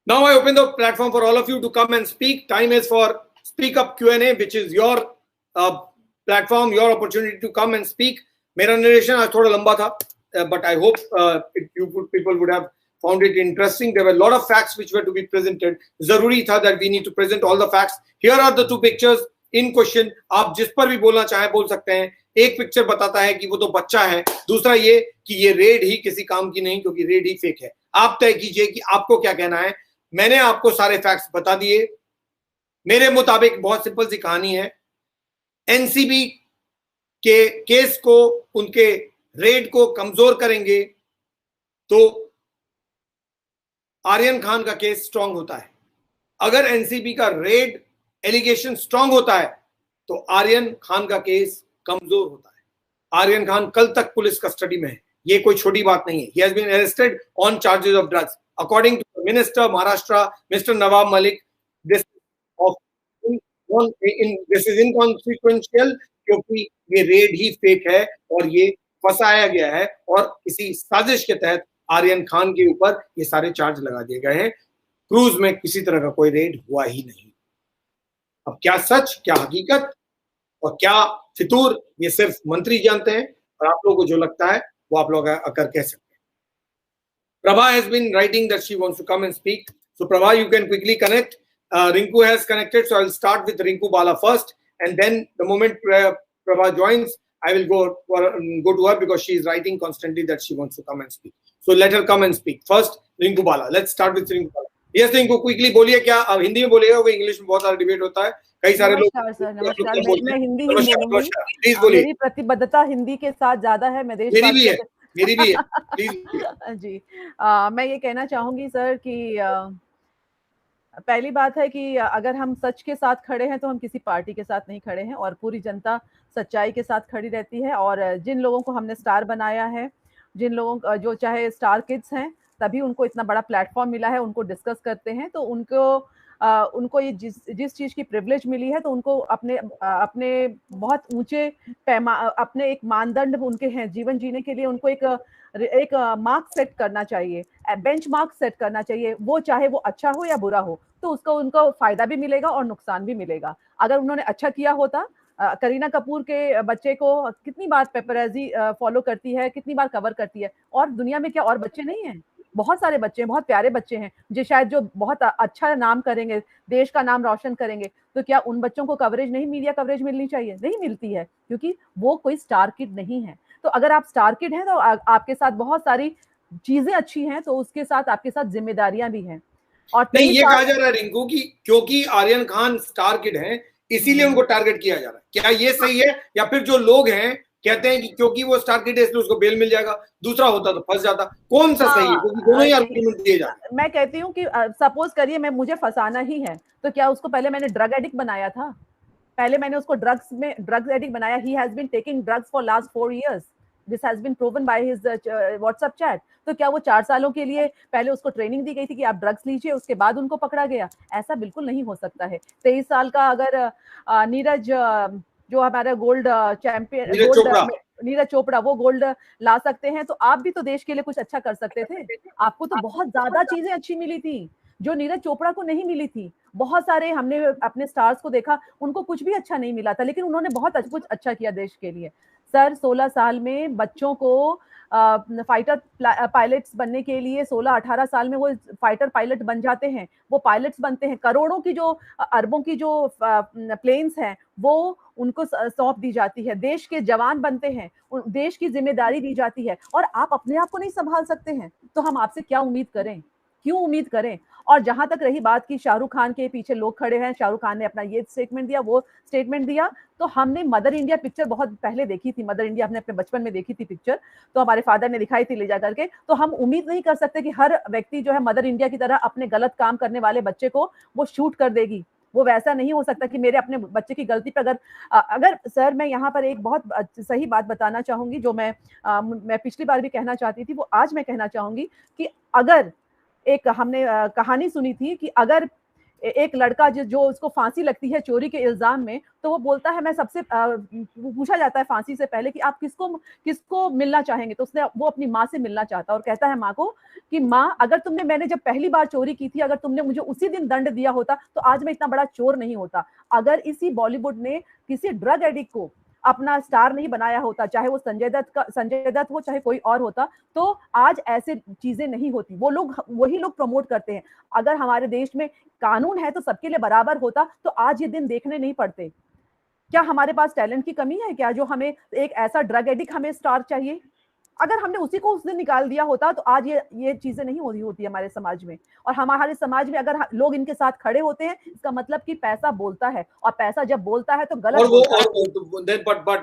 Now I open the platform for all of you to come and speak. Time is for Speak Up Q&A, which is your platform, your opportunity to come and speak. मेरा narration आज थोड़ा लंबा था, but I hope people would have found it interesting. There were a lot of facts which were to be presented. जरूरी था that we need to present all the facts. Here are the two pictures in question. आप जिस पर भी बोलना चाहें बोल सकते हैं. एक पिक्चर बताता है कि वो तो बच्चा है, दूसरा ये कि ये रेड ही किसी काम की नहीं क्योंकि रेड ही फेक है. आप तय कीजिए कि आपको क्या कहना है. मैंने आपको सारे फैक्ट्स बता दिए. मेरे मुताबिक बहुत सिंपल सी कहानी है. एनसीबी के केस को, उनके रेड को कमजोर करेंगे तो आर्यन खान का केस स्ट्रांग होता है. अगर एनसीबी का रेड एलिगेशन स्ट्रांग होता है तो आर्यन खान का केस कमजोर होता है. आर्यन खान कल तक पुलिस कस्टडी में है. ये कोई छोटी बात नहीं है. He has been arrested on charges of drugs. According to the Minister Maharashtra, Mr. Nawab Malik, this is inconsequential क्योंकि ये रेड ही फेक है और ये फंसाया गया है और किसी साजिश के तहत आर्यन खान के ऊपर ये सारे चार्ज लगा दिए गए हैं. क्रूज में किसी तरह का कोई रेड हुआ ही नहीं. अब क्या सच, क्या हकीकत और क्या फितूर, ये सिर्फ मंत्री जानते हैं और आप लोगों को जो लगता है वो आप लोग आकर कह सकते हैं. Prabha has been writing that she wants to come and speak. So Prabha, you can quickly connect. Rinku has connected, so I'll start with Rinku Bala first, and then the moment Prabha joins, I will go to her because she is writing constantly that she wants to come and speak. So let her come and speak. First, Rinku Bala. Let's start with Rinku Bala. Yes, Rinku, quickly बोलिए. क्या अब हिंदी में बोलिएगा? वो English में बहुत सारा debate होता है. कई सारे लोग. नमस्कार, मैं हिंदी ही बोलूंगी. प्लीज बोलिए. मेरी प्रतिबद्धता हिंदी के साथ ज्यादा है. मैं मेरी भी है. प्लीज जी. मैं ये कहना चाहूंगी सर कि पहली बात है कि अगर हम सच के साथ खड़े हैं तो हम किसी पार्टी के साथ नहीं खड़े हैं और पूरी जनता सच्चाई के साथ खड़ी रहती है. और जिन लोगों को हमने स्टार बनाया है, जिन लोगों जो चाहे स्टार किड्स हैं, तभी उनको इतना बड़ा प्लेटफॉर्म मिला है, उनको डिस्कस करते हैं तो उनको ये जिस चीज की प्रिविलेज मिली है तो उनको अपने बहुत ऊंचे अपने एक मानदंड उनके हैं जीवन जीने के लिए. उनको एक मार्क सेट करना चाहिए, बेंच मार्क सेट करना चाहिए. वो चाहे वो अच्छा हो या बुरा हो तो उनको फायदा भी मिलेगा और नुकसान भी मिलेगा. अगर उन्होंने अच्छा किया होता, करीना कपूर के बच्चे को कितनी बार पेपराजी फॉलो करती है, कितनी बार कवर करती है. और दुनिया में क्या और बच्चे नहीं हैं? बहुत सारे बच्चे हैं, बहुत प्यारे बच्चे हैं जो बहुत अच्छा नाम करेंगे, देश का नाम रोशन करेंगे. तो क्या उन बच्चों को कवरेज नहीं, मीडिया कवरेज मिलनी चाहिए? नहीं मिलती है क्योंकि वो कोई स्टार किड नहीं है. तो अगर आप स्टार किड हैं तो आपके साथ बहुत सारी चीजें अच्छी हैं, तो उसके साथ आपके साथ जिम्मेदारियां भी हैं. और नहीं, ये कहा जा रहा है रिंकू की क्योंकि आर्यन खान स्टार किड हैं इसीलिए उनको टारगेट किया जा रहा है. क्या ये सही है? या फिर जो लोग हैं कहते हैं कि क्योंकि वो स्टार किड है इसलिए उसको बेल मिल जाएगा, दूसरा होता तो फंस जाता. कौन सा सही है? क्योंकि दोनों ही आर्गुमेंट दिए जाते हैं. मैं कहती हूँ कि सपोज करिए मुझे फंसाना ही है तो क्या उसको पहले मैंने ड्रग एडिक्ट बनाया था? पहले मैंने उसको ड्रग्स एडिक्ट बनाया. He has been taking drugs for last 4 years. This has been proven by his WhatsApp chat. तो क्या वो 4 सालों के लिए पहले उसको ट्रेनिंग दी गई थी कि आप ड्रग्स लीजिए, उसके बाद उनको पकड़ा गया? ऐसा बिल्कुल नहीं हो सकता है. 23 साल का अगर नीरज जो हमारा गोल्ड चैंपियन नीरज चोपड़ा वो गोल्ड ला सकते हैं तो आप भी तो देश के लिए कुछ अच्छा कर सकते थे. आपको तो बहुत ज्यादा चीजें अच्छी मिली थी जो नीरज चोपड़ा को नहीं मिली थी. बहुत सारे हमने अपने स्टार्स को देखा, उनको कुछ भी अच्छा नहीं मिला था, लेकिन उन्होंने बहुत कुछ अच्छा किया देश के लिए. सर 16 साल में बच्चों को फाइटर पायलट्स बनने के लिए 16-18 साल में वो फाइटर पायलट बन जाते हैं, वो पायलट्स बनते हैं. करोड़ों की जो अरबों की जो प्लेन्स हैं वो उनको सौंप दी जाती है. देश के जवान बनते हैं, देश की जिम्मेदारी दी जाती है और आप अपने आप को नहीं संभाल सकते हैं तो हम आपसे क्या उम्मीद करें, क्यों उम्मीद करें? और जहां तक रही बात की शाहरुख खान के पीछे लोग खड़े हैं, शाहरुख खान ने अपना ये स्टेटमेंट दिया, वो स्टेटमेंट दिया, तो हमने मदर इंडिया पिक्चर बहुत पहले देखी थी. मदर इंडिया हमने अपने बचपन में देखी थी पिक्चर, तो हमारे फादर ने दिखाई थी ले जा करके. तो हम उम्मीद नहीं कर सकते कि हर व्यक्ति जो है मदर इंडिया की तरह अपने गलत काम करने वाले बच्चे को वो शूट कर देगी. वो वैसा नहीं हो सकता कि मेरे अपने बच्चे की गलती पर अगर सर मैं यहाँ पर एक बहुत सही बात बताना चाहूंगी जो मैं पिछली बार भी कहना चाहती थी, वो आज मैं कहना चाहूंगी कि अगर एक हमने कहानी सुनी थी कि अगर एक लड़का जो उसको फांसी लगती है चोरी के इल्जाम में, तो वो बोलता है, मैं सबसे पूछा जाता है फांसी से पहले कि आप किसको मिलना चाहेंगे, तो उसने वो अपनी माँ से मिलना चाहता और कहता है माँ को कि माँ, अगर मैंने जब पहली बार चोरी की थी, अगर तुमने मुझे उसी दिन दंड दिया होता तो आज मैं इतना बड़ा चोर नहीं होता। अगर इसी बॉलीवुड ने किसी ड्रग एडिक्ट को अपना स्टार नहीं बनाया होता, चाहे वो संजय दत्त हो, चाहे कोई और होता, तो आज ऐसे चीजें नहीं होती। वही लोग प्रमोट करते हैं। अगर हमारे देश में कानून है तो सबके लिए बराबर होता तो आज ये दिन देखने नहीं पड़ते। क्या हमारे पास टैलेंट की कमी है क्या, जो हमें एक ऐसा ड्रग एडिक्ट हमें स्टार चाहिए? अगर हमने उसी को उस दिन निकाल दिया होता तो आज ये चीजें नहीं हो रही होती हमारे समाज में। और हमारे समाज में अगर लोग इनके साथ खड़े होते हैं, इसका मतलब कि पैसा बोलता है, और पैसा जब बोलता है तो गलत बोलता है।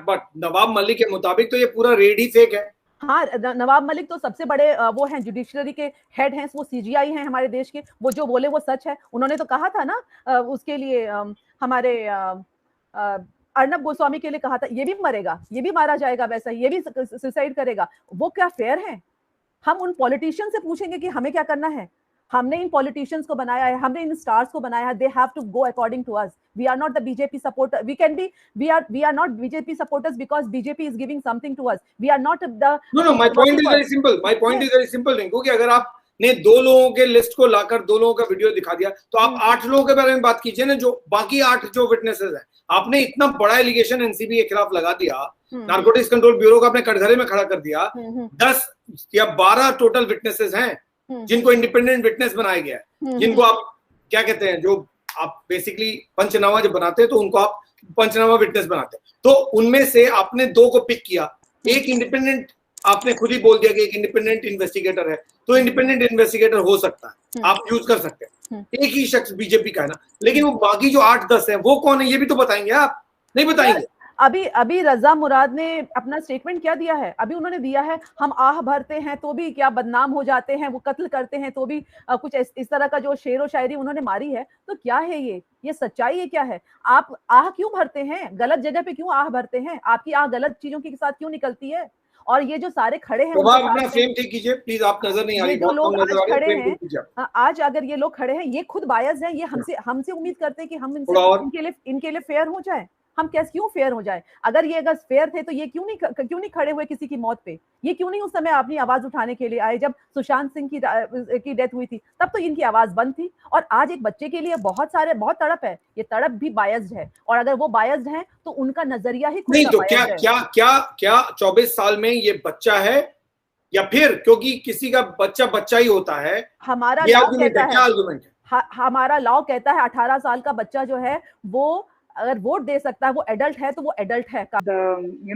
बट नवाब मलिक के मुताबिक तो ये पूरा रेड ही फेक है। हाँ, नवाब मलिक तो सबसे बड़े वो हैं, जुडिशरी के हेड हैं, वो सीजीआई हैं हमारे देश के, वो जो बोले वो सच है। उन्होंने तो कहा था ना उसके लिए हमारे अर्नब गोस्वामी के लिए कहा था, ये भी मरेगा, ये भी मारा जाएगा, वैसा ही ये भी सुसाइड करेगा। वो क्या फेयर है? हम उन पॉलिटिशियन से पूछेंगे कि हमें क्या करना है? हमने इन पॉलिटिशियंस को बनाया है, हमने इन स्टार्स को बनाया है। They have to go according to us. We are not the BJP supporter. We are not BJP supporters because BJP is giving something to us. We are not the no my point is very simple. My point is very simple Rinku, कि अगर आपने 2 लोगों के list को लाकर 2 लोगों का video दिखा दिया, तो आप 8 लोगों के बारे में बात कीजिए ना, जो बाकी 8 जो विटनेसेस हैं। आपने इतना बड़ा एलिगेशन एनसीबी के खिलाफ लगा दिया, नारकोटिक्स कंट्रोल ब्यूरो का अपने कटघरे में खड़ा कर दिया। 10 या 12 टोटल विटनेसेस हैं जिनको इंडिपेंडेंट विटनेस बनाया गया है, जिनको आप क्या कहते हैं, जो आप बेसिकली पंचनामा जब बनाते हैं तो उनको आप पंचनामा विटनेस बनाते हैं। तो उनमें से आपने 2 को पिक किया। एक इंडिपेंडेंट, आपने खुद ही बोल दिया कि एक इंडिपेंडेंट इन्वेस्टिगेटर है, तो इंडिपेंडेंट इन्वेस्टिगेटर हो सकता है, आप यूज कर सकते हैं। एक ही शख्स बीजेपी का है ना, लेकिन वो बाकी जो 8-10 हैं वो कौन है, ये भी तो बताएंगे आप? नहीं बताएंगे। अभी रजा मुराद ने अपना स्टेटमेंट क्या दिया है? अभी उन्होंने दिया है, हम आह भरते हैं तो भी क्या बदनाम हो जाते हैं, वो कत्ल करते हैं तो भी कुछ इस तरह का जो शेर व शायरी उन्होंने मारी है। तो क्या है ये सच्चाई है क्या है? आप आह क्यों भरते हैं? गलत जगह पे क्यों आह भरते हैं? आपकी आह गलत चीजों के साथ क्यों निकलती है? और ये जो सारे खड़े हैं, तो आप अपना फ्रेम ठीक कीजिए प्लीज, आप नजर नहीं आ रही, जो लोग आज खड़े हैं, हैं, आज अगर ये लोग खड़े हैं, ये खुद बायस हैं, ये हमसे उम्मीद करते हैं कि हम इनके लिए फेयर हो जाए। हम कैसे क्यों फेयर हो जाए? अगर फेयर थे तो ये क्यों नहीं खड़े हुए किसी की मौत पे? ये क्यों नहीं उस समय अपनी आवाज उठाने के लिए आए? जब सुशांत सिंह की डेथ हुई थी तब तो इनकी आवाज बंद थी। और आज एक बच्चे के लिए बहुत तड़प है, ये तड़प भी बायस्ड है। और अगर वो बायस्ड है तो उनका नजरिया ही नहीं, तो क्या 24 साल में ये बच्चा है, या फिर क्योंकि किसी का बच्चा ही होता है? हमारा लॉ कहता है, हमारा लॉ कहता है 18 साल का बच्चा जो है वो अगर वोट दे सकता है, वो एडल्ट है, तो वो एडल्ट है।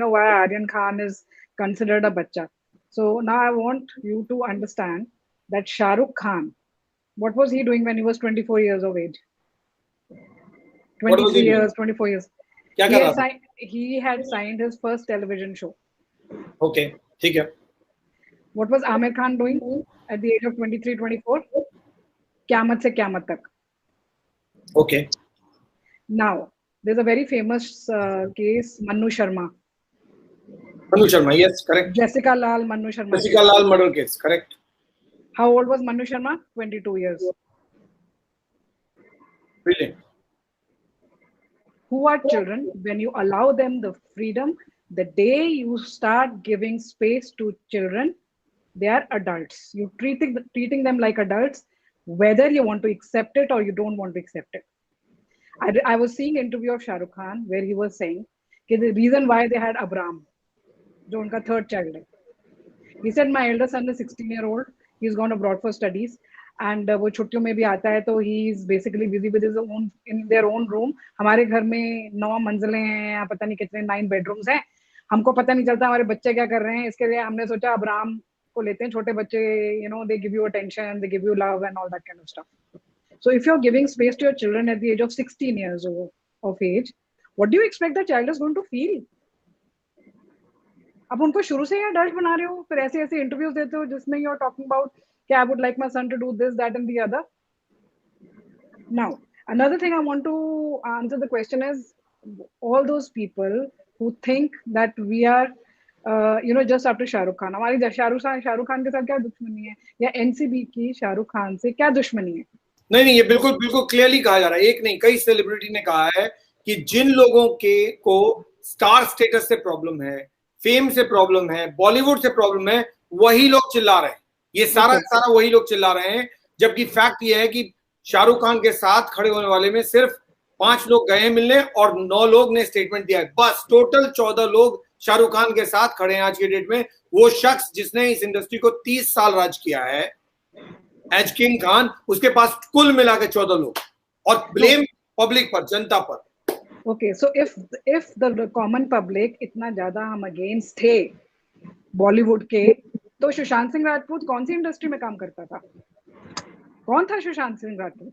Why Aryan Khan is considered a bacha. So now I want you to understand that Shah Rukh Khan, what was he doing when he was 24 years of age? 23 years, 24 years. He had signed his first television show. Okay, ठीक है. What was Aamir Khan doing at the age of 23, 24? Qyamat se Qyamat tak. Okay. Now, there's a very famous case, Manu Sharma. Yes, correct. Jessica Lal, Manu Sharma. Jessica Lal murder case, correct. How old was Manu Sharma? 22 years. Brilliant. Who are children? When you allow them the freedom, the day you start giving space to children, they are adults. You treating them like adults, whether you want to accept it or you don't want to accept it. I was seeing an interview of Shah Rukh Khan where he was saying the reason why they had Abram, जो उनका third child है. He said my elder son is 16-year-old. He's gone abroad for studies, and वो छुट्टियों में भी आता है, तो he is basically busy with his own in their own room. हमारे घर में 9 मंजिलें हैं, या पता नहीं कितने 9 bedrooms हैं. हमको पता नहीं चलता हमारे बच्चे क्या कर रहे हैं. इसके लिए हमने सोचा अब्राम को लेते हैं. छोटे बच्चे, they give you attention, they give you love and all that kind of stuff. So if you're giving space to your children at the age of 16 years of age, what do you expect the child is going to feel? अब उनको शुरू से ही adult बना रहे हो, फिर ऐसे interviews देते हो जिसमें you're talking about कि I would like my son to do this, that and the other. Now, another thing I want to answer the question is, all those people who think that we are just after Shahrukh Khan, हमारी शाहरुख खान के साथ क्या दुश्मनी है, या NCB की शाहरुख खान से क्या दुश्मनी है? नहीं नहीं, ये बिल्कुल बिल्कुल क्लियरली कहा जा रहा है, एक नहीं कई सेलिब्रिटी ने कहा है कि जिन लोगों के को स्टार स्टेटस से प्रॉब्लम है, फेम से प्रॉब्लम है, बॉलीवुड से प्रॉब्लम है, वही लोग चिल्ला रहे हैं, ये सारा सारा वही लोग चिल्ला रहे हैं। जबकि फैक्ट ये है कि शाहरुख खान के साथ खड़े होने वाले में सिर्फ 5 लोग गए मिलने और 9 लोग ने स्टेटमेंट दिया है, बस टोटल 14 लोग शाहरुख खान के साथ खड़े हैं आज के डेट में। वो शख्स जिसने इस इंडस्ट्री को 30 साल राज किया है, एज किंग खान, उसके पास कुल मिला के 14 लोग, और ब्लेम पब्लिक पर, जनता पर। Okay, so if the common public इतना ज्यादा हम अगेंस्ट थे बॉलीवुड के, तो सुशांत सिंह राजपूत कौन सी इंडस्ट्री में काम करता था? कौन था Sushant Singh Rajput?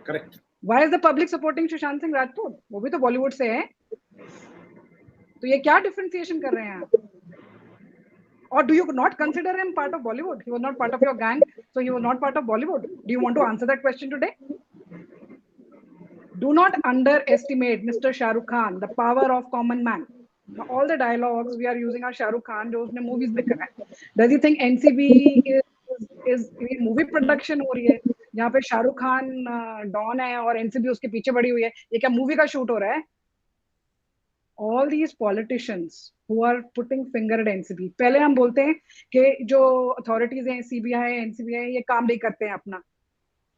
Correct. Why is the public supporting Sushant Singh Rajput? वो भी तो बॉलीवुड से है, तो ये क्या डिफरेंशिएशन कर रहे हैं आप? Or do you not consider him part of Bollywood? He was not part of your gang, so he was not part of Bollywood. Do you want to answer that question today? Do not underestimate Mr. Shah Rukh Khan, the power of common man. Now, all the dialogues we are using are Shah Rukh Khan, जो उसने movies में करा है. Does he think NCB is movie production हो रही है, जहाँ पे शाहरुख खान डॉन है और NCB उसके पीछे पड़ी हुई है? ये क्या मूवी का शूट हो रहा है? All these politicians who are putting finger at NCB, पहले हम बोलते हैं कि जो authorities हैं, CBI, NCBI, ये काम नहीं करते हैं अपना.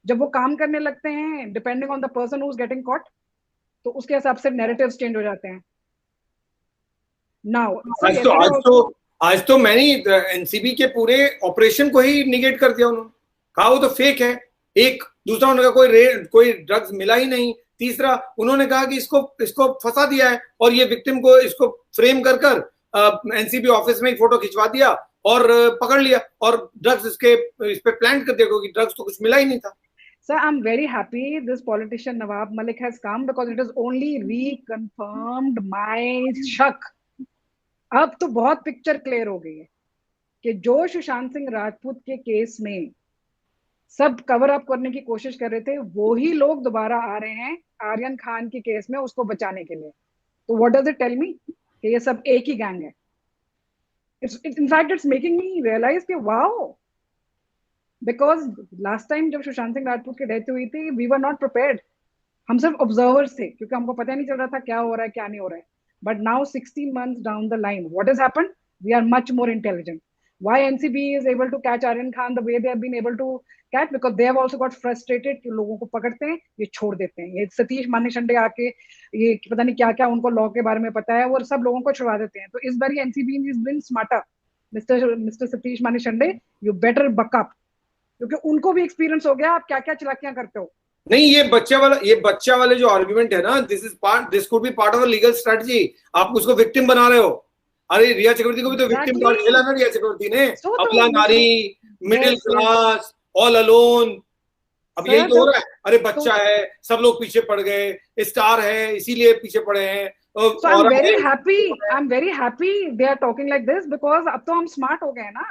जब वो काम करने लगते हैं, depending on the person who is getting caught, तो उसके हिसाब से नैरेटिव्स चेंज हो जाते हैं. नाउ आज तो मैंने एनसीबी के पूरे ऑपरेशन को ही निगेट कर दिया, उन्होंने कहा वो तो फेक है। एक दूसरा उन्होंने कहा कोई ड्रग्स मिला ही नहीं। तीसरा उन्होंने कहा कि इसको फंसा दिया है और ये विक्टिम को इसको फ्रेम कर एनसीबी ऑफिस में एक फोटो खिंचवा दिया और पकड़ लिया और ड्रग्स इस पे प्लांट कर दिया, क्योंकि ड्रग्स तो कुछ मिला ही नहीं था। Sir, I'm very happy this politician Nawab Malik has come because it has only reconfirmed my शक। अब तो बहुत पिक्चर क्लियर हो गई है कि जो सुशांत सिंह राजपूत के केस में सब कवर अप करने की कोशिश कर रहे थे, वो ही लोग दोबारा आ रहे हैं आर्यन खान के केस में उसको बचाने के लिए। तो what does it tell me कि ये सब एक ही गैंग है? In fact, it's making me realize कि wow, because last time जब सुशांत सिंह राजपूत की डेथ हुई थी, we were not prepared. हम सिर्फ ऑब्जर्वर्स थे क्योंकि हमको पता नहीं चल रहा था क्या हो रहा है क्या नहीं हो रहा है। But now 16 months down the line, what has happened? We are much more intelligent. Why NCB is able to catch Aryan Khan the way they have been able to catch? Because they have also got frustrated कि लोगों को पकड़ते हैं, ये छोड़ देते हैं। ये सतीश मानेकशॉ आके ये पता नहीं क्या क्या उनको लॉ के बारे में पता है, वो सब लोगों को छुड़वा देते हैं। तो इस बार NCB is been smarter. Mr. Satish Manekshaw, you better buck up, क्योंकि उनको भी एक्सपीरियंस हो गया आप क्या क्या चलाकियां करते हो। नहीं, ये बच्चा वाले जो आर्गुमेंट है ना, this could be part of a legal strategy. आप उसको विक्टिम बना रहे हो। अरे रिया चक्रवर्ती को भी तो विक्टिम कार्ड खेला ना रिया चक्रवर्ती ने। अबला नारी, मिडिल क्लास, ऑल अलोन। अब यही तो हो रहा है। अरे बच्चा है, सब लोग पीछे पड़ गए, स्टार है इसीलिए पीछे पड़े हैं। So I'm very happy they are talking like this because अब तो हम स्मार्ट हो गए ना।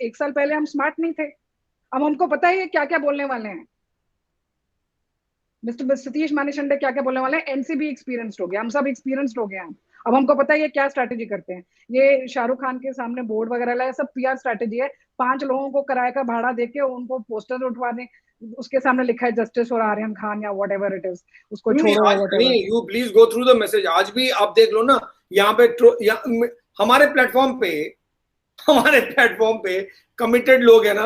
एक साल पहले हम स्मार्ट नहीं थे, अब हमको पता है क्या क्या बोलने वाले हैं। मिस्टर सतीश मानेकशॉ क्या क्या बोलने वाले हैं। एनसीबी एक्सपीरियंस्ड हो गया, हम सब एक्सपीरियंस्ड हो गए हैं। अब हमको पता है ये क्या स्ट्रैटेजी करते हैं। ये शाहरुख खान के सामने बोर्ड वगैरह लाए, सब पीआर स्ट्रैटेजी है। 5 लोगों को किराए का भाड़ा देके उनको पोस्टर उठवा दें, उसके सामने लिखा है जस्टिस फॉर आर्यन खान या व्हाटएवर इट इज, उसको छोड़ो। You please go through the message. आज भी आप देख लो ना, यहाँ पे हमारे प्लेटफॉर्म पे कमिटेड लोग है ना।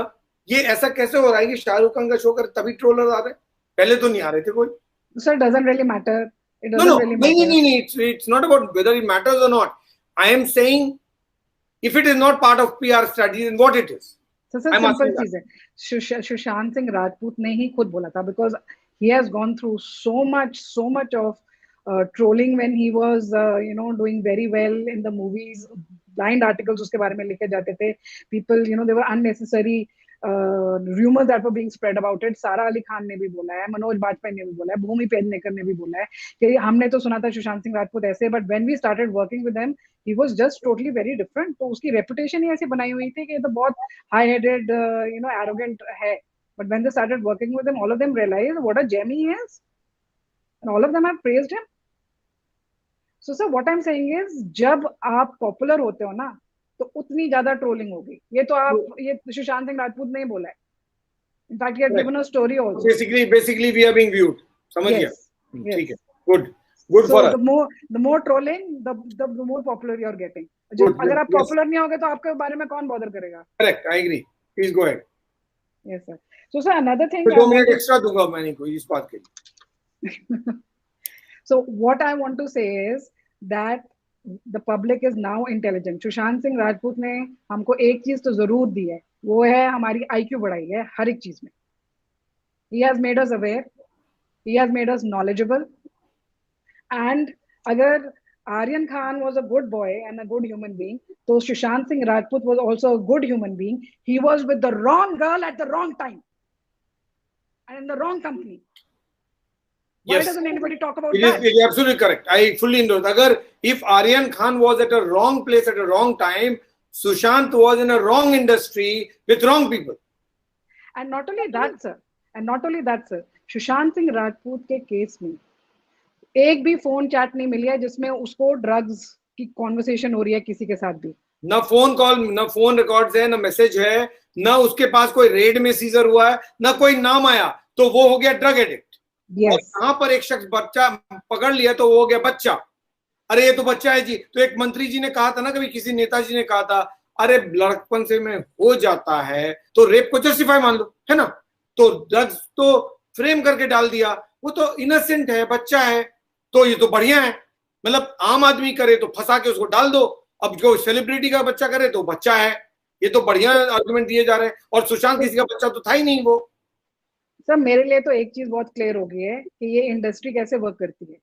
ये ऐसा कैसे हो रहा है कि शाहरुख खान का शो कर तभी ट्रोलर आ रहे हैं, पहले तो नहीं आ रहे थे कोई। So it doesn't really matter. It doesn't really matter. No. It's not about whether it matters or not. I am saying if it is not part of PR strategy, then what it is? So simple चीज है। सुशांत सिंह राजपूत ने ही खुद बोला था, because he has gone through so much of trolling when he was doing very well in the movies. Blind articles उसके बारे में लिखे जाते थे। People, they were unnecessary rumors that were being spread about it. सारा अली खान ने भी बोला है, मनोज बाजपेयी ने भी बोला है, भूमि पेडनेकर ने भी बोला है कि हमने तो सुना था सुशांत सिंह राजपूत ऐसे, but when we started working with him, he was just totally very different. तो उसकी reputation ही ऐसी बनाई हुई थी कि ये तो बहुत high-headed, arrogant है. But when they started working with him, all of them realized what a gem he is, and all of them have praised him. So sir, what I'm saying is, जब आप popular होते हो ना, तो उतनी ज्यादा trolling होगी। ये तो ये सुशांत सिंह राजपूत ने ही बोला है। In fact, he has given a story also. Basically we are being viewed. समझ गया? ठीक है. Good so for us. The more trolling, the more popular you are getting. अगर आप popular नहीं होगे तो आपके बारे में कौन bother करेगा? Correct, I agree. Please go ahead. Yes sir. So sir, another thing. 2 minute extra दूंगा मैंने कोई इस बात के लिए. So what I want to say is that the public is now intelligent. Sushant Singh Rajput ने हमको एक चीज तो जरूर दी है, वो है हमारी IQ बढ़ाई है हर एक चीज में. He has made us aware. He has made us knowledgeable. And अगर Aryan Khan was a good boy and a good human being, so Sushant Singh Rajput was also a good human being. He was with the wrong girl at the wrong time and in the wrong company. Why doesn't anybody talk about that? It is absolutely correct. I fully endorse. Agar if Aryan Khan was at a wrong place at a wrong time, Sushant was in a wrong industry with wrong people. And not only that, sir. Sushant Singh Rajput के case में एक भी phone chat नहीं मिली है जिसमें उसको drugs की conversation हो रही है किसी के साथ भी. ना फोन कॉल, ना फोन रिकॉर्ड्स है, ना मैसेज है, ना उसके पास कोई रेड में सीजर हुआ है, ना कोई नाम आया तो वो हो गया ड्रग एडिक्ट. Yes. और यहाँ पर एक शख्स बच्चा पकड़ लिया तो वो हो गया बच्चा. अरे ये तो बच्चा है जी. तो एक मंत्री जी ने कहा था ना, कभी किसी नेताजी ने कहा था, अरे लड़कपन से में हो जाता है तो रेप को जस्टिफाई मान लो, है ना. तो ड्रग्स तो फ्रेम करके डाल दिया, वो तो इनोसेंट है, बच्चा है, तो ये तो बढ़िया है. मतलब आम आदमी करे तो फंसा के उसको डाल दो, अब जो सेलिब्रिटी का बच्चा करे तो बच्चा है, ये तो बढ़िया आर्गुमेंट दिए जा रहे हैं. और सुशांत किसी का बच्चा तो था ही नहीं. वो सर मेरे लिए तो एक चीज बहुत क्लियर हो गई है कि ये इंडस्ट्री कैसे वर्क करती है.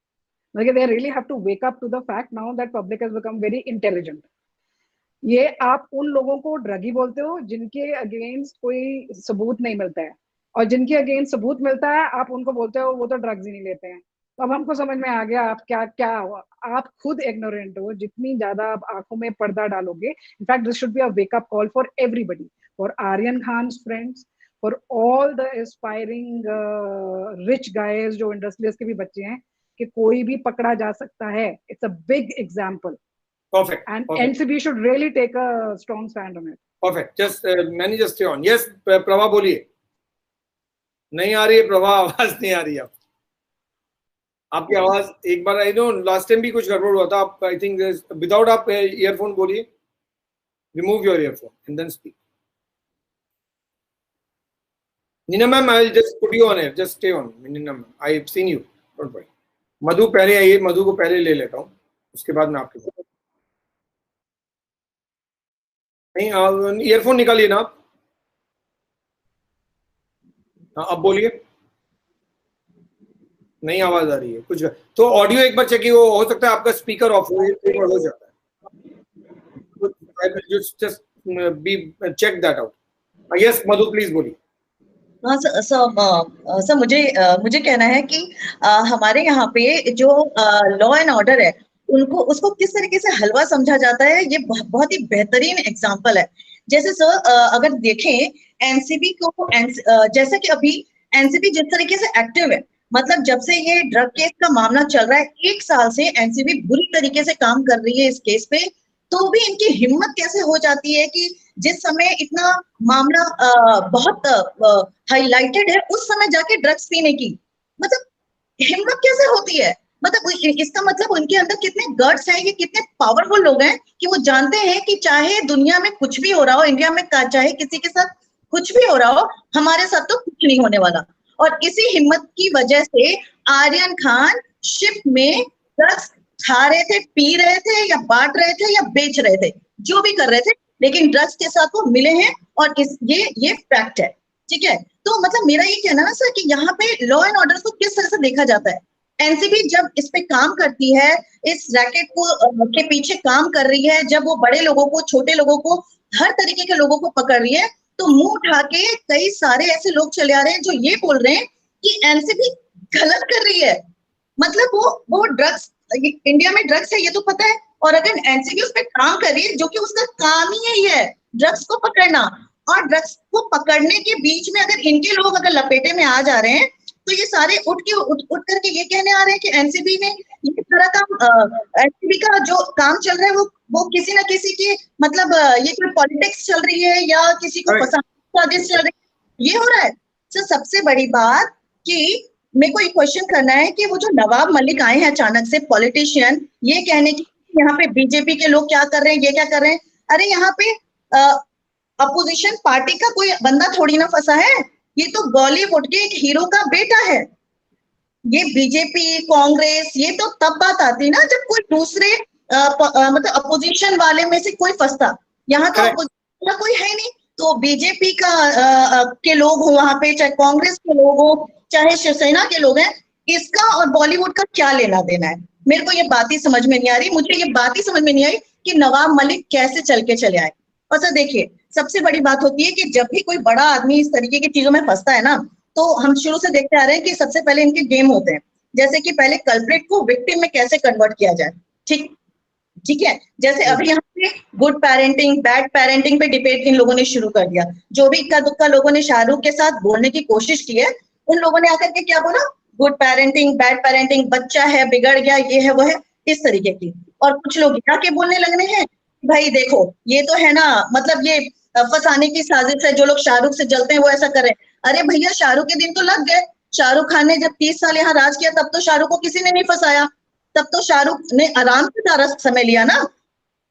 मतलब they really have to wake up to the fact now that public has become very intelligent. ये आप उन लोगों को ड्रगी बोलते हो जिनके अगेंस्ट कोई सबूत नहीं मिलता है, और जिनके अगेंस्ट सबूत मिलता है आप उनको बोलते हो वो तो ड्रग्स ही नहीं लेते हैं. तो अब हमको समझ में आ गया आप क्या आप खुद इग्नोरेंट हो. जितनी ज्यादा आप आंखों में पर्दा डालोगे, in fact this should be a wake up call for everybody, for Aryan Khan's friends, for all the aspiring rich guys जो इंडस्ट्रियलिस्ट के भी बच्चे हैं, कि कोई भी पकड़ा जा सकता है. It's a big example. Perfect. And NCB should really take a strong stand on it. Perfect. Just stay on. Yes, Prabha बोलिए. नहीं आ रही है प्रभा, आवाज नहीं आ रही है. आपकी आवाज एक बार आई नो लास्ट टाइम भी कुछ गड़बड़ हुआ था. आप आई थिंक विदाउट आप ईयरफोन बोलिए. Remove your earphone and then speak. Neena ma'am, I will just put you on air. Just stay on. Neena ma'am, I have seen you. Don't worry. Madhu पहले आइए. मधु को पहले ले लेता हूँ, उसके बाद मैं आपके साथ. नहीं, ईयरफोन निकालिए ना आप. अब बोलिए. नहीं आवाज आ रही है कुछ. तो ऑडियो एक बार चेक. हो सकता है आपका स्पीकर ऑफ हो जाता है. Just be check that out. Yes Madhu please बोलिए. हाँ सर, मुझे कहना है कि हमारे यहाँ पे जो लॉ एंड ऑर्डर है उसको किस तरीके से हलवा समझा जाता है, ये बहुत ही बेहतरीन एग्जांपल है. जैसे सर अगर देखें एनसीबी को, जैसे कि अभी एनसीबी जिस तरीके से एक्टिव है, मतलब जब से ये ड्रग केस का मामला चल रहा है 1 साल से एनसीबी बुरी तरीके से काम कर रही है इस केस पे, तो भी इनकी हिम्मत कैसे हो जाती है कि जिस समय इतना मामला बहुत हाईलाइटेड है उस समय जाके ड्रग्स पीने की मतलब हिम्मत कैसे होती है. मतलब इसका मतलब उनके अंदर कितने गट्स है, ये कितने पावरफुल लोग हैं कि वो जानते हैं कि चाहे दुनिया में कुछ भी हो रहा हो, इंडिया में चाहे किसी के साथ कुछ भी हो रहा हो, हमारे साथ तो कुछ नहीं होने वाला. और इसी हिम्मत की वजह से आर्यन खान शिप में ड्रग्स खा रहे थे, पी रहे थे या बांट रहे थे या बेच रहे थे, जो भी कर रहे थे, लेकिन ड्रग्स के साथ वो मिले हैं. और ये फैक्ट है. ठीक है. तो मतलब मेरा ये कहना है सर कि यहाँ पे लॉ एंड ऑर्डर को किस तरह से देखा जाता है. एनसीबी जब इस पे काम करती है, इस रैकेट को के पीछे काम कर रही है, जब वो बड़े लोगों को, छोटे लोगों को, हर तरीके के लोगों को पकड़ रही है, तो मुंह उठा के कई सारे ऐसे लोग चले आ रहे हैं जो ये बोल रहे हैं कि एनसीबी गलत कर रही है. मतलब वो ड्रग्स, इंडिया में ड्रग्स है ये तो पता है, और अगर एनसीबी उस पर काम कर रही है, जो कि उसका काम ही यही है ड्रग्स को पकड़ना, और ड्रग्स को पकड़ने के बीच में अगर इनके लोग अगर लपेटे में आ जा रहे हैं, तो ये सारे उठ करके ये कहने आ रहे हैं कि एनसीबी ने ये सारा काम, एनसीबी का जो काम चल रहा है वो किसी ना किसी के मतलब ये कोई पॉलिटिक्स चल रही है या किसी को पसंद साजिश चल रही है, ये हो रहा है. तो सबसे बड़ी बात कि मेरे को ये क्वेश्चन करना है कि वो जो नवाब मलिक आए हैं अचानक से पॉलिटिशियन, ये कहने की यहाँ पे बीजेपी के लोग क्या कर रहे हैं, ये क्या कर रहे हैं, अरे यहाँ पे अपोजिशन पार्टी का कोई बंदा थोड़ी ना फंसा है, ये तो बॉलीवुड के एक हीरो का बेटा है। ये बीजेपी कांग्रेस ये तो तब बात आती ना जब कोई दूसरे मतलब अपोजिशन वाले में से कोई फंसता, यहाँ तो अपोजिशन का कोई है नहीं। तो बीजेपी का के लोग हो वहां पे, चाहे कांग्रेस के लोग हो, चाहे शिवसेना के लोग हैं, इसका और बॉलीवुड का क्या लेना देना है? मेरे को ये बात ही समझ में नहीं आ रही, मुझे ये बात ही समझ में नहीं आई कि नवाब मलिक कैसे चल के चले आए। और सर देखिए, सबसे बड़ी बात होती है कि जब भी कोई बड़ा आदमी इस तरीके की चीजों में फंसता है ना, तो हम शुरू से देखते आ रहे हैं कि सबसे पहले इनके गेम होते हैं, जैसे कि पहले कल्प्रिट को विक्टिम में कैसे कन्वर्ट किया जाए। ठीक है, जैसे अभी यहाँ पे गुड पेरेंटिंग बैड पेरेंटिंग पे डिबेट इन लोगों ने शुरू कर दिया। जो भी इक्का दुक्का लोगों ने शाहरुख के साथ बोलने की कोशिश की है, उन लोगों ने आकर के क्या बोला, गुड पेरेंटिंग बैड पेरेंटिंग, बच्चा है बिगड़ गया, ये है वो है, इस तरीके की। और कुछ लोग यहाँ के बोलने लगने हैं, भाई देखो ये तो है ना, मतलब ये फंसाने की साजिश है, जो लोग शाहरुख से जलते हैं वो ऐसा करें। अरे भैया शाहरुख के दिन तो लग गए, शाहरुख खान ने जब 30 साल यहाँ राज किया तब तो शाहरुख को किसी ने नहीं फंसाया, तब तो शाहरुख ने आराम से सारा समय लिया ना।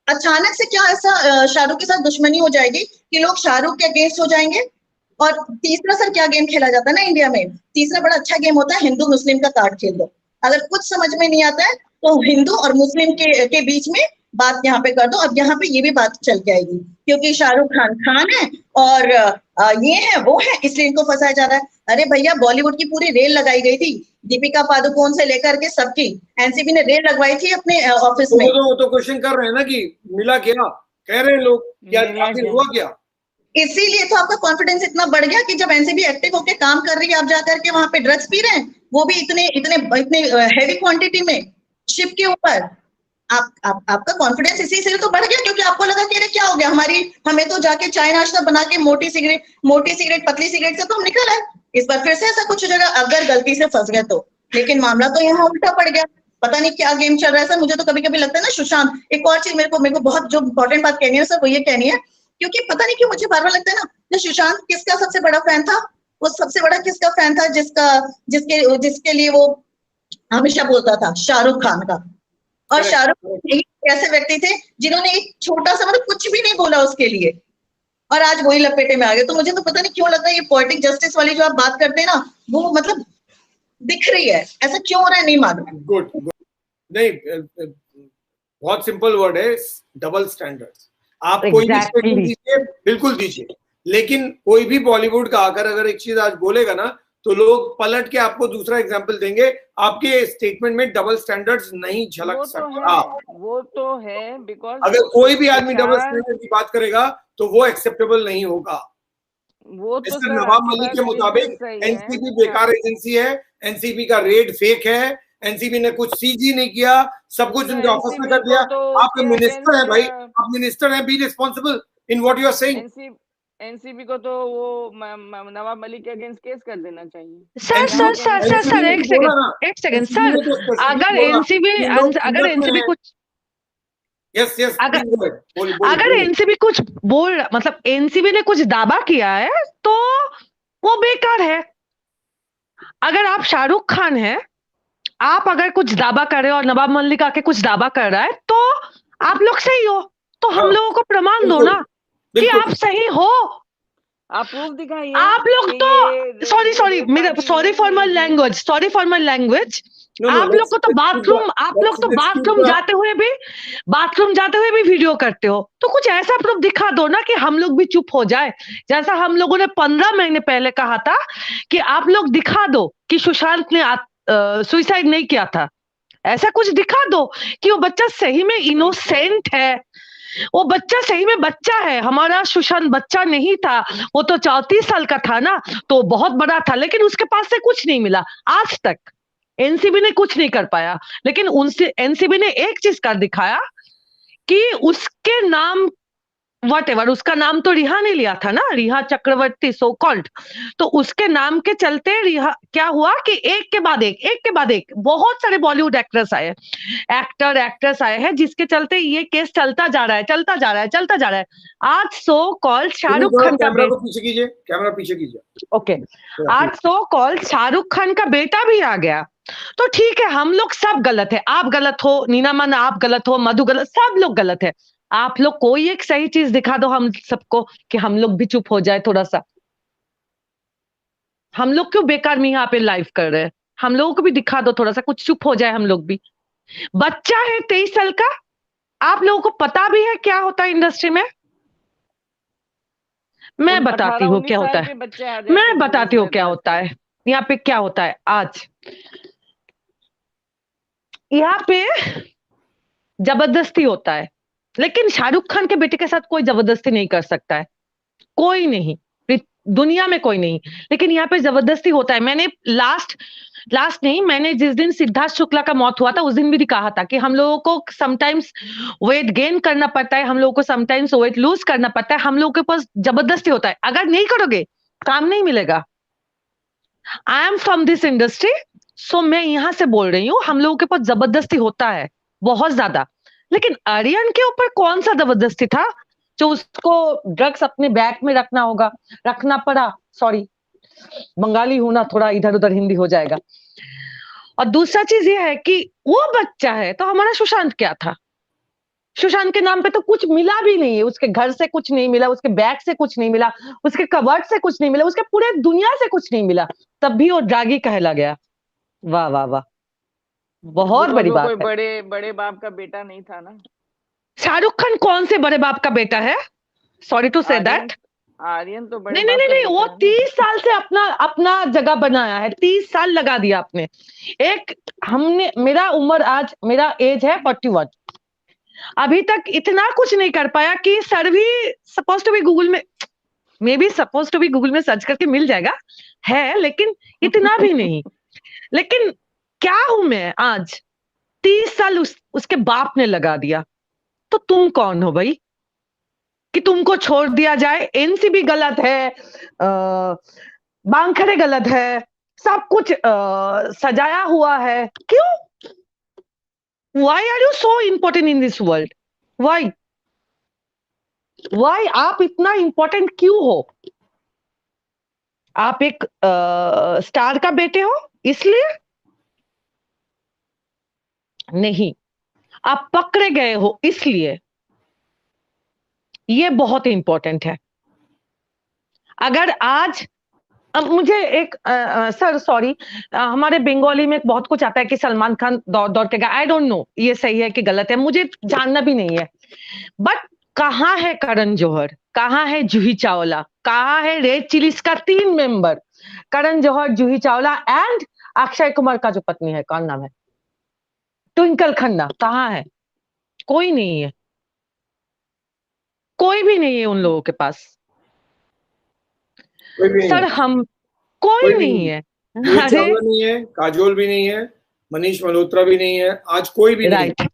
अचानक से क्या ऐसा शाहरुख के साथ दुश्मनी हो जाएगी कि लोग शाहरुख के अगेंस्ट हो जाएंगे? और तीसरा सर क्या गेम खेला जाता है ना इंडिया में, तीसरा बड़ा अच्छा गेम होता है हिंदू मुस्लिम का कार्ड खेल दो। अगर कुछ समझ में नहीं आता है तो हिंदू और मुस्लिम के बीच में बात यहाँ पे कर दो। अब यहाँ पे ये भी बात चल के आएगी क्योंकि शाहरुख खान है और ये है वो है, इसलिए इनको फंसाया जा रहा है। अरे भैया बॉलीवुड की पूरी रेल लगाई गई थी, दीपिका पादुकोण से लेकर के सबकी, एनसीबी ने रेल लगवाई थी अपने ऑफिस में। तो क्वेश्चन कर रहे हैं ना कि मिला क्या, कह रहे हैं लोग क्या आखिर हुआ क्या? इसीलिए तो आपका कॉन्फिडेंस इतना बढ़ गया कि जब एनसीबी एक्टिव होकर काम कर रही है, आप जाकर के वहां पे ड्रग्स पी रहे हैं, वो भी इतने हैवी क्वांटिटी में शिप के ऊपर। आपका कॉन्फिडेंस इसी से तो बढ़ गया क्योंकि आपको लगा कि अरे क्या हो गया, हमें तो जाके चाय नाश्ता बना के मोटी सिगरेट पतली सिगरेट से तो हम निकल आए, इस बार फिर से ऐसा कुछ हो जाएगा अगर गलती से फंस गए तो। लेकिन मामला तो यहाँ उल्टा पड़ गया, पता नहीं क्या गेम चल रहा है सर। मुझे तो कभी कभी लगता है ना सुशांत, एक और चीज मेरे को बहुत जो इंपॉर्टेंट बात कहनी है सर वो ये कहनी है, क्योंकि पता नहीं क्यों मुझे बार बार लगता है ना, जो सुशांत किसका सबसे बड़ा फैन था, वो सबसे बड़ा किसका फैन था, जिसके लिए वो हमेशा बोलता था, शाहरुख खान का। और शाहरुख ऐसे व्यक्ति थे जिन्होंने एक छोटा सा मतलब कुछ भी नहीं बोला उसके लिए, और आज वही लपेटे में आ गए। तो मुझे तो पता नहीं क्यों लगता है ये पोएटिक जस्टिस वाली जो आप बात करते हैं ना, वो मतलब दिख रही है, ऐसा क्यों हो रहा है नहीं मालूम। गुड नहीं, बहुत सिंपल वर्ड है, डबल स्टैंडर्ड्स। आप कोई भी स्टेटमेंट दीजिए, बिल्कुल दीजिए, लेकिन कोई भी बॉलीवुड का आकर अगर एक चीज आज बोलेगा ना तो लोग पलट के आपको दूसरा एग्जांपल देंगे। आपके स्टेटमेंट में डबल स्टैंडर्ड्स नहीं झलक सकता। वो तो है बिकॉज अगर कोई भी आदमी डबल स्टैंडर्ड की बात करेगा तो वो एक्सेप्टेबल नहीं होगा। वो तो नवाब मलिक के मुताबिक एनसीबी बेकार एजेंसी है, एनसीबी का रेड फेक है, एनसीबी ने कुछ सीजी नहीं किया, सब कुछ उनके ऑफिस में कर दिया। आप मिनिस्टर है भाई, आप मिनिस्टर हैं, be responsible in what you are saying. NCB को तो वो नवाब मलिक के अगेंस्ट केस कर देना चाहिए। सर एक सेकंड सर, अगर एनसीबी कुछ अगर एनसीबी कुछ मतलब एनसीबी ने कुछ दावा किया है तो वो बेकार है। अगर आप शाहरुख खान हैं, आप अगर कुछ दावा कर रहे हो और नवाब मलिक आके कुछ दावा कर रहा है तो आप लोग सही हो, तो हम लोगों को प्रमाण दो ना कि आप सही हो। आप प्रूफ दिखाइए। आप लोग तो सॉरी फॉर माय लैंग्वेज आप लोग को तो बाथरूम जाते हुए भी वीडियो करते हो, तो कुछ ऐसा प्रूफ दिखा दो ना कि हम लोग भी चुप हो जाए। जैसा हम लोगों ने 15 महीने पहले कहा था कि आप लोग दिखा दो कि सुशांत ने सुसाइड नहीं किया था, ऐसा कुछ दिखा दो कि वो बच्चा सही में इनोसेंट है, वो बच्चा सही में बच्चा है। हमारा सुशांत बच्चा नहीं था, वो तो 34 साल का था ना, तो बहुत बड़ा था, लेकिन उसके पास से कुछ नहीं मिला। आज तक एनसीबी ने कुछ नहीं कर पाया, लेकिन उनसे एनसीबी ने एक चीज कर दिखाया कि उसके नाम वट उसका नाम तो रिहा ने लिया था ना, रिहा चक्रवर्ती सो कॉल्ड। तो उसके नाम के चलते रिहा क्या हुआ कि एक के बाद एक बहुत सारे बॉलीवुड एक्ट्रेस आए, एक्टर एक्ट्रेस आए हैं, जिसके चलते ये केस चलता जा रहा है। आज सो कॉल्ड शाहरुख खान का कैमरा को पीछे कीजिए, कैमरा पीछे कीजिए। ओके, आज सो कॉल्ड शाहरुख खान का बेटा भी आ गया। तो ठीक है, हम लोग सब गलत है, आप गलत हो, नीना मन आप गलत हो, मधु गलत, सब लोग गलत है। आप लोग कोई एक सही चीज दिखा दो हम सबको कि हम लोग भी चुप हो जाए थोड़ा सा। हम लोग क्यों बेकार में यहाँ पे लाइव कर रहे हैं? हम लोगों को भी दिखा दो थोड़ा सा, कुछ चुप हो जाए हम लोग भी। बच्चा है 23 साल का, आप लोगों को पता भी है क्या होता है इंडस्ट्री में? मैं बताती हूँ क्या होता है, मैं बताती हूँ क्या होता है यहाँ पे, क्या होता है आज यहाँ पे। जबरदस्ती होता है, लेकिन शाहरुख खान के बेटे के साथ कोई जबरदस्ती नहीं कर सकता है, कोई नहीं, दुनिया में कोई नहीं। लेकिन यहाँ पे जबरदस्ती होता है। मैंने लास्ट नहीं, मैंने जिस दिन सिद्धार्थ शुक्ला का मौत हुआ था उस दिन भी कहा था कि हम लोगों को समटाइम्स वेट गेन करना पड़ता है, हम लोगों को समटाइम्स वेट लूज करना पड़ता है, हम लोगों के पास जबरदस्ती होता है। अगर नहीं करोगे काम नहीं मिलेगा। I am from this industry, so मैं यहां से बोल रही हूँ, हम लोगों के पास जबरदस्ती होता है बहुत ज्यादा। लेकिन आर्यन के ऊपर कौन सा जबरदस्ती था जो उसको ड्रग्स अपने बैग में रखना पड़ा। सॉरी, बंगाली हूं ना, थोड़ा इधर उधर हिंदी हो जाएगा। और दूसरा चीज ये है कि वो बच्चा है, तो हमारा सुशांत क्या था? सुशांत के नाम पे तो कुछ मिला भी नहीं है, उसके घर से कुछ नहीं मिला, उसके बैग से कुछ नहीं मिला, उसके कबर्ड से कुछ नहीं मिला, उसके पूरे दुनिया से कुछ नहीं मिला, तब भी वो ड्रागी कहला गया। वाह वाह वाह, बहुत बड़ी बात है। बड़े बाप का बेटा नहीं था ना। शाहरुख खान कौन से बड़े बाप का बेटा है? Sorry to say that. Aryan तो बड़े नहीं, वो 30 साल से अपना जगह बनाया है, 30 साल लगा दिया आपने। मेरा उम्र आज, मेरा एज है 41, अभी तक इतना कुछ नहीं कर पाया कि सर भी सपोज टू भी गूगल में, मे बी सपोज टू भी गूगल में सर्च करके मिल जाएगा, है, लेकिन इतना भी नहीं। लेकिन क्या हूं मैं आज? 30 साल उसके बाप ने लगा दिया, तो तुम कौन हो भाई कि तुमको छोड़ दिया जाए? एनसीबी गलत है, बांखड़े गलत है, सब कुछ सजाया हुआ है, क्यों? Why are you so important in this world? Why? आप इतना इंपॉर्टेंट क्यों हो? आप एक स्टार का बेटे हो इसलिए नहीं, आप पकड़े गए हो इसलिए। ये बहुत इंपॉर्टेंट है। अगर आज मुझे एक सर सॉरी, हमारे बंगाली में बहुत कुछ आता है कि सलमान खान दौड़ के गया। आई डोंट नो ये सही है कि गलत है, मुझे जानना भी नहीं है। बट कहाँ है करण जौहर, कहाँ है जूही चावला, कहाँ है रेड चिलीज का 3 मेंबर, करण जौहर, जूही चावला एंड अक्षय कुमार का जो पत्नी है, कौन नाम है, ट्विंकल खन्ना, कहाँ है? कोई नहीं है, कोई भी नहीं है उन लोगों के पास। सर हम कोई नहीं है। अरे नहीं है, काजोल भी नहीं है, मनीष मल्होत्रा भी नहीं है, आज कोई भी नहीं है।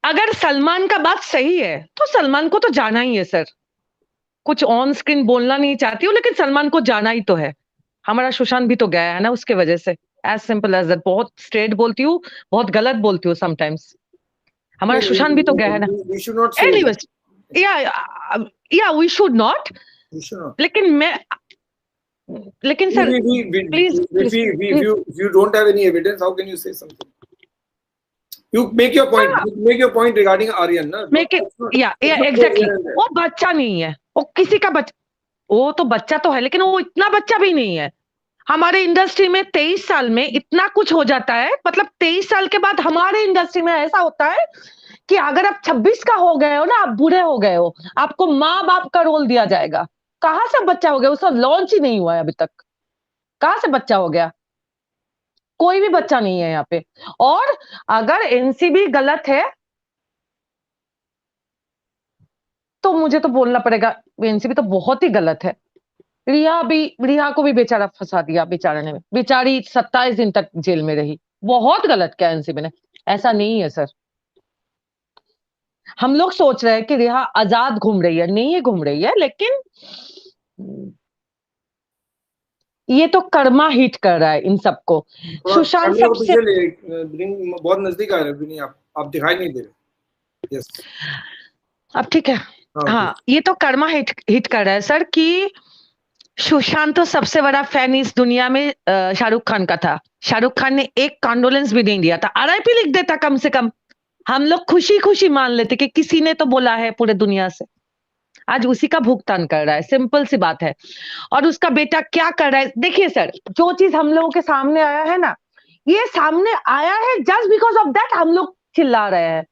अगर सलमान का बात सही है तो सलमान को तो जाना ही है सर। कुछ ऑन स्क्रीन बोलना नहीं चाहती हूँ, लेकिन सलमान को जाना ही तो है। हमारा सुशांत भी तो गया है ना उसके वजह से, एज सिंपल एज दैट। बहुत स्ट्रेट बोलती हूँ, बहुत गलत बोलती हूँ समटाइम्स। हमारा सुशांत भी तो गया है ना। एनीवेज, या वी शुड नॉट, लेकिन sir please, if you don't have any evidence, how can you say something? You make your point regarding Aryan ना। एग्जैक्टली। वो बच्चा नहीं है, वो किसी का बच्चा, वो तो बच्चा तो है, लेकिन वो इतना बच्चा भी नहीं है। हमारे इंडस्ट्री में 23 साल में इतना कुछ हो जाता है। मतलब 23 साल के बाद हमारे इंडस्ट्री में ऐसा होता है कि अगर आप 26 का हो गए हो ना, आप बूढ़े हो गए हो, आपको माँ बाप का रोल दिया जाएगा। कहां से बच्चा हो गया? उसका लॉन्च ही नहीं हुआ है अभी तक, कहां से बच्चा हो गया? कोई भी बच्चा नहीं है यहाँ पे। और अगर एनसीबी गलत है तो मुझे तो बोलना पड़ेगा, एनसीबी तो बहुत ही गलत है। रिहा को भी बेचारा फंसा दिया, बेचारा ने, बेचारी 27 दिन तक जेल में रही। बहुत गलत किया एनसीबी ने, ऐसा नहीं है सर। हम लोग सोच रहे हैं कि रेहा आजाद घूम रही है, नहीं ये घूम रही है, लेकिन ये तो कर्मा हिट कर रहा है इन सबको। सुशांत सबसे बहुत नजदीक आ रहे हैं आप दिखाई नहीं दे रहे। यस अब ठीक है। हाँ, ये तो कर्मा हिट कर रहा है सर कि सुशांत तो सबसे बड़ा फैन इस दुनिया में शाहरुख खान का था। शाहरुख खान ने एक कॉन्डोलेंस भी नहीं दिया था, आरआईपी लिख देता कम से कम, हम लोग खुशी खुशी मान लेते कि किसी ने तो बोला है पूरे दुनिया से। आज उसी का भुगतान कर रहा है, सिंपल सी बात है। और उसका बेटा क्या कर रहा है, देखिए सर, जो चीज हम लोगों के सामने आया है ना, ये सामने आया है जस्ट बिकॉज ऑफ दैट हम लोग चिल्ला रहे हैं।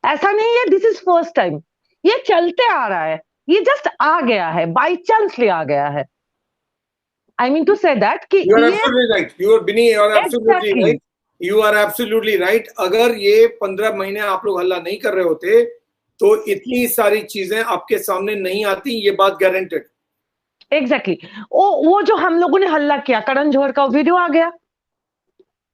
ऐसा नहीं है दिस इज फर्स्ट टाइम, ये चलते आ रहा है, ये जस्ट आ गया है, बाई चांसली आ गया है। I mean to say that कि you are absolutely right. You are Bini, you are absolutely right. You are absolutely right. अगर ये 15 महीने आप लोग हल्ला नहीं कर रहे होते तो इतनी सारी चीजें आपके सामने नहीं आती, ये बात गारंटेड। एग्जैक्टली वो जो हम लोगों ने हल्ला किया, करण जौहर का वीडियो आ गया,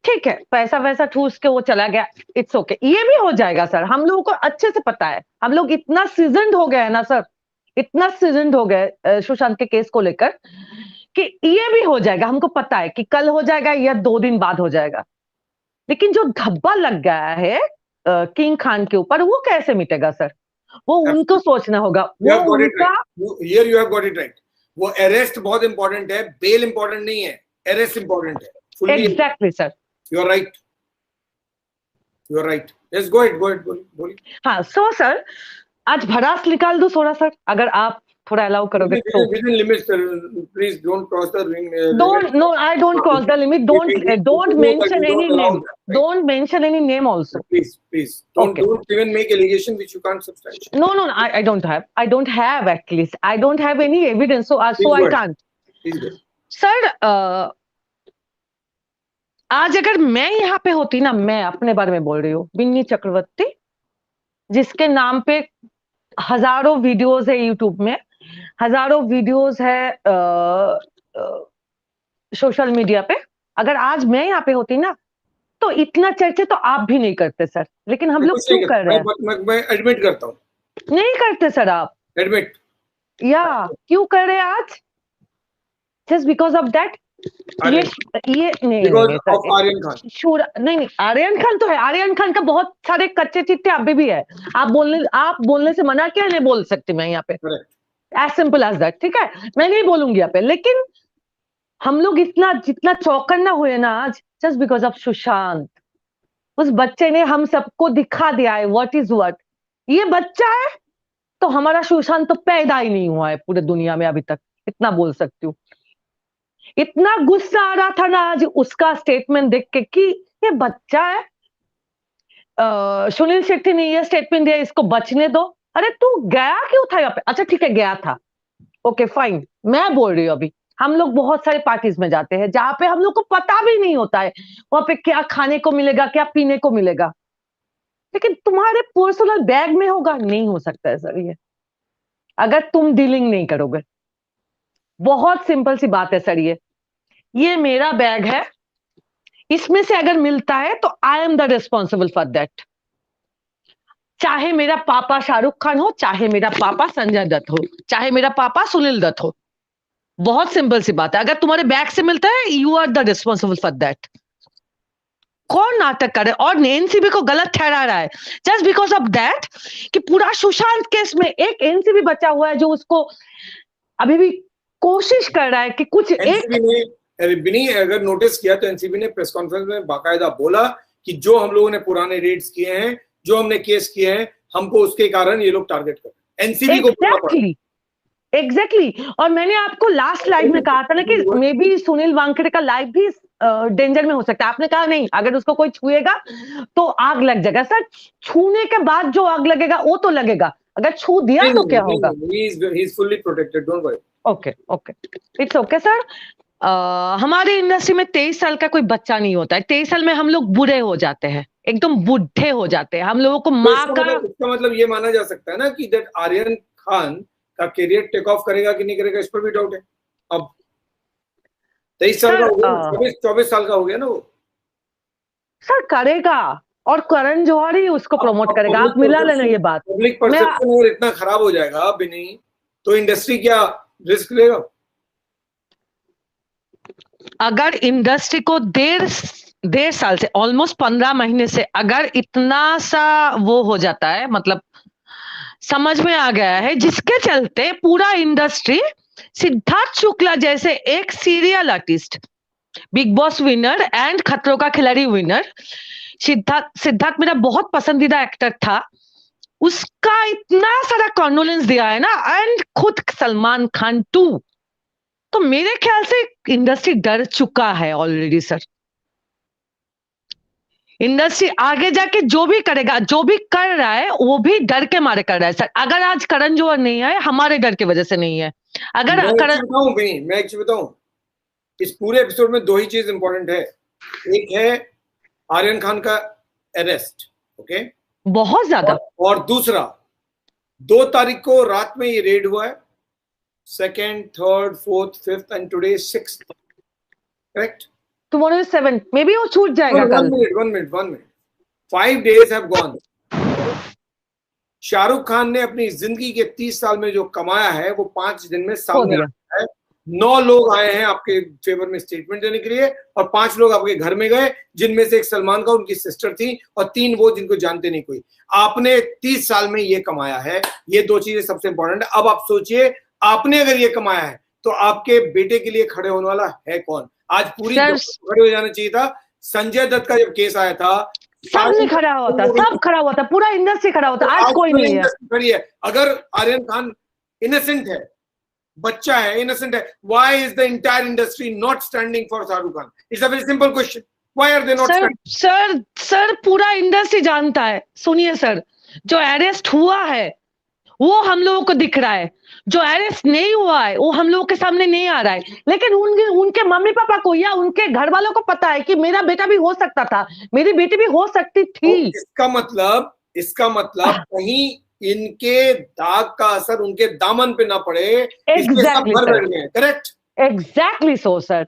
ठीक है, पैसा वैसा ठूस के वो चला गया, इट्स ओके, ये भी हो जाएगा सर, हम लोगों को अच्छे से पता है। हम लोग इतना सीजन्ड हो गए ना सर, इतना सीजन्ड हो गए सुशांत के केस को लेकर कि ये भी हो जाएगा, हमको पता है कि कल हो जाएगा या 2 दिन बाद हो जाएगा। लेकिन जो धब्बा लग गया है किंग खान के ऊपर, वो कैसे मिटेगा सर? वो उनको सोचना होगा। वो उनका here you have got it right. वो अरेस्ट बहुत इंपॉर्टेंट है, बेल इंपॉर्टेंट नहीं है, अरेस्ट इंपॉर्टेंट है। Exactly sir, you are right, you are right. Yes, go ahead बोलिए। हाँ, सो सर आज भड़ास निकाल दो थोड़ा सर, अगर आप थोड़ा अलाउ करोगे तो। Within limits, please don't cross the ring. No, I don't cross the limit. Don't mention any name. Don't mention any name also. Please. Don't even make allegation which you can't substantiate. No, I don't have. I don't have at least. I don't have any evidence, so I can't. Please go. Sir आज अगर मैं यहाँ पे होती ना, मैं अपने बारे में बोल रही हूँ, बिन्नी चक्रवर्ती, जिसके नाम पे हजारों वीडियोस है यूट्यूब में, हजारों वीडियोस है सोशल मीडिया पे, अगर आज मैं यहाँ पे होती ना तो इतना चर्चे तो आप भी नहीं करते सर। लेकिन हम लोग क्यों कर रहे हैं? मैं एडमिट करता हूँ, नहीं करते सर आप एडमिट, या क्यों कर रहे हैं आज? जस्ट बिकॉज ऑफ दैट ये नहीं आर्यन खान, नहीं आर्यन खान तो है, आर्यन खान का बहुत सारे कच्चे चिट्टे अभी भी है। आप बोलने से मना क्या नहीं बोल सकती मैं यहाँ पे, एज सिंपल एज दैट, ठीक है, मैं नहीं बोलूंगी यहाँ पे। लेकिन हम लोग जितना चौकन्ना हुए ना आज, जस्ट बिकॉज ऑफ सुशांत। उस बच्चे ने हम सबको दिखा दिया है व्हाट इज व्हाट। ये बच्चा है तो हमारा सुशांत तो पैदा ही नहीं हुआ है पूरे दुनिया में अभी तक, इतना बोल सकती हूँ। इतना गुस्सा आ रहा था ना आज उसका स्टेटमेंट देख के कि ये बच्चा है। सुनील शेट्टी ने ये स्टेटमेंट दिया, इसको बचने दो। अरे तू गया क्यों था यहाँ पे? अच्छा ठीक है, गया था, ओके फाइन। मैं बोल रही हूँ अभी हम लोग बहुत सारे पार्टीज में जाते हैं जहां पे हम लोग को पता भी नहीं होता है वहां पे क्या खाने को मिलेगा, क्या पीने को मिलेगा, लेकिन तुम्हारे पर्सनल बैग में होगा, नहीं हो सकता है सर ये, अगर तुम डीलिंग नहीं करोगे। बहुत सिंपल सी बात है सर, ये मेरा बैग है, इसमें से अगर मिलता है तो I am the responsible for that. चाहे मेरा पापा शाहरुख खान हो, चाहे मेरा पापा संजय दत्त हो, चाहे मेरा पापा सुनील दत्त हो, बहुत सिंपल सी बात है, अगर तुम्हारे बैग से मिलता है you are the responsible for that. कौन नाटक करे और एनसीबी को गलत ठहरा रहा है जस्ट बिकॉज ऑफ दैट कि पूरा सुशांत केस में एक एनसीबी बचा हुआ है जो उसको अभी भी कोशिश कर रहा है कि कुछ बिनी अगर नोटिस किया तो एनसीबी ने प्रेस कॉन्फ्रेंस में बाकायदा बोला कि जो हम लोगों ने पुराने रेड्स किए हैं, जो हमने केस किए हैं, हमको उसके कारण ये लोग टारगेट कर रहे हैं। एनसीबी को एग्जैक्टली। और मैंने आपको लास्ट लाइव में कहा था ना कि मे बी सुनील वानखेड़े का लाइफ भी डेंजर में हो सकता है। आपने कहा नहीं, अगर उसको कोई छुएगा तो आग लग जाएगा। सर छूने के बाद जो आग लगेगा वो तो लगेगा, अगर छू दिया तो क्या होगा? he is fully protected, don't worry. Okay it's okay sir. हमारे इंडस्ट्री में 23 साल का कोई बच्चा नहीं होता है। 23 साल में हम लोग बुरे हो जाते हैं, एकदम बुढ़े हो जाते हैं। हम लोगों को माँ का इसका मतलब ये माना जा सकता है ना कि दैट आर्यन खान का करियर टेक ऑफ करेगा कि नहीं करेगा, इस पर भी डाउट है। अब 23 साल का हो गया, 24 साल का हो गया ना वो। सर करेगा, और करण जौहर ही उसको प्रमोट करेगा। आप मिला लेना ये बात। पब्लिक परसेप्शन और इतना खराब हो जाएगा भी नहीं तो इंडस्ट्री क्या रिस्क लेगा? अगर इंडस्ट्री को डेढ़ साल से ऑलमोस्ट 15 महीने से अगर इतना सा वो हो जाता है, मतलब समझ में आ गया है, जिसके चलते पूरा इंडस्ट्री सिद्धार्थ शुक्ला जैसे एक serial artist, big boss winner and खतरों का खिलाड़ी विनर, सिद्धार्थ मेरा बहुत पसंदीदा एक्टर था, उसका इतना सारा कॉन्डोलेंस दिया है ना, एंड खुद सलमान खान टू, तो मेरे ख्याल से इंडस्ट्री डर चुका है ऑलरेडी सर। इंडस्ट्री आगे जाके जो भी करेगा, जो भी कर रहा है वो भी डर के मारे कर रहा है सर। अगर आज करण जौहर नहीं है, हमारे डर की वजह से नहीं है। अगर मैं एक चीज बताऊं, इस पूरे एपिसोड में 2 ही चीज इंपॉर्टेंट है। एक है आर्यन खान का अरेस्ट, ओके, बहुत ज्यादा, और दूसरा 2 तारीख को रात में ये रेड हुआ है, 2nd, 3rd, 4th, 5th and today 6th, correct? Tomorrow 7th, may be वो छूट जाएगा कल। 1 minute 5 days have gone। Shahrukh Khan ने अपनी जिंदगी के 30 साल में जो कमाया है वो 5 दिन में सामने आया है। 9 लोग आए हैं आपके फेवर में स्टेटमेंट देने के लिए और 5 लोग आपके घर में गए, जिनमें से एक सलमान का उनकी सिस्टर थी और 3 वो जिनको जानते नहीं कोई। आपने 30 साल में ये कमाया है, ये 2 चीजें सबसे इंपॉर्टेंट है। अब आप सोचिए, आपने अगर ये कमाया है तो आपके बेटे के लिए खड़े होने वाला है कौन? आज पूरी खड़े हो जाना चाहिए था। संजय दत्त का जब केस आया था सब नहीं खड़ा होता, सब खड़ा हुआ था, पूरा इंडस्ट्री खड़ा होता, आज कोई नहीं है। खड़ी है। अगर आर्यन खान इनोसेंट है, बच्चा है, इनोसेंट है, why is the entire industry not standing for Shahrukh Khan? It's a very simple question, why are they not standing? Sir पूरा इंडस्ट्री जानता है। सुनिए सर, जो अरेस्ट हुआ है वो हम लोगों को दिख रहा है, जो अरेस्ट नहीं हुआ है वो हम लोगों के सामने नहीं आ रहा है, लेकिन उनके मम्मी पापा को या उनके घर वालों को पता है कि मेरा बेटा भी हो सकता था, मेरी बेटी भी हो सकती थी। तो इसका मतलब कहीं इनके दाग का असर उनके दामन पे ना पड़े, करेक्ट? Exactly so sir.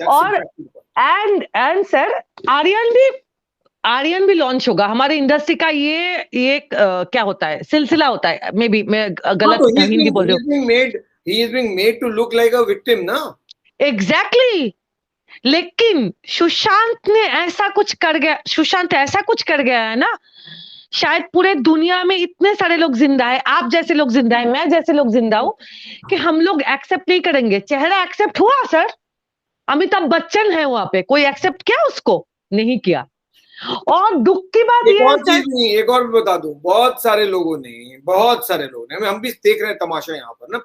और एंड सर आर्यन भी लॉन्च होगा। हमारे इंडस्ट्री का ये क्या होता है, सिलसिला होता है, मे बी मैं गलत हिंदी बोल रही हूँ। He is being made to look like a victim ना? एग्जैक्टली। लेकिन सुशांत ऐसा कुछ कर गया है ना, शायद पूरे दुनिया में इतने सारे लोग जिंदा है, आप जैसे लोग जिंदा है, मैं जैसे लोग जिंदा हूं, कि हम लोग एक्सेप्ट नहीं करेंगे। चेहरा एक्सेप्ट हुआ सर, अमिताभ बच्चन है वहां पे, कोई एक्सेप्ट किया उसको? नहीं किया। और दुख की बात ये है, एक और भी बता दूं, बहुत सारे लोगों ने हम भी देख रहे हैं तमाशा यहाँ पर ना,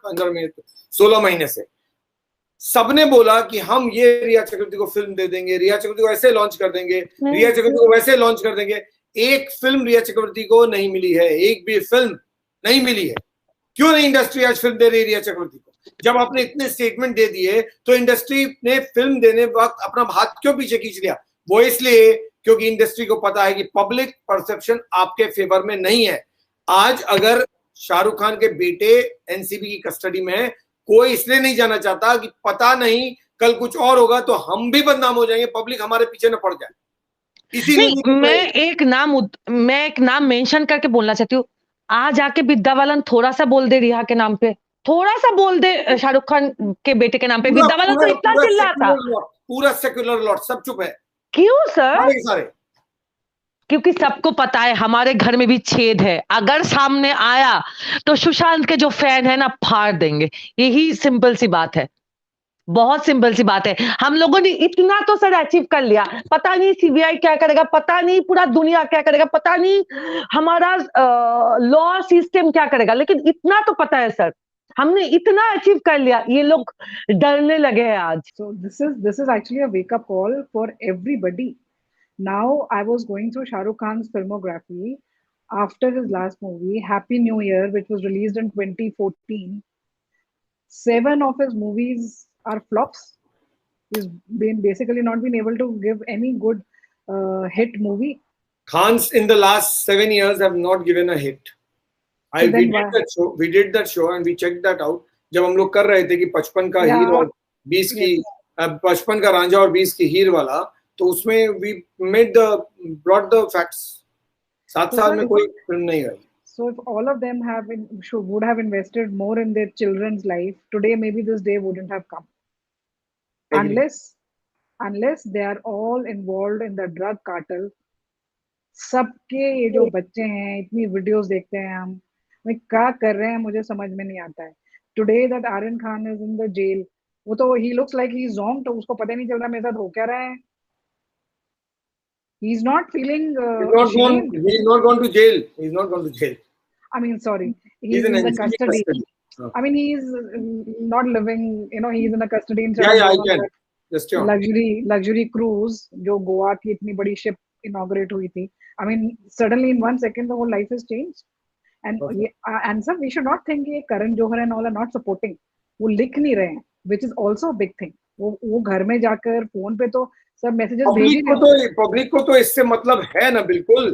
16 महीने से सबने बोला कि हम ये रिया चक्रवर्ती को फिल्म दे देंगे, रिया चक्रवर्ती को ऐसे लॉन्च कर देंगे, रिया चक्रवर्ती को वैसे लॉन्च कर देंगे। एक फिल्म रिया चक्रवर्ती को नहीं मिली है, एक भी फिल्म नहीं मिली है। क्यों नहीं इंडस्ट्री आज फिल्म दे रही है रिया चक्रवर्ती को? जब आपने इतने स्टेटमेंट दे दिए तो इंडस्ट्री ने फिल्म देने वक्त अपना हाथ क्यों पीछे खींच लिया? वो इसलिए क्योंकि इंडस्ट्री को पता है कि पब्लिक परसेप्शन आपके फेवर में नहीं है। आज अगर शाहरुख खान के बेटे एनसीबी की कस्टडी में है, कोई इसलिए नहीं जाना चाहता कि पता नहीं कल कुछ और होगा तो हम भी बदनाम हो जाएंगे, पब्लिक हमारे पीछे न पड़ जाए। इसीलिए मैं एक नाम मेंशन करके बोलना चाहती हूँ। आज आके विद्या बालन थोड़ा सा बोल दे रिया के नाम पे, थोड़ा सा बोल दे शाहरुख खान के बेटे के नाम पे। विद्या बालन तो इतना चिल्ला था, पूरा सेक्युलर लॉट सब चुप है। क्यों सर? क्योंकि सबको पता है हमारे घर में भी छेद है, अगर सामने आया तो सुशांत के जो फैन है ना फाड़ देंगे। यही सिंपल सी बात है, बहुत सिंपल सी बात है। हम लोगों ने इतना तो सर अचीव कर लिया, पता नहीं सीबीआई क्या करेगा, पता नहीं पूरा दुनिया क्या करेगा, पता नहीं हमारा लॉ सिस्टम क्या करेगा, लेकिन इतना तो पता है सर, हमने इतना अचीव कर लिया, ये लोग डरने लगे हैं आज। So this is actually a wake up call for everybody. Now I was going through Shah Rukh Khan's filmography after his last movie Happy New Year, which was released in 2014. 7 of his movies are flops. He's basically not been able to give any good hit movie. Khans in the last 7 years have not given a hit. We did that show and we checked that out. जब हम लोग कर रहे थे कि 55 का हीर और 20 की 55 का रांझा और 20 की हीर वाला, तो उसमें we made the brought the facts. 7 साल में कोई फिल्म नहीं आई। So if all of them would have invested more in their children's life, today maybe this day wouldn't have come. Agree. Unless they are all involved in the drug cartel. सबके ये जो बच्चे हैं इतनी videos देखते हैं हम, मैं क्या कर रहे हैं मुझे समझ में नहीं आता है। Today that Aryan Khan is in the jail, वो तो ही looks like he is zonked, तो उसको पता नहीं चल रहा मेरे साथ हो क्या रहा है। He's not feeling ashamed. He's not gone to jail. He's not gone to jail. I mean, sorry, he's in the custody. I mean, he's not living, you know, he's in the custody in I can. Just luxury cruise जो गोवा की इतनी बड़ी ship inaugurate हुई थी। I mean, suddenly in 1 second the whole life has changed. And sir, we should not think ये Karan Johar and all are not supporting. वो लिख नहीं रहे हैं, which is also a big thing. वो घर में जाकर फोन पे तो सब मैसेजेस भेज रहे हैं। पब्लिक को तो इससे मतलब है ना, बिल्कुल,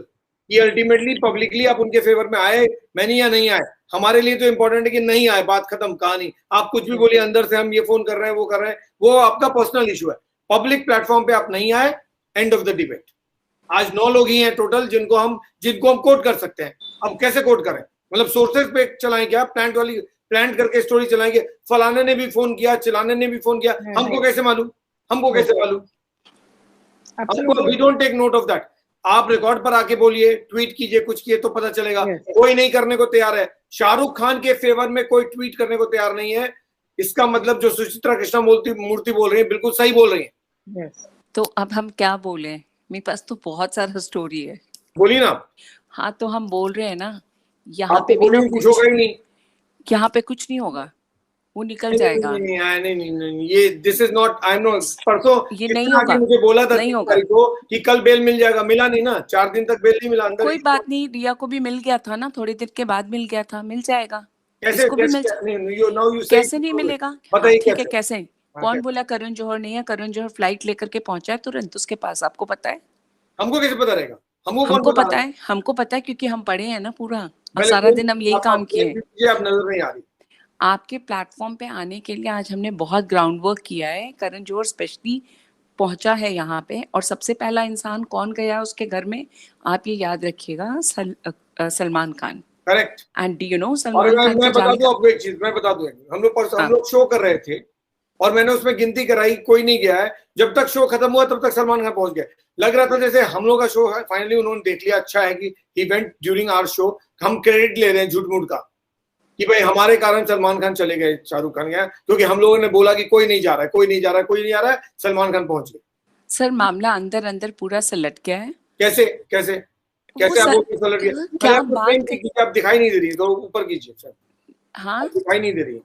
कि अल्टीमेटली पब्लिकली आप उनके फेवर में आए, मैंने या नहीं आए, हमारे लिए तो इम्पोर्टेंट है कि नहीं आए, बात खत्म, कहानी। आप कुछ भी बोलिए, अंदर से हम ये फोन कर रहे हैं, वो कर रहे हैं, वो आपका पर्सनल इशू है। पब्लिक प्लेटफॉर्म पे आप नहीं आए, एंड ऑफ द डिबेट। आज 9 लोग ही हैं टोटल जिनको हम कोट कर सकते हैं। अब कैसे कोट करें, मतलब सोर्सेज पे चलाएं क्या, प्लांट करके स्टोरी चलाएंगे, फलाने ने भी फोन किया, चिलाने ने भी फोन किया, हमको कैसे मालूम, we don't take note of that. आप रिकॉर्ड पर आके बोलिए, ट्वीट कीजिए, कुछ किए तो पता चलेगा। कोई नहीं करने को तैयार है। शाहरुख खान के फेवर में कोई ट्वीट करने को तैयार नहीं है। इसका मतलब जो सुचित्रा कृष्णा मूर्ति बोल रही है, बिल्कुल सही बोल रही है। तो अब हम क्या बोले, मेरे पास तो बहुत सारा स्टोरी है। बोलिए ना। हाँ, तो हम बोल रहे हैं ना, यहाँ पे भी कुछ होगा ही नहीं, यहाँ पे कुछ नहीं होगा, वो निकल जाएगा। नहीं, ये this is not, I know, परसों ये नहीं होगा, मुझे बोला था नहीं होगा कि कल बेल मिल जाएगा, मिला नहीं ना, 4 दिन तक बेल नहीं मिला। अंदर कोई बात नहीं, रिया को भी मिल गया था ना, थोड़ी देर के बाद मिल गया था, मिल जाएगा। कैसे नहीं मिलेगा? ठीक है, कैसे? कौन बोला करण जौहर नहीं है? करण जौहर फ्लाइट लेकर के पहुंचा है तुरंत उसके पास, आपको पता है? हमको कैसे पता रहेगा? हमको पता है क्योंकि हम पढ़े हैं ना पूरा, और सारा दिन हम यही काम किए हैं। आप नजर नहीं आ रही। आपके प्लेटफॉर्म पे आने के लिए आज हमने बहुत ग्राउंड वर्क किया है। करण जौहर स्पेशली पहुंचा है यहाँ पे, और सबसे पहला इंसान कौन गया उसके घर में, आप ये याद रखिएगा, Salman Khan. Correct. And you know Salman Khan, मैं बता दूं आपको एक चीज, मैं बता दूं, हम लोग शो कर रहे थे और मैंने उसमें गिनती कराई, कोई नहीं गया है। जब तक शो खत्म हुआ तब तक सलमान खान पहुंच गया। लग रहा था जैसे हम लोग का शो है, फाइनली उन्होंने देख लिया, अच्छा है कि he went during our show, हम क्रेडिट ले रहे हैं झूठ मूठ का कि भाई हमारे कारण सलमान खान चले गए, शाहरुख खान गया, क्योंकि हम लोगों ने बोला कि कोई नहीं जा रहा है, सलमान खान पहुंच गए। सर मामला अंदर अंदर पूरा सलट गया है। कैसे आप सलट गया? क्या बात, आप दिखाई नहीं दे रही है, तो ऊपर कीजिए सर। हाँ, दिखाई नहीं दे रही है,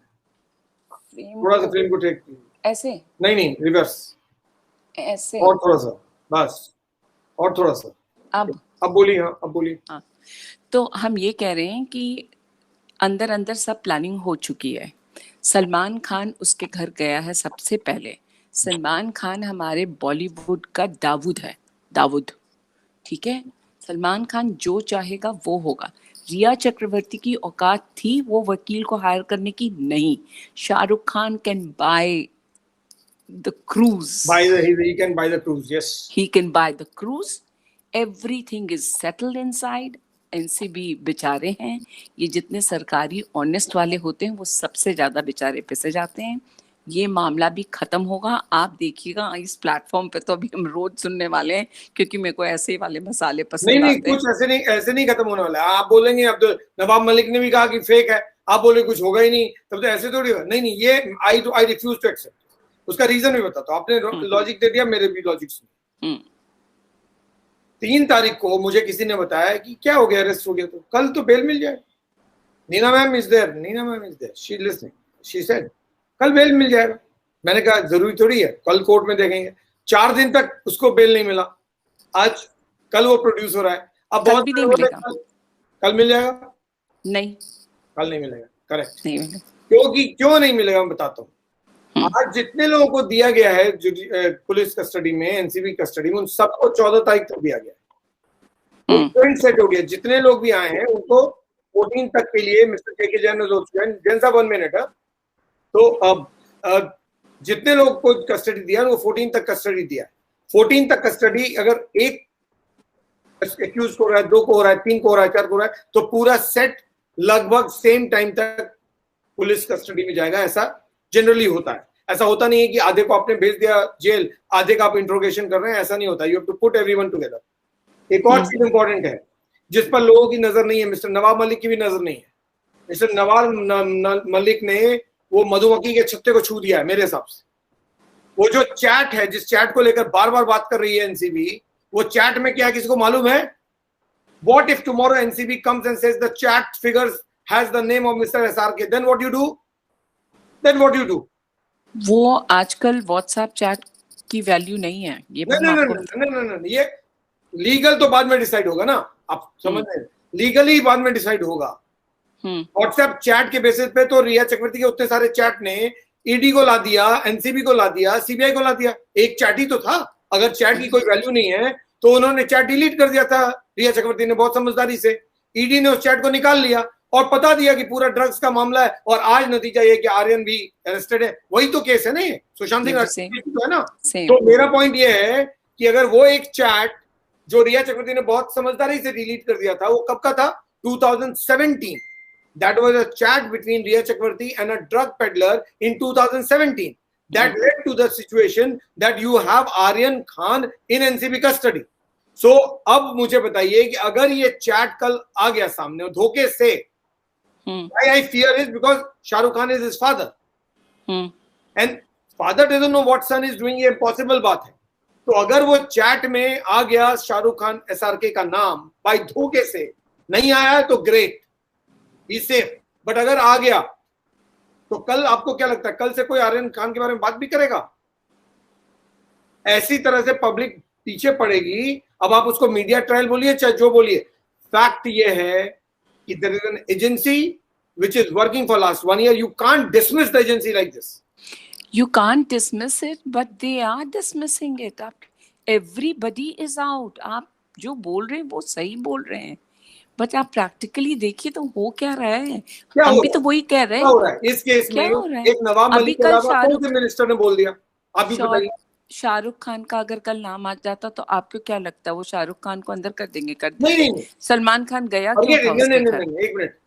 थोड़ा सा फ्रेम को टेक, ऐसे नहीं, रिवर्स, ऐसे, और थोड़ा सा, बस, और थोड़ा सा। अब बोलिए। अब बोलिए। हाँ, तो हम ये कह रहे हैं कि अंदर अंदर सब प्लानिंग हो चुकी है। सलमान खान उसके घर गया है सबसे पहले। सलमान खान हमारे बॉलीवुड का दाऊद है, दाऊद, ठीक है? सलमान खान जो चाहेगा वो होगा। रिया चक्रवर्ती की औकात थी वो वकील को हायर करने की नहीं। Shahrukh Khan can buy the cruise. He can buy the cruise, yes. He can buy the cruise. Everything is settled inside. NCB बेचारे हैं, ये जितने सरकारी ऑनेस्ट वाले होते हैं वो सबसे ज्यादा बेचारे पिसे जाते हैं। ये मामला भी खत्म होगा, आप देखिएगा। इस प्लेटफॉर्म पे तो अभी हम रोज सुनने वाले हैं, क्योंकि मेरे को ऐसे वाले मसाले पसंद आते हैं। नहीं, कुछ ऐसे नहीं खत्म होने वाला है। आप बोलेंगे, अब तो नवाब मलिक ने भी कहा कि फेक है, आप बोले कुछ होगा ही नहीं, तब तो ऐसे थोड़ी होगा। नहीं, ये आई रिफ्यूज टू एक्सेप्ट। उसका रीजन भी बताता हूं। आपने लॉजिक दे दिया, मेरे भी लॉजिक सुनिए। 3 तारीख को मुझे किसी ने बताया कि क्या हो गया, अरेस्ट हो गया, तो कल तो बेल मिल जाए। Neena ma'am is there, she listening, she said कल बेल मिल जाएगा। मैंने कहा जरूरी थोड़ी है, कल कोर्ट में देखेंगे। 4 दिन तक उसको बेल नहीं मिला, कल वो प्रोड्यूस हो रहा है। अब बहुत भी नहीं मिलेगा। कल मिल जाएगा? नहीं, कल नहीं मिलेगा। करेक्ट, नहीं मिलेगा। क्यों नहीं मिलेगा मैं बताता हूँ। आज जितने लोगों को दिया गया है पुलिस कस्टडी में, एनसीबी कस्टडी में, उन सबको 14 तारीख तक दिया गया है। पॉइंट सेट हो गया। जितने लोग भी आए हैं उनको 14 तक के लिए मिस्टर के जैन साहब 1 मिनट है। तो अब जितने लोग को कस्टडी दिया वो 14 तक कस्टडी दिया है। 14 तक कस्टडी, अगर एक एक्यूज को हो रहा है, 2 को हो रहा है, 3 को हो रहा है, 4 को हो रहा है, तो पूरा सेट लगभग सेम टाइम तक पुलिस कस्टडी में जाएगा। ऐसा जनरली होता है। ऐसा होता नहीं है कि आधे को आपने भेज दिया जेल, आधे का आप इंट्रोगेशन कर रहे हैं, ऐसा नहीं होता। You have to put everyone together. एक और चीज इंपॉर्टेंट है जिस पर लोगों की नजर नहीं है, मिस्टर नवाब मलिक की भी नजर नहीं है। मिस्टर नवाब मलिक ने वो मधुमक्खी के छत्ते को छू दिया है मेरे हिसाब से। वो जो चैट है, जिस चैट को लेकर बार बार बात कर रही है एनसीबी, वो चैट में क्या है किसी को मालूम है? What if tomorrow NCB comes and says the chat figures has the name of Mr. SRK? Then what you do? Then what you do? वो आजकल व्हाट्सएप चैट की वैल्यू नहीं है। ये नहीं, ये लीगल तो बाद में डिसाइड होगा ना, आप समझ रहे हैं? लीगली बाद में डिसाइड होगा। व्हाट्सएप चैट के बेसिस पे तो रिया चक्रवर्ती के उतने सारे चैट ने ईडी को ला दिया, एनसीबी को ला दिया, सीबीआई को ला दिया। एक चैट ही तो था। अगर चैट की कोई वैल्यू नहीं है तो उन्होंने चैट डिलीट कर दिया था रिया चक्रवर्ती ने बहुत समझदारी से। ईडी ने उस चैट को निकाल लिया और बता दिया कि पूरा ड्रग्स का मामला है, और आज नतीजा ये कि आर्यन भी अरेस्टेड है। वही तो केस है ना, ये सुशांत सिंह है ना। तो मेरा पॉइंट ये है कि अगर वो एक चैट जो रिया चक्रवर्ती ने बहुत समझदारी से डिलीट कर दिया था, वो कब का था? 2017। That was a chat between Riya Chakravarti and a drug peddler in 2017. That led to the situation that you have Aryan Khan in NCB custody. So अब मुझे बताइए कि अगर ये चैट कल आ गया सामने धोखे से, why I fear is because Shahrukh Khan is his father. And father doesn't know what son is doing, ये impossible बात है। तो अगर वो चैट में आ गया शाहरुख खान SRK का नाम बाय धोखे से, नहीं आया है तो ग्रेट, ही सेफ। बट अगर आ गया तो कल आपको क्या लगता है, कल से कोई आर्यन खान के बारे में बात भी करेगा? ऐसी तरह से पब्लिक पीछे पड़ेगी। अब आप उसको मीडिया ट्रायल बोलिए चाहे जो बोलिए, फैक्ट ये है कि there is an agency which is working for last 1 year. You can't dismiss the agency like this. You can't dismiss it, but they are dismissing it. Everybody is out. आप जो बोल रहे हैं वो सही बोल रहे हैं, बट आप प्रैक्टिकली देखिए तो हो क्या रहा है। हम भी तो वही कह रहे हैं। इस केस में एक नवाब मलिक के अलावा कौन से मिनिस्टर ने बोल दिया? आप भी बताइए। शाहरुख खान का अगर कल नाम आ जाता तो आपको क्या लगता है वो शाहरुख खान को अंदर कर देंगे? नहीं। सलमान खान गया क्यों था उसके घर? नहीं, एक मिनट।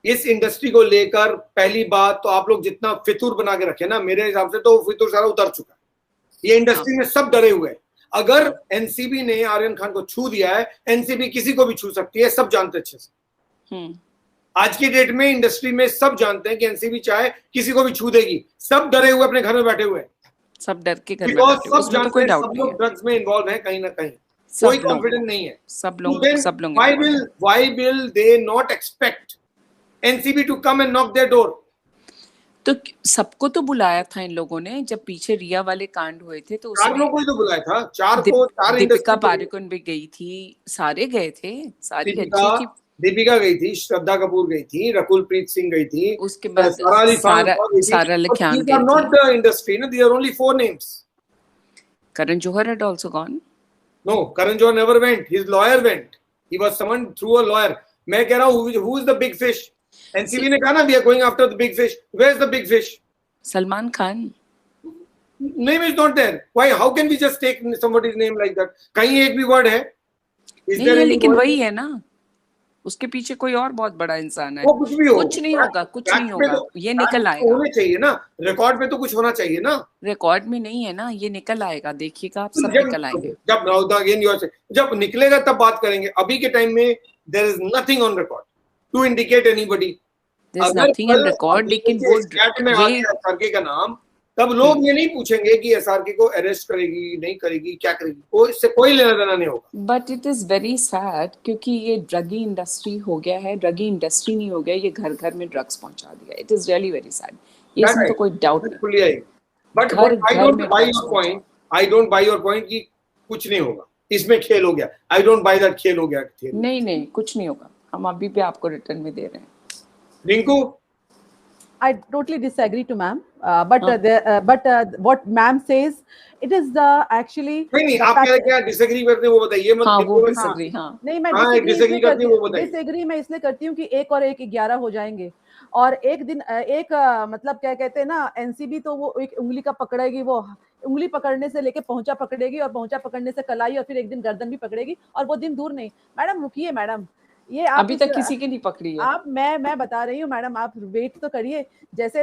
इस इंडस्ट्री को लेकर पहली बात तो आप लोग जितना फितूर बना के रखे ना, मेरे हिसाब से तो फितूर सारा उतर चुका है। ये इंडस्ट्री में सब डरे हुए हैं। अगर एनसीबी ने आर्यन खान को छू दिया है, एनसीबी किसी को भी छू सकती है, सब जानते अच्छे से। आज की डेट में इंडस्ट्री में सब जानते हैं कि एनसीबी चाहे किसी को भी छू देगी। सब डरे हुए अपने घर में बैठे हुए हैं, सब डर के घर में बैठे हुए हैं। सब जानते हैं सब लोग ड्रग्स में इन्वॉल्व हैं कहीं ना कहीं, कोई कॉन्फिडेंस नहीं है। सब लोग why will they not expect NCB to come and knock their door? तो सबको तो बुलाया था इन लोगों ने, जब पीछे रिया वाले कांड हुए थे तो चार लोगों को ही तो बुलाया था। चार दीपिका पादुकोण भी गई थी, सारे गए थे, सारी दीपिका गई थी, श्रद्धा कपूर गई थी, रकुल प्रीत सिंह गई थी, उसके बाद सारा लख्यान गई थी। Not the industry, no, there are only 4 names. Karan Johar had also gone. No, Karan Johar never went. His lawyer went. He was summoned through a lawyer. मैं कह रहा हूँ who is the big fish? NCB ने कहा ना we are going after the big fish. Where is the big fish? Salman Khan. Name is not there. Why? How can we just take somebody's name like that? कहीं एक भी word है? नहीं, लेकिन वही है ना, उसके पीछे कोई और बहुत बड़ा इंसान है। वो कुछ भी हो, कुछ नहीं होगा, तो, ये निकल आएगा। होने चाहिए ना, रिकॉर्ड पे तो कुछ होना चाहिए ना। रिकॉर्ड में नहीं है ना, ये निकल आएगा, देखिएगा आप, सब निकल आएंगे। जब निकलेगा तब बात करेंगे। अभी के टाइम में there is nothing on record to indicate anybody. There is nothing on record, लेकिन वो ये SRK का नाम, तब लोग ये नहीं पूछेंगे कि SRK को अरेस्ट करेगी नहीं करेगी, क्या करेगी, कोई इससे कोई लेना देना नहीं होगा। But it is very sad, क्योंकि ये ड्रगी इंडस्ट्री हो गया है, ड्रगी इंडस्ट्री नहीं हो गया, ये घर घर में ड्रग्स पहुंचा दिया। It is really very sad, ये इसमें तो कोई डाउट नहीं। But I don't by your point कि कुछ नहीं होगा, इसमें खेल हो गया। आई डोंट बाय दैट खेल हो गया। नहीं, कुछ नहीं होगा, हम अभी भी आपको रिटर्न में दे रहे हैं। Rinku, I totally disagree to ma'am, but what ma'am says, it is actually नहीं आप क्या डिसएग्री करते हैं वो बताइए। हाँ, वो डिसएग्री, हाँ नहीं मैं डिसएग्री करती हूँ, वो बताइए। डिसएग्री मैं इसलिए करती हूँ कि 1 और 1 11 हो जाएंगे, और एक दिन मतलब क्या कहते हैं ना, एनसीबी तो वो एक उंगली का पकड़ेगी, वो उंगली पकड़ने से लेके पहुंचा पकड़ेगी, और पहुंचा पकड़ने से कलाई, और फिर एक दिन गर्दन भी पकड़ेगी, और वो दिन दूर नहीं। मैडम रुकिए मैडम, ये आप अभी तक किसी की नहीं पकड़ी है। आप मैं बता रही हूँ मैडम, आप वेट तो करिए। जैसे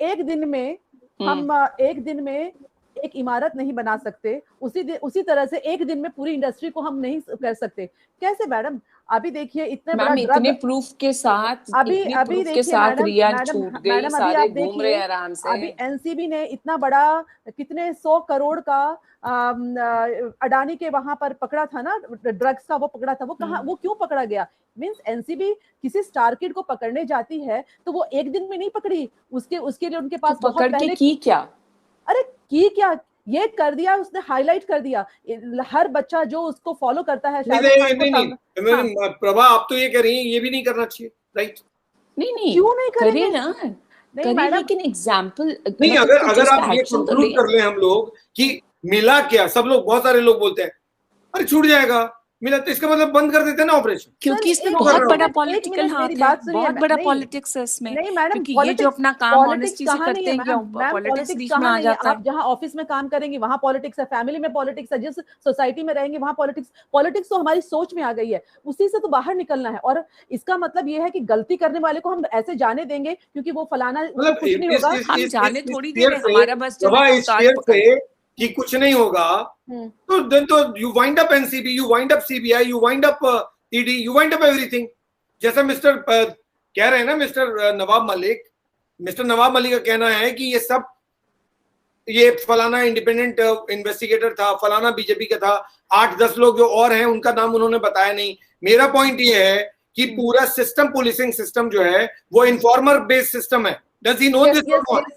एक दिन में हम एक दिन में एक इमारत नहीं बना सकते, उसी तरह से एक दिन में पूरी इंडस्ट्री को हम नहीं कर सकते। कैसे मैडम? अभी देखिए इतने बड़ा इतने प्रूफ के साथ अभी के साथ रिया छूट गई, सारे घूम रहे हैं आराम से। अभी एनसीबी ने इतना बड़ा कितने 100 करोड़ का अडानी के वहां पर पकड़ा था ना, ड्रग्स का वो पकड़ा था, वो कहाँ, वो क्यों पकड़ा गया? मींस एनसीबी किसी स्टार किड को पकड़ने जाती है तो वो एक दिन में नहीं पकड़ी, उसके लिए उनके पास बहुत पहले की क्या, अरे की क्या, ये कर दिया उसने, हाईलाइट कर दिया। हर बच्चा जो उसको फॉलो करता है, नहीं, प्रभा आप तो ये कह रही हैं ये भी नहीं करना चाहिए, राइट? नहीं क्यों नहीं करेंगे ना, करें, लेकिन एग्जाम्पल नहीं, अगर आप ये कंक्लूड कर ले हम लोग कि मिला क्या, सब लोग, बहुत सारे लोग बोलते हैं अरे छूट जाएगा, मिला तो इसका मतलब बंद कर देते हैं ना ऑपरेशन, क्योंकि इसमें बहुत बड़ा पॉलिटिकल हाथ है, बहुत बड़ा पॉलिटिक्स है इसमें। नहीं मैडम, क्योंकि ये जो अपना काम ऑनेस्टी से करते हैं, पॉलिटिक्स बीच में आ जाता है। आप जहाँ ऑफिस में काम करेंगे वहाँ पॉलिटिक्स है, फैमिली में पॉलिटिक्स है, जिस सोसाइटी में रहेंगे वहाँ पॉलिटिक्स तो हमारी सोच में आ गई है, उसी से तो बाहर निकलना है। और इसका मतलब ये है कि गलती करने वाले को हम ऐसे जाने देंगे क्योंकि वो फलाना कुछ नहीं होगा, हम जाने थोड़ी देंगे, हमारा बस कि कुछ नहीं होगा, तो then तो you wind up NCB, you wind up CBI, you wind up ED, you wind up everything। जैसा मिस्टर कह रहे हैं ना, मिस्टर नवाब मलिक का कहना है कि ये सब, ये फलाना इंडिपेंडेंट इन्वेस्टिगेटर था, फलाना बीजेपी का था, 8-10 लोग जो और हैं उनका नाम उन्होंने बताया नहीं। मेरा पॉइंट ये है कि पूरा सिस्टम, पुलिसिंग सिस्टम जो है वो इन्फॉर्मर बेस्ड सिस्टम है। डज ही नो दिस और नॉट?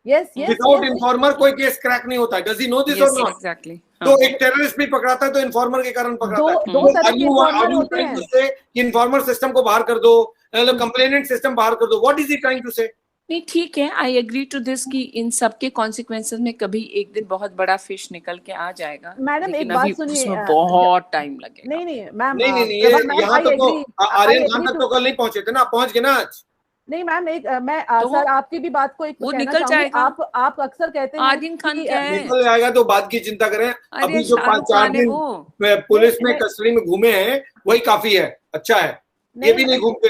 विदाउट इन्फॉर्मर कोई केस क्रैक नहीं होता। डज ही नो दिस और नॉट? एग्जैक्टली। तो एक टेररिस्ट भी पकड़ाता है तो इन्फॉर्मर के कारण पकड़ाता है। दो तरह के इन्फॉर्मर होते हैं। इन्फॉर्मर सिस्टम को बाहर कर दो, कंप्लेनेंट सिस्टम बाहर कर दो। What is he trying to say? नहीं, ठीक है, आई एग्री टू दिस कि इन सब के कॉन्सिक्वेंसेस में कभी एक दिन बहुत बड़ा फिश निकल के आ जाएगा। मैडम एक बात सुनिए, उसमें बहुत टाइम लगेगा। नहीं मैम, नहीं, यहाँ तक तो आर्यन खान तक तो कल नहीं पहुंचे थे ना, पहुंच गए ना आज। नहीं मैम, मैं सर आपकी भी बात को एक वो निकल जाएगा। आप अक्सर कहते हैं आर्यन खान क्या है, निकल जाएगा तो बात की चिंता करें। अभी जो 5-4 दिन पुलिस में कस्टडी में घूमे हैं वही काफी है, अच्छा है। ये भी नहीं घूमते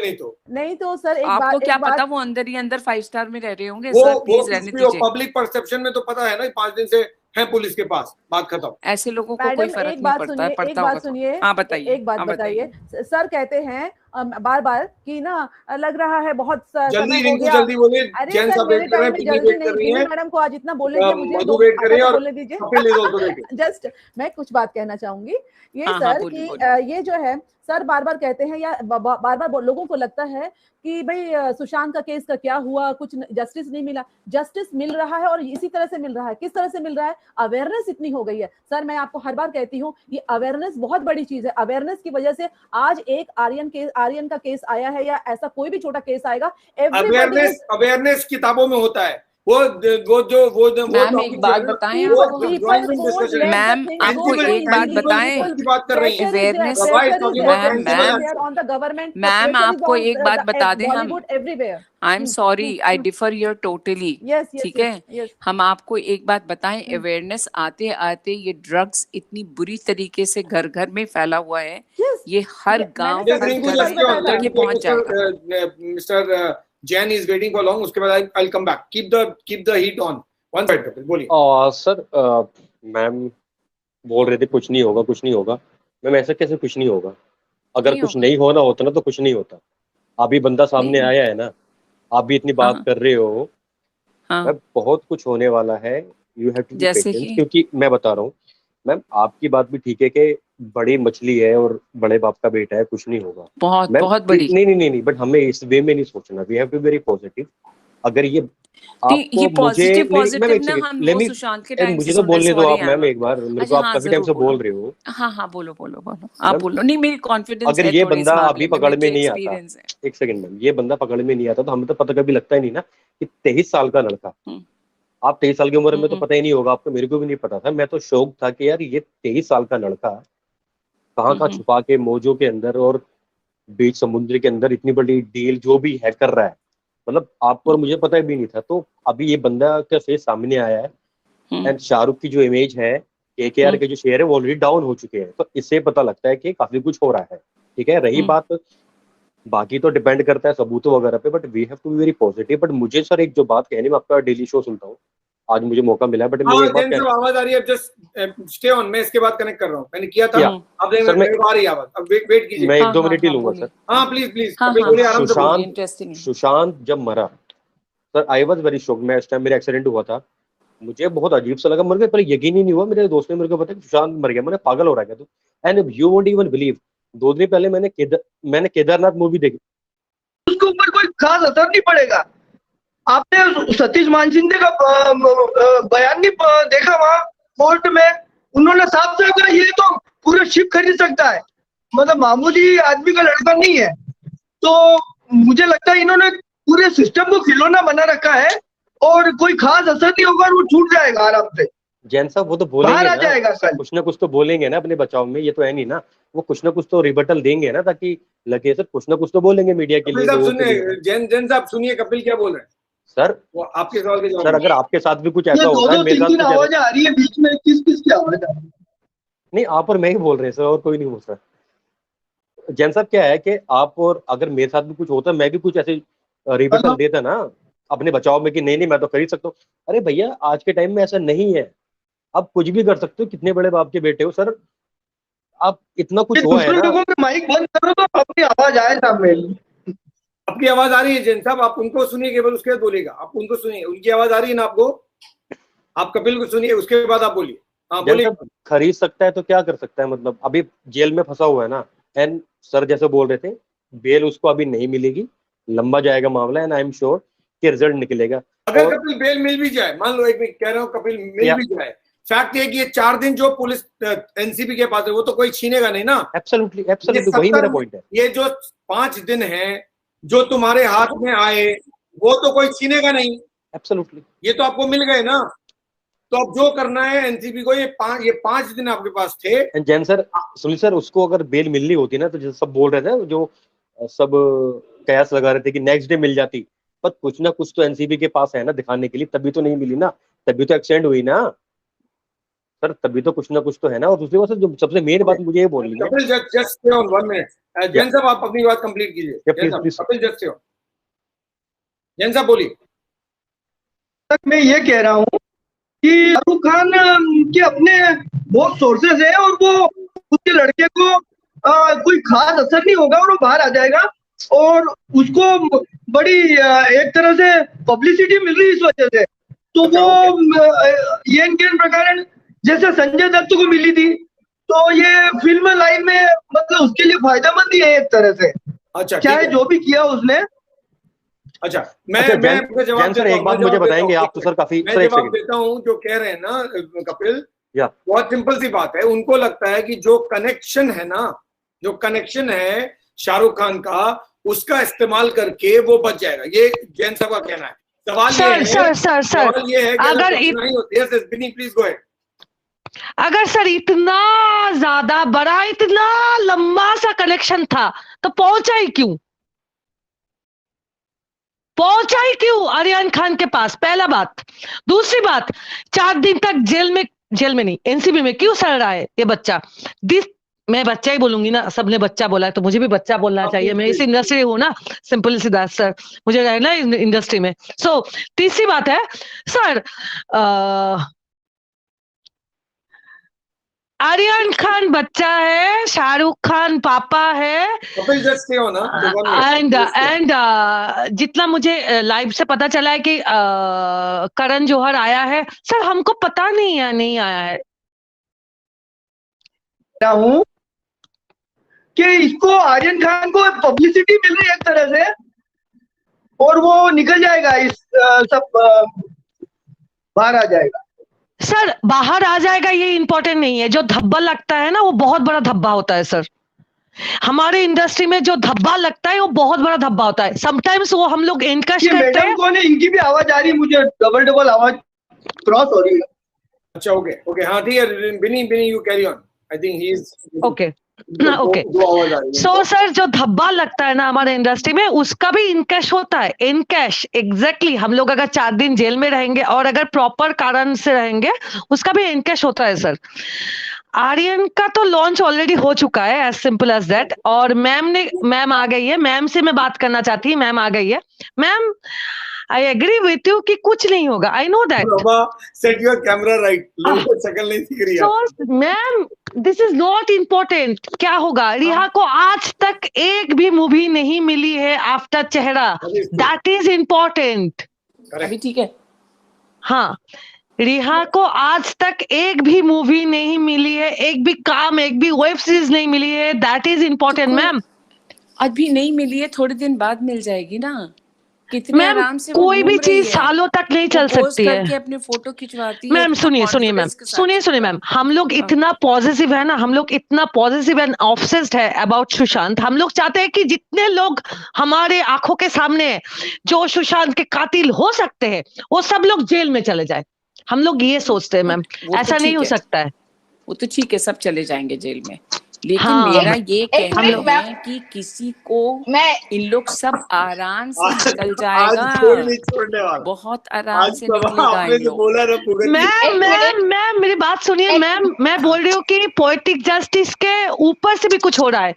नहीं तो सर एक आपको क्या पता वो अंदर ही अंदर 5 स्टार में रह रहे होंगे। सर प्लीज रहने दीजिए। पब्लिक परसेप्शन में तो पता है ना 5 दिन से है पुलिस के पास, बात खत्म। ऐसे लोगों को कोई फर्क नहीं पड़ता है, पड़ता होगा। सुनिए, हाँ बताइए, एक बात बताइए। सर कहते हैं बार बार कि ना लग रहा है बहुत जल्दी बोलिए। जैन साहब वेट कर रहे हैं, पीपी वेट कर रही है। मैडम को आज इतना बोलने दीजिए, मुझे मधु वेट कर रही है और बोलने दीजिए। जस्ट मैं कुछ बात कहना चाहूंगी ये सर कि ये जो है सर बार बार कहते हैं या बार बार लोगों को लगता है कि भाई सुशांत का केस का क्या हुआ, कुछ जस्टिस नहीं मिला। जस्टिस मिल रहा है और इसी तरह से मिल रहा है। किस तरह से मिल रहा है? अवेयरनेस इतनी हो गई है सर। मैं आपको हर बार कहती हूँ ये अवेयरनेस बहुत बड़ी चीज है। अवेयरनेस की वजह से आज एक आर्यन का केस आया है या ऐसा कोई भी छोटा केस आएगा। अवेयरनेस किताबों में होता है। मैम एक बात बताएं, मैम आपको एक बात बताएं, अवेयरनेस, मैम आपको एक बात बता दें, हम I am sorry, I differ your totally, ठीक है। हम आपको एक बात बताएं, अवेयरनेस आते आते ये ड्रग्स इतनी बुरी तरीके से घर घर में फैला हुआ है, ये हर गांव तक पहुंच जाएगा। Mister Jan is waiting for long. उसके बाद I'll come back. Keep the heat on. One side बोलिए। सर मैम बोल रहे थे कुछ नहीं होगा। मैम ऐसा कैसे कुछ नहीं होगा? अगर कुछ नहीं होना होता ना तो कुछ नहीं होता। अभी बंदा सामने आया है ना, आप भी इतनी बात कर रहे हो। मैम बहुत कुछ होने वाला है। You have to be patient, क्योंकि मैं बता रहा हूँ मैम, आपकी बात भी ठीक है कि बड़ी मछली है और बड़े बाप का बेटा है, कुछ नहीं होगा। बहुत बड़ी। नहीं, बट हमें इस वे में नहीं सोचना। We have to be very positive. अगर ये पॉजिटिव ना, हम वो सुशांत के टाइम मुझे तो बोलने दो आप मैम एक बार। मेरे को आप काफी टाइम से बोल रहे हो। हाँ बोलो आप बोलो। नहीं मेरी कॉन्फिडेंस, अगर ये बंदा अभी पकड़ में नहीं आता, एक सेकंड मैम, ये बंदा पकड़ में नहीं आता तो हमें तो पता कभी लगता ही नहीं ना कि 23 साल का लड़का, आप 23 साल की उम्र में तो पता ही नहीं होगा आपको, मेरे को भी नहीं पता था। मैं तो शौक था कि यार ये 23 साल का लड़का कहाँ छुपा के मौजों के अंदर और बीच समुद्र के अंदर इतनी बड़ी डील जो भी है कर रहा है, मतलब आपको और मुझे पता भी नहीं था। तो अभी ये बंदा का फेस सामने आया है एंड शाहरुख की जो इमेज है, केकेआर के जो शेयर है वो ऑलरेडी डाउन हो चुके हैं, तो इससे पता लगता है कि काफी कुछ हो रहा है। ठीक है, रही बात बाकी तो डिपेंड करता है सबूतों वगैरह पे, but we have to be very positive. But मुझे सर एक जो बात कहनी, मैं आपका डेली शो सुनता हूँ, आज मुझे मौका मिला है, बट मुझे एक बात आवाज आ रही है, जस्ट स्टे ऑन, मैं इसके बाद कनेक्ट कर रहा हूँ, मैंने किया था, अब सर मैं आ रही है आवाज, अब वेट कीजिए, मैं 1-2 मिनट ही लूंगा सर। हाँ प्लीज बोलिए, आराम से बोलिए। सुशांत जब मरा sir, I was very shocked. मैं इस टाइम मेरा एक्सीडेंट हुआ था, मुझे बहुत अजीब सा लगा, मुझे पहले यकीन ही नहीं हुआ। मेरे दोस्त ने मेरे को बताया सुशांत मर गया, मैंने पागल हो रहा है क्या तू, and you won't even believe, 2 दिन पहले मैंने केदारनाथ मूवी देखी, उसके ऊपर कोई खास असर नहीं पड़ेगा। आपने सतीश मानसिंह का बयान नहीं देखा वहां कोर्ट में, उन्होंने साफ साफ कहा ये तो पूरे शिप खरीद सकता है, मतलब मामूली आदमी का लड़का नहीं है। तो मुझे लगता है इन्होंने पूरे सिस्टम को खिलौना बना रखा है और कोई खास असर नहीं होगा और वो छूट जाएगा आराम से। जैन साहब वो तो बोलेंगे बाहर आ ना, जाएगा कल, कुछ ना कुछ तो बोलेंगे ना अपने बचाव में, ये तो है नहीं ना, वो कुछ ना कुछ तो रिबटल देंगे ना, ताकि लगे सर कुछ ना कुछ तो बोलेंगे मीडिया के लिए। जैन साहब सुनिए कपिल क्या बोल रहे हैं सर, वो आपके सवाल के जवाब। सर अगर आपके साथ भी कुछ ऐसा होता है, मेरे साथ कुछ आवाज आ रही है बीच में, किसकी आवाज आ रही है? नहीं, आप और मैं ही बोल रहे हैं सर, और कोई नहीं बोल रहा। जैन साहब क्या है कि आप और अगर मेरे साथ भी कुछ होता है, मैं भी कुछ ऐसे रिबटल देता ना अपने बचाव में कि नहीं मैं तो खरीद सकता हूँ। अरे भैया आज के टाइम में ऐसा नहीं है, आप कुछ भी कर सकते हो, कितने बड़े बाप के बेटे हो सर, आप इतना कुछ हुआ है ना। माइक बंद करो तो अपनी आवाज आए सामने। आपकी आवाज आ रही है जैन साहब, आप उनको सुनिए केवल, उसके बाद बोलिएगा। आप उनको सुनिए, उनकी आवाज आ रही है ना आपको, आप कपिल को सुनिए, उसके बाद आप बोलिए। हाँ बोलिए। खरीद सकता है तो क्या कर सकता है, मतलब अभी जेल में फंसा हुआ है ना, एंड सर जैसे बोल रहे थे बेल उसको अभी नहीं मिलेगी, लंबा जाएगा मामला, एंड आई एम श्योर कि रिजल्ट निकलेगा। अगर कपिल बेल मिल भी जाए, मान लो एक मिनट कह रहा हूँ, कपिल मिल भी जाए, फैक्ट ये कि ये 4 दिन जो पुलिस एनसीबी के पास है वो तो कोई छीनेगा नहीं ना। एब्सोल्युटली वही मेरा पॉइंट है। ये जो 5 दिन है जो तुम्हारे हाथ में आए वो तो कोई छीनेगा नहीं। एब्सोल्युटली, ये तो आपको मिल गए ना, तो अब जो करना है एनसीबी को, ये 5 दिन आपके पास थे। जैन सर सुनील सर, उसको अगर बेल मिलनी होती ना, तो जैसे सब बोल रहे थे, जो सब कयास लगा रहे थे कि नेक्स्ट डे मिल जाती, पर कुछ ना कुछ तो एनसीबी के पास है ना दिखाने के लिए, तभी तो नहीं मिली ना, तभी तो एक्सीडेंट हुई ना सर, तभी तो कुछ ना कुछ तो है ना। और दूसरी बात जो सबसे मेन बात मुझे ये बोलनी है, Kapil just stay on 1 minute, Jain साहब आप अपनी बात कंप्लीट कीजिए। Kapil just stay on, Jain साहब बोलिए। मैं ये कह रहा हूँ कि शाहरुख खान के अपने बहुत सोर्सेज है और वो उसके लड़के को कोई खास असर नहीं होगा और वो बाहर आ जाएगा, और उसको बड़ी एक तरह से पब्लिसिटी मिल रही है इस वजह से। तो वो येन केन प्रकार जैसे संजय दत्त को मिली थी, तो ये फिल्म लाइन में मतलब उसके लिए फायदेमंद ही है एक तरह से। अच्छा, चाहे जो भी किया उसने। अच्छा, मैं जवाब सर एक बात मुझे बताएंगे आप, तो सर काफी मैं जवाब देता हूँ जो कह रहे हैं ना कपिल, बहुत सिंपल सी बात है। उनको लगता है कि जो कनेक्शन है ना, जो कनेक्शन है शाहरुख खान का, उसका इस्तेमाल करके वो बच जाएगा, ये जैन साहब का कहना है। सवाल ये है अगर प्लीज गो अहेड। अगर सर इतना ज्यादा बड़ा, इतना लंबा सा कनेक्शन था तो पहुंचा ही क्यों आर्यन खान के पास? पहला बात। दूसरी बात, 4 दिन तक जेल में नहीं, एनसीबी में क्यों सड़ रहा है ये बच्चा? मैं बच्चा ही बोलूंगी ना, सबने बच्चा बोला है तो मुझे भी बच्चा बोलना चाहिए, मैं इस इंडस्ट्री हूं ना, सिंपल सी बात सर, मुझे रहना इंडस्ट्री में। सो तीसरी बात है सर, आर्यन खान बच्चा है, शाहरुख खान पापा है, एंड जितना मुझे लाइव से पता चला है कि करण जौहर आया है सर, हमको पता नहीं आया है। हूं कि इसको आर्यन खान को पब्लिसिटी मिल रही है एक तरह से, और वो निकल जाएगा, इस सब बाहर आ जाएगा। सर बाहर आ जाएगा ये इंपॉर्टेंट नहीं है, जो धब्बा लगता है ना वो बहुत बड़ा धब्बा होता है सर। हमारे इंडस्ट्री में जो धब्बा लगता है वो बहुत बड़ा धब्बा होता है। समटाइम्स वो हम लोग इनकश करते हैं। कौन है? इनकी भी आवाज आ रही है मुझे, डबल आवाज क्रॉस हो रही है। अच्छा ओके हाँ ठीक है, बिनी you carry on, I think he is okay. Okay, दो आवाज आ रही है। सो सर जो धब्बा लगता है ना हमारे इंडस्ट्री में, उसका भी इनकैश होता है, इनकैश एग्जैक्टली। हम लोग अगर 4 दिन जेल में रहेंगे और अगर प्रॉपर कारण से रहेंगे, उसका भी इनकैश होता है सर। आर्यन का तो लॉन्च ऑलरेडी हो चुका है, एज सिंपल एज दैट। और मैम आ गई है, मैम से मैं बात करना चाहती हूँ। मैम आ गई है। Ma'am, I agree with you कि कुछ नहीं होगा, I know that. Set your camera right, लोगों को शक्ल नहीं दिख रही है। Ma'am, this is not important. क्या होगा? रिहा को आज तक एक भी मूवी नहीं मिली है आफ्टर चेहरा, दैट इज इम्पोर्टेंट। अभी ठीक है। हाँ, रिहा को आज तक एक भी मूवी नहीं मिली है, एक भी काम, एक भी वेब सीरीज नहीं मिली है, दैट इज इम्पोर्टेंट मैम। अभी नहीं मिली है, थोड़े दिन बाद मिल जाएगी ना। कितने आराम से कोई भी चीज सालों तक नहीं चल सकती है। करके अपने फोटो खिंचवाती है। मैम सुनिए मैम, हम लोग इतना पॉजिटिव है ना, हम लोग इतना पॉजिटिव एंड ऑब्सेस्ड है अबाउट सुशांत। हम लोग चाहते हैं कि जितने लोग हमारे आंखों के सामने जो सुशांत के कातिल हो सकते हैं, वो सब लोग जेल में चले जाए। हम लोग ये सोचते हैं मैम, ऐसा नहीं हो सकता है। वो तो ठीक है, सब चले जाएंगे जेल में, लेकिन मेरा ये कहना है कि किसी को इन लोग सब आराम से निकल जाएगा, बहुत आराम से निकलेगा इन लोग। मैम मेरी बात सुनिए मैम, मैं बोल रही हूँ कि पोएटिक जस्टिस के ऊपर से भी कुछ हो रहा है।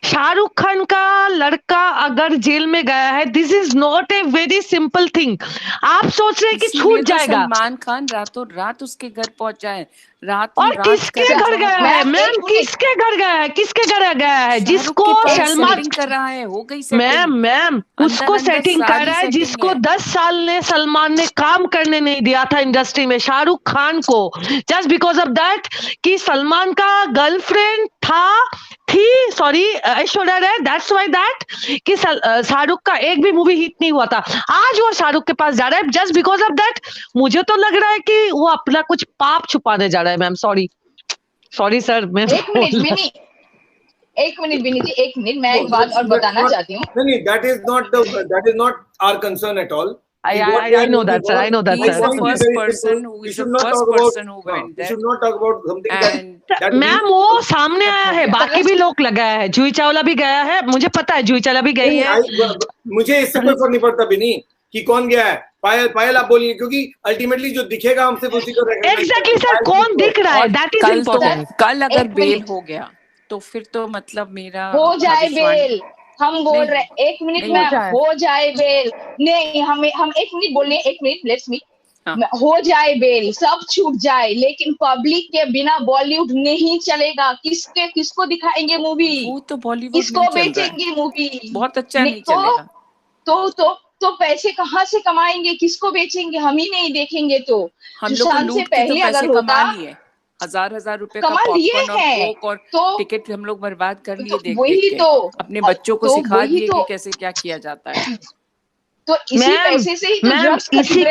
शाहरुख खान का लड़का अगर जेल में गया है, this is not a very simple thing. आप सोच रहे हैं कि छूट जाएगा? सलमान खान रातों रात उसके घर पहुंच जाए, और किसके घर गया है मैम? किसके घर गया है? किसके घर गया है? जिसको सलमान कर रहा है, हो गई मैम उसको सेटिंग कर रहा है, जिसको 10 साल ने सलमान ने काम करने नहीं दिया था इंडस्ट्री में, शाहरुख खान को, जस्ट बिकॉज ऑफ दैट कि सलमान का girlfriend sorry Aishwarya Rai, that's why that कि शाहरुख का एक भी मूवी हिट नहीं हुआ था। आज वो शाहरुख के पास जा रहा है जस्ट बिकॉज ऑफ दैट। मुझे तो लग रहा है कि वो अपना कुछ पाप छुपाने जा रहा है मैम। सॉरी सर, मैं एक मिनट विनी जी, एक मिनट, मैं एक बात और बताना चाहती हूँ। नहीं, that is not our concern at all. I know that, sir. I know that, sir. sir. We should not talk about something that ma'am वो सामने आया है, बाकी भी लोग लगाया है, जूही चावला भी गया है, मुझे पता है जूही चावला भी गई है। मुझे इससे कोई फर्क नहीं पड़ता भी नहीं कि कौन गया है। पायल आप बोलिए, क्योंकि अल्टीमेटली जो दिखेगा हमसे उसी को एग्जैक्टली सर, कौन दिख रहा है, दैट इज इम्पोर्टेंट। कल अगर बेल हो गया तो फिर तो मतलब मेरा हो जाए बेल, हम बोल रहे हैं 1 मिनट में हो जाए बेल। नहीं, हम 1 मिनट बोल रहे हैं, 1 मिनट, लेट्स मी। हो जाए बेल, सब छूट जाए, लेकिन पब्लिक के बिना बॉलीवुड नहीं चलेगा। किसको दिखाएंगे मूवी? वो तो बॉलीवुड किसको बेचेंगे मूवी? बहुत अच्छा नहीं चलेगा तो पैसे कहाँ से कमाएंगे? किसको बेचेंगे? हम ही नहीं देखेंगे तो। हम लोग से पहले अगर कमा लिए 1000 रुपए का पॉपकॉर्न और कोक और टिकट हम लोग बर्बाद कर लिए देख के। अपने बच्चों को सिखा दिए कि कैसे क्या किया जाता है। तो इसी पैसे से ही तो इसी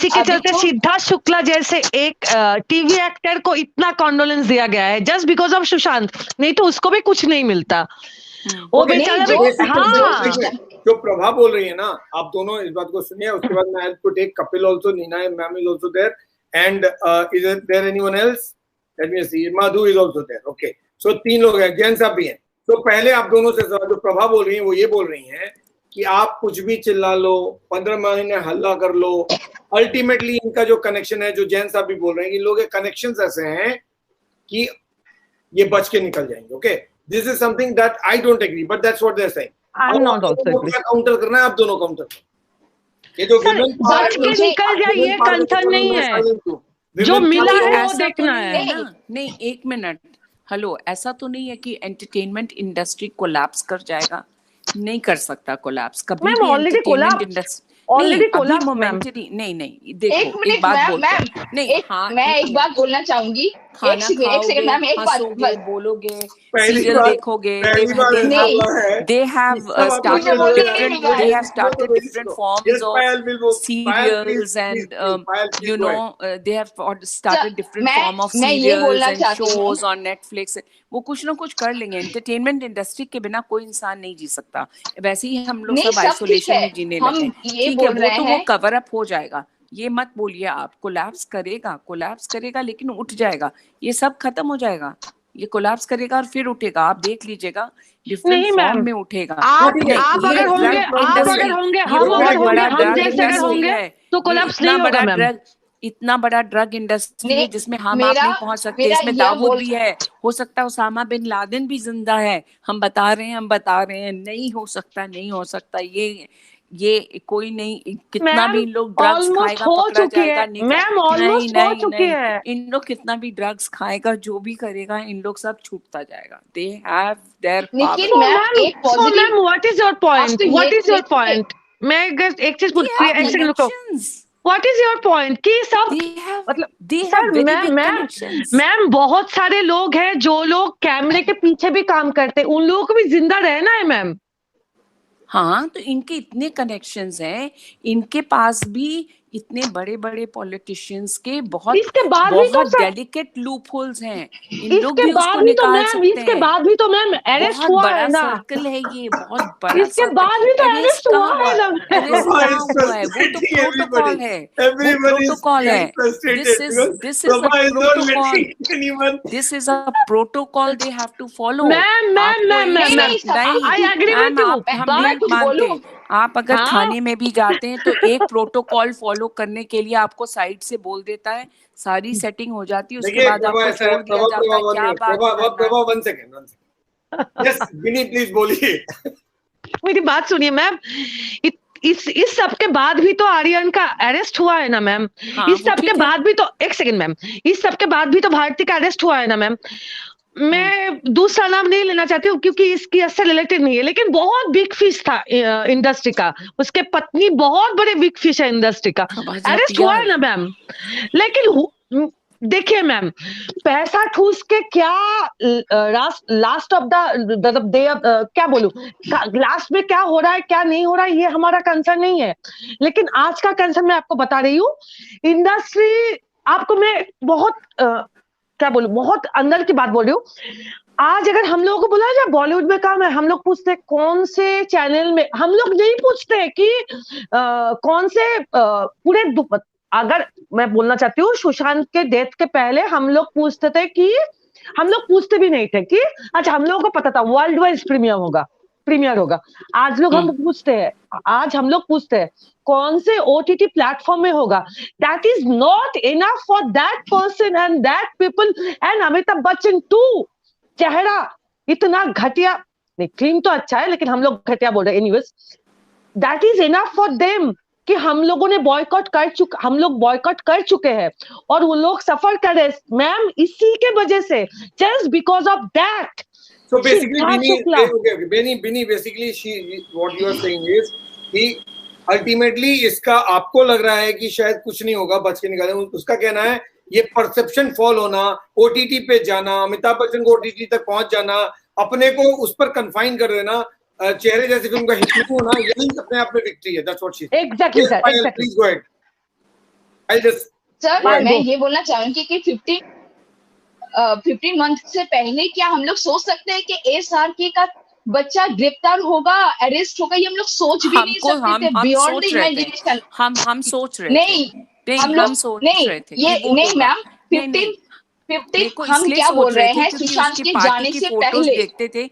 के चलते सिद्धार्थ शुक्ला जैसे एक टीवी एक्टर को इतना कॉन्डोलेंस दिया गया है जस्ट बिकॉज ऑफ सुशांत, नहीं तो उसको भी कुछ नहीं मिलता। वो बेचारा जो प्रभा बोल रही है ना, आप दोनों इस बात को सुनिए, उसके बाद मैं आपको take Kapil also, Neena ma'am is also there and is there anyone else? Let me see. Madhu is also there. Okay. So 3 लोग हैं, जैन साहब भी हैं। तो पहले आप दोनों से जो प्रभा बोल रही हैं वो ये बोल रही हैं कि आप कुछ भी चिल्ला लो, 15 महीने हल्ला कर लो, अल्टीमेटली इनका जो कनेक्शन है, जो जैन साहब भी बोल रहे हैं कि लोग के कनेक्शंस ऐसे हैं कि ये बच के निकल जाएंगे। Okay, this is something that I don't agree, but that's what they are saying. I am not also agree. Counter करना है, आप दोनों काउंटर करो। ये जो बच के निकल जाए ये कंसर्न नहीं है, जो मिला है वो देखना है। नहीं 1 मिनट, हेलो, ऐसा तो नहीं है कि एंटरटेनमेंट इंडस्ट्री कोलैप्स कर जाएगा, नहीं कर सकता कोलैप्स कभी भी। एंटरटेनमेंट इंडस्ट्री मोमेंटरी नहीं देखो, एक बात बोलते नहीं, हाँ मैं एक बात बोलना चाहूंगी। एक सेकंड मैम, एक बात बोलोगे, सीरियल देखोगे, they have started different forms of serials and they have started different form of serials and shows on Netflix। वो कुछ ना कुछ कर लेंगे। एंटरटेनमेंट इंडस्ट्री के बिना कोई इंसान नहीं जी सकता। वैसे ही हम लोग सब आइसोलेशन में जीने लगे, ठीक है, वो तो वो कवर अप हो जाएगा। ये मत बोलिए आप, कोलैप्स करेगा लेकिन उठ जाएगा, ये सब खत्म हो जाएगा, ये कोलैप्स करेगा और फिर उठेगा, आप देख लीजिएगा, डिफरेंट नहीं फॉर्म मैम, में उठेगा। आप नहीं, अगर ये होंगे, ड्रग आप अगर इंडस्ट्री, होंगे, ये हम अगर बहुत होंगे, बड़ा हम ड्रग जैसे अगर इंडस्ट्री होंगे है, तो ये कोलैप्स इतना नहीं होगा बड़ा मैम। ड्रग, इतना बड़ा ड्रग इंडस्ट्री है जिसमें हम आप मेरा नहीं पहुंच सकते, मेरा इसमें यह दाऊद बोल भी है, हो सकता है उसामा बिन लादेन भी जिंदा है, हम बता रहे हैं, नहीं हो सकता, नहीं हो सकता, ये कोई नहीं, कितना भी मैम इन लोग ड्रग्स ऑलमोस्ट खाएगा हो पकड़ा चुकी है जाएगा, मैम, नहीं ऑलमोस्ट हो नहीं चुकी नहीं, है। इन लोग कितना भी ड्रग्स खाएगा, जो भी करेगा, इन लोग सब छूटता जाएगा, दे हैव देयर पावर। लेकिन मैम एक so positive ma'am what is your point, तो व्हाट ये इज योर देखिए, पॉइंट? मैं अगर एक चीज They have एक सेकंड रुको, connections. What is your point कि सब मतलब They sir have very big ma'am connections. Ma'am बहुत सारे लोग हैं जो लोग कैमरे के पीछे भी काम करते हैं, उन लोगों को भी जिंदा रहना है मैम। हाँ, तो इनके इतने कनेक्शंस हैं, इनके पास भी इतने बड़े बड़े पॉलिटिशियंस के बहुत इसके बाद भी तो बहुत सर, डेलिकेट लूप होल्स हैं, इन लोग इसके भी बाद उसको भी तो निकाल मैम, सकते इसके हैं। बाद भी तो मैम अरेस्ट बहुत हुआ बड़ा है ना, सर्कल है ये, बहुत बड़ा इसके बाद भी तो अरेस्ट हुआ है ना। अरेस्ट कहाँ हुआ है, वो तो प्रोटोकॉल है, वो प्रोटोकॉल है, this is a protocol, this is a protocol they have to follow. Ma'am I agree with you, हम नहीं मानते, आप अगर हाँ? थाने में भी जाते हैं तो एक प्रोटोकॉल फॉलो करने के लिए आपको साइड से बोल देता है, सारी सेटिंग हो जाती है, उसके बाद आपको छोड़ दिया जाता है, क्या बात Prabha 1 second yes Vini please बोलिए। मेरी बात सुनिए मैम, इस सब के बाद भी तो आर्यन का अरेस्ट हुआ है ना मैम, हाँ, इस सब के बाद भी तो, एक सेकंड मैम, इस सब के बाद भी तो भारती का अरेस्ट हुआ है ना मैम। मैं दूसरा नाम नहीं लेना चाहती हूँ क्योंकि इसकी इससे रिलेटेड नहीं है, लेकिन बहुत बिग फिश था इंडस्ट्री का, उसके पत्नी बहुत बड़े बिग फिश है इंडस्ट्री का, अरेस्ट हुआ है ना मैम। लेकिन देखिए मैम, पैसा ठूस के क्या लास्ट ऑफ द डे, क्या बोलूं, लास्ट में क्या हो रहा है क्या नहीं हो रहा है ये हमारा कंसर्न नहीं है, लेकिन आज का कंसर्न मैं आपको बता रही हूँ। इंडस्ट्री, आपको मैं बहुत क्या बोलूं, बहुत अंदर की बात बोल रही हूँ। आज अगर हम लोगों को बोला जाए बॉलीवुड में काम है, हम लोग पूछते हैं कौन से चैनल में, हम लोग नहीं पूछते कि कौन से पूरे, अगर मैं बोलना चाहती हूँ सुशांत के डेथ के पहले हम लोग पूछते थे कि, हम लोग पूछते भी नहीं थे कि, अच्छा हम लोगों को पता था वर्ल्ड वाइड प्रीमियर होगा। आज लोग हम पूछते हैं, आज हम लोग पूछते हैं कौन से OTT प्लेटफॉर्म में होगा। That is not enough for that person and that people and Amitabh Bachchan too. चेहरा इतना घटिया, नहीं फिल्म तो अच्छा है लेकिन हम लोग घटिया बोल रहे हैं, anyways that is enough for them कि हम लोगों ने हम लोग बॉयकॉट कर चुके हैं और वो लोग सफर कर रहे हैं मैम इसी के वजह से, just because of that. So basically, Bini, basically, what you are saying is कि ultimately इसका आपको लग रहा है कि शायद कुछ नहीं होगा, बच के निकाले, उसका कहना है ये परसेप्शन फॉल होना, OTT पे जाना, अमिताभ बच्चन को OTT तक पहुंच जाना, अपने को उस पर कन्फाइन कर देना, चेहरे जैसी फिल्म का हिट होना, यही अपने आप में विक्ट्री है। That's what she said. Exactly, sir. Exactly. Please go ahead. I'll just. Sir मैं ये बोलना चाहूंगी कि 15 मंथ से पहले क्या हम लोग सोच सकते हैं कि SRK का बच्चा गिरफ्तार होगा, अरेस्ट होगा, ये हम लोग सोच भी नहीं सकते थे, बियॉन्ड द इमेजिनेशन। हम सोच रहे नहीं, हम लोग नहीं, ये नहीं मैम, 15 हम क्या बोल रहे हैं, सुशांत के जाने से पहले देखते थे,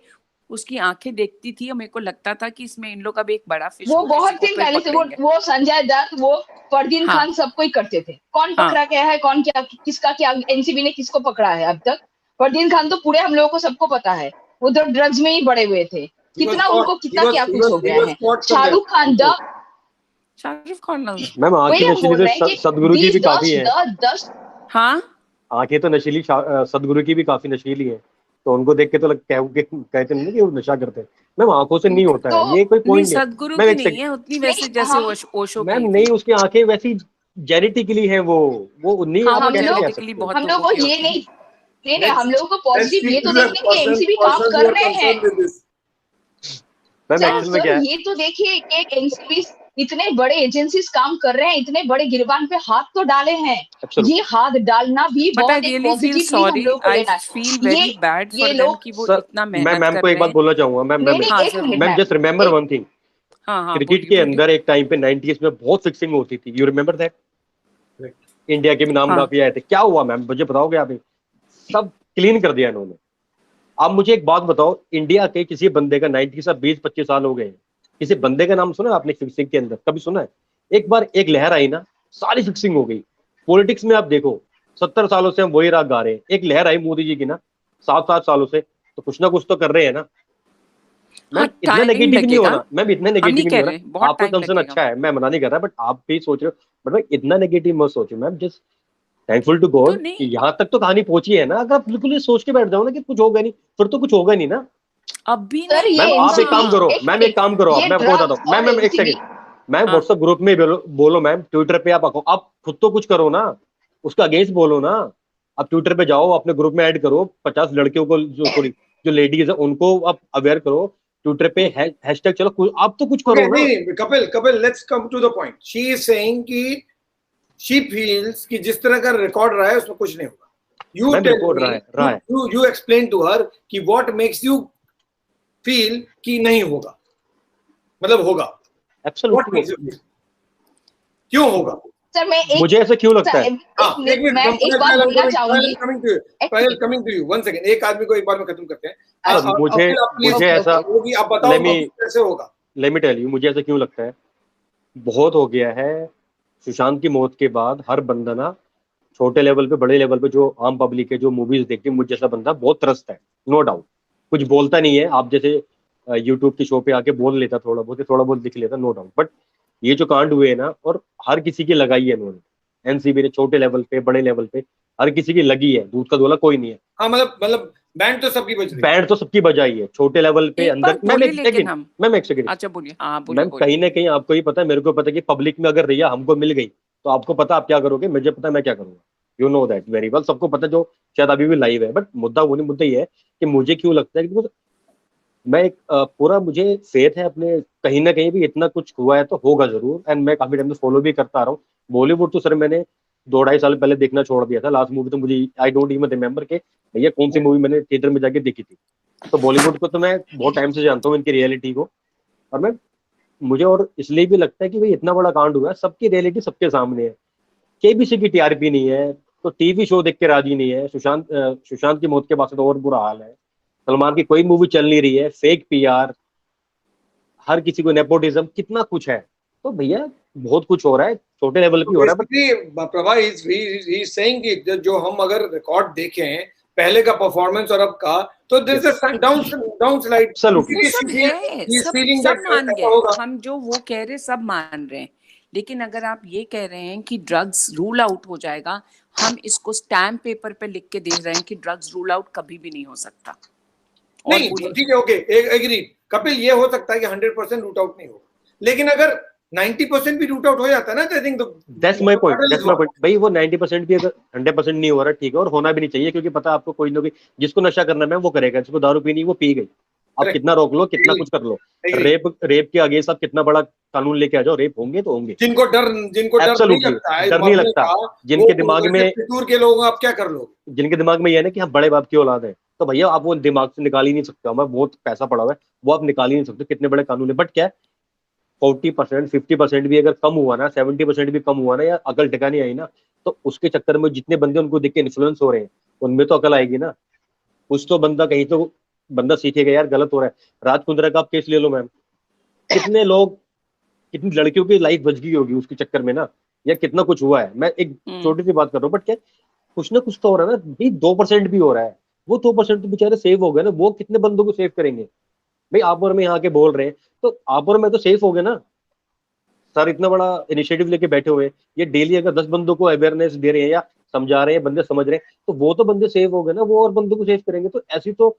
उसकी आंखें देखती थी और मेरे को लगता था कि इसमें इन लोग अब एक बड़ा फिश, वो बहुत दिन पहले से वो संजय दत्त, वो फरदीन खान सबको ही करते थे। कौन पकड़ा गया है, कौन क्या, किसका क्या, NCB ने किसको पकड़ा है अब तक? फरदीन खान तो पूरे हम लोगों को सबको पता है, वो तो ड्रग्स में ही बड़े हुए थे, कितना उनको कितना क्या कुछ हो गया है। शाहरुख खान मैम आंखें नशीली सदगुरु की भी काफी है। हाँ आंखें तो नशीली सदगुरु की भी काफी नशीली है, तो उनको देख के तो कहते नहीं कि वो नशा करते हैं। मैम आंखों से नहीं होता है, ये कोई पॉइंट नहीं। सदगुरु की नहीं है उतनी वैसे जैसे ओशो। मैम नहीं, उसकी आंखें वैसी जेनेटिकली है, वो नहीं, आप कैसे कह सकते हैं? हम लोग को ये नहीं, हम लोगों को पॉजिटिव ये तो देखने कि NCB काम कर रहे हैं। ये तो देखिए कि NCB इतने बड़े एजेंसीज काम कर रहे हैं, इतने बड़े गिरबान पे हाथ तो डाले हैं, ये हाथ डालना भी बहुत एक पॉजिटिव हम लोग को लेना है। ये लोग मैम को एक बात बोलना चाहूंगा ma'am just remember one thing, cricket के अंदर एक टाइम पे 90s में बहुत फिक्सिंग होती थी, यू रिमेम्बर दैट? इंडिया के भी नाम काफी आए थे, क्या हुआ मैम मुझे बताओगे आप? सब क्लीन कर दिया इन्होंने, आप मुझे एक बात बताओ, इंडिया के किसी बंदे का 90 से 20-25 साल हो गए, किसी बंदे का नाम सुना आपने फिक्सिंग के अंदर, कभी सुना है? एक बार एक लहर आई ना, सारी फिक्सिंग हो गई। पॉलिटिक्स में आप देखो, 70 सालों से हम वही राग गा रहे हैं, एक लहर आई मोदी जी की ना 7 सालों से, तो कुछ ना कुछ तो कर रहे हैं ना। मैम इतना नेगेटिव नहीं होना, मैम इतना नेगेटिव नहीं होना। आपका कंसर्न अच्छा है, मैं मना नहीं कर रहा, बट आप भी सोच रहे हो, बट भाई इतना नेगेटिव मत सोचो ma'am. Just thankful to God कि यहाँ तक तो कहानी पहुंची है ना। अगर आप बिल्कुल ये सोच के बैठ जाओ ना कि कुछ होगा नहीं, फिर तो कुछ होगा नहीं ना। अब भी मैम आप एक काम करो, मैम एक काम करो, मैं आपको बताता हूँ। मैम एक सेकंड, मैम व्हाट्सएप ग्रुप में बोलो मैम, ट्विटर पे आप खुद तो कुछ करो ना, उसका अगेंस्ट बोलो ना। आप ट्विटर पे जाओ, अपने ग्रुप में ऐड करो 50 लड़कियों को, जो लेडीज है उनको आप अवेयर करो ट्विटर पे, हैशटैग चलो, आप तो कुछ करो ना। नहीं Kapil let's come to the point. She is saying कि शी फील्स कि जिस तरह का रिकॉर्ड रहा है उसमें कुछ नहीं होगा। यू एक्सप्लेन टू हर कि व्हाट मेक्स यू फील कि नहीं होगा, मतलब होगा। एब्सोल्युटली क्यों होगा? सर मुझे ऐसा क्यों लगता है? मैं एक बात बोलना चाहूंगी। कमिंग टू यू 1 सेकंड, एक आदमी को एक बार में खत्म करते हैं। मुझे ऐसा, आप बताओ कैसे होगा। लेट मी टेल यू, मुझे ऐसा क्यों लगता है, बहुत हो गया है सुशांत की मौत के बाद। हर बंदा ना छोटे लेवल पे, बड़े लेवल पे, जो आम पब्लिक है, जो मूवीज देखती है, मुझ जैसा बंदा बहुत त्रस्त है, नो डाउट। कुछ बोलता नहीं है, आप जैसे यूट्यूब की शो पे आके बोल लेता, थोड़ा बहुत लिख लेता, नो डाउट। बट ये जो कांड हुए ना, और हर किसी की लगाई है इन्होंने, एनसीबी ने, छोटे लेवल पे, बड़े लेवल पे, हर किसी की लगी है, दूध का धोला कोई नहीं है। हाँ मतलब बैंड तो सबकी बज रही है, बैंड तो सबकी बजाई है, छोटे लेवल पे अंदर। मैम एक सेकंड, अच्छा बोलिए। मैम कहीं ना कहीं आपको ही पता है, मेरे को पता है कि पब्लिक में अगर रिया हमको मिल गई तो आपको पता आप क्या करोगे, मुझे पता है मैं क्या करूंगा। You know that very well, सबको पता, जो शायद अभी भी लाइव है। बट मुद्दा वो नहीं, मुद्दा ये है कि मुझे क्यों लगता है कि मैं एक पूरा, मुझे फेथ है अपने, कहीं ना कहीं भी इतना कुछ हुआ है तो होगा जरूर। एंड मैं काफी टाइम से फॉलो भी करता आ रहा हूँ। बॉलीवुड तो सर मैंने 2-2.5 साल पहले देखना छोड़ दिया था। लास्ट मूवी तो मुझे आई डोंट इवन रिमेंबर के भैया कौन सी मूवी मैंने थिएटर में जाके देखी थी। तो बॉलीवुड को तो मैं बहुत टाइम से जानता हूँ, इनकी रियलिटी को। और मैं, मुझे और इसलिए भी लगता है कि भाई इतना बड़ा कांड हुआ है, सबकी रियलिटी सबके सामने है। केबीसी की टीआरपी नहीं है तो टीवी शो देख के राजी नहीं है। सुशांत की मौत के बाद तो और बुरा हाल है। सलमान की कोई मूवी चल नहीं रही है, फेक पीआर, हर किसी को नेपोटिज्म, कितना कुछ है। तो भैया बहुत कुछ हो रहा है, छोटे लेवल पे हो रहा है। प्रभा ही सेइंग कि जो हम अगर रिकॉर्ड देखें पहले का परफॉर्मेंस और अब का, तो there is a down slide. सब मान गए हम, जो वो कह रहे सब मान रहे हैं। लेकिन अगर आप ये कह रहे हैं कि ड्रग्स रूल आउट हो जाएगा, हम इसको स्टैम्प पेपर पे लिख के दे रहे हैं कि ड्रग्स रूल आउट कभी भी नहीं हो सकता। नहीं ठीक है, ओके, एग्री कपिल, ये हो सकता है कि 100% रूट आउट नहीं होगा, लेकिन अगर 90% भी रूट आउट हो जाता है ना, तो I think that's my point भाई। वो 90% भी अगर 100% नहीं हो रहा, ठीक है, और होना भी नहीं चाहिए, क्योंकि पता आपको कोई ना कोई, जिसको नशा करना है वो करेगा, जिसको दारू पीनी वो पी गई। आप कितना रोक लो, कितना कुछ कर लो, रेप के आगे सब कितना बड़ा कानून लेके आ जाओ, रेप होंगे तो होंगे। जिनको डर नहीं लगता, जिनके दिमाग में, के लोग आप क्या कर लो, जिनके दिमाग में ये है ना कि हम बड़े बाप की औलाद है, तो भैया आप वो दिमाग से निकाल ही नहीं सकते। हमें बहुत पैसा पड़ा हुआ है, वो आप निकाल ही नहीं सकते, कितने बड़े कानून है। बट क्या 40%, 50% भी अगर कम हुआ ना, 70% भी कम हुआ ना, या अकल ठिकानी आई ना, तो उसके चक्कर में जितने बंदे उनको देख के इन्फ्लुएंस हो रहे हैं, उनमें तो अकल आएगी ना। कुछ तो बंदा, कहीं तो बंदा सीखेगा यार गलत हो रहा है। राज कुंद्रा का आप केस ले लो मैम, कितने लोग, कितनी लड़कियों की लाइफ बच गई होगी उसके चक्कर में ना, या कितना कुछ हुआ है। मैं एक छोटी सी बात कर रहा हूँ, बट क्या कुछ ना कुछ तो हो रहा है ना भाई। 2% भी हो रहा है, वो 2% तो बेचारे सेव हो गए ना। वो कितने बंदों को सेव करेंगे भाई? आप और मैं यहाँ के बोल रहे हैं, तो आप और मैं तो सेफ हो गए ना सर। इतना बड़ा इनिशिएटिव लेके बैठे हुए हैं, ये डेली अगर 10 बंदों को अवेयरनेस दे रहे हैं या समझा रहे हैं, बंदे समझ रहे हैं, तो वो तो बंदे सेव हो गए ना। वो और बंदों को सेव करेंगे तो ऐसी तो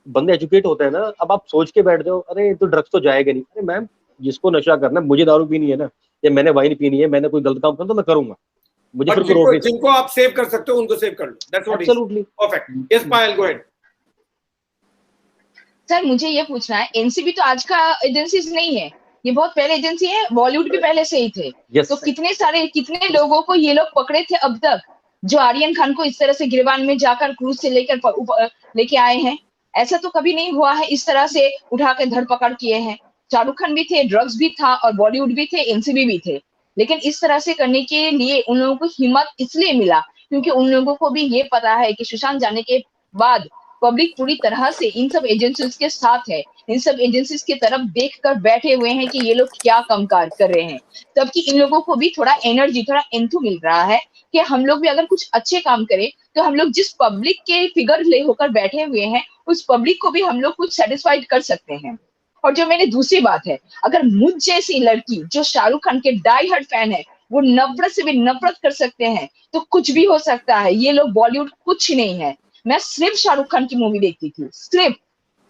बंदे एजुकेट होते हैं ना। अब आप सोच के बैठ जाओ, अरे तो ड्रग्स तो जाएगा नहीं। अरे मैम, जिसको नशा करना है, मुझे दारू पीनी है ना, या मैंने वाइन पीनी है, मैंने कोई गलत काम करना तो मैं करूंगा। मुझे फिर जिनको आप सेव कर सकते हो उनको सेव कर लो। That's what absolutely perfect. Yes Payal, go ahead. Sir मुझे ये पूछना है, एनसीबी तो आज का एजेंसी नहीं है, ये बहुत पहले एजेंसी है। बॉलीवुड भी पहले से ही थे। तो कितने लोगों को ये लोग पकड़े थे अब तक, जो आर्यन खान को इस तरह से गिरबान में जाकर क्रूज से लेके आए हैं? ऐसा तो कभी नहीं हुआ है, इस तरह से उठा के धरपकड़ किए हैं। शाहरुख खान भी थे, ड्रग्स भी था, और बॉलीवुड भी थे, एनसीबी भी थे। लेकिन इस तरह से करने के लिए उन लोगों को हिम्मत इसलिए मिला क्योंकि उन लोगों को भी ये पता है कि सुशांत जाने के बाद पब्लिक पूरी तरह से इन सब एजेंसीज के साथ है, इन सब एजेंसीज की तरफ देखकर बैठे हुए हैं कि ये लोग क्या कामकाज कर रहे हैं, तब कि इन लोगों को भी थोड़ा एनर्जी, थोड़ा एंथू मिल रहा है कि हम लोग भी अगर कुछ अच्छे काम करें तो हम लोग जिस पब्लिक के फिगर ले होकर बैठे हुए हैं उस पब्लिक को भी हम लोग कुछ सेटिस्फाइड कर सकते हैं। और जो मैंने दूसरी बात है, अगर मुझ जैसी लड़की जो शाहरुख खान के डाई हार्ड फैन है वो नफरत से भी नफरत कर सकते हैं तो कुछ भी हो सकता है। ये लोग बॉलीवुड कुछ नहीं है। मैं सिर्फ शाहरुख खान की मूवी देखती थी, सिर्फ।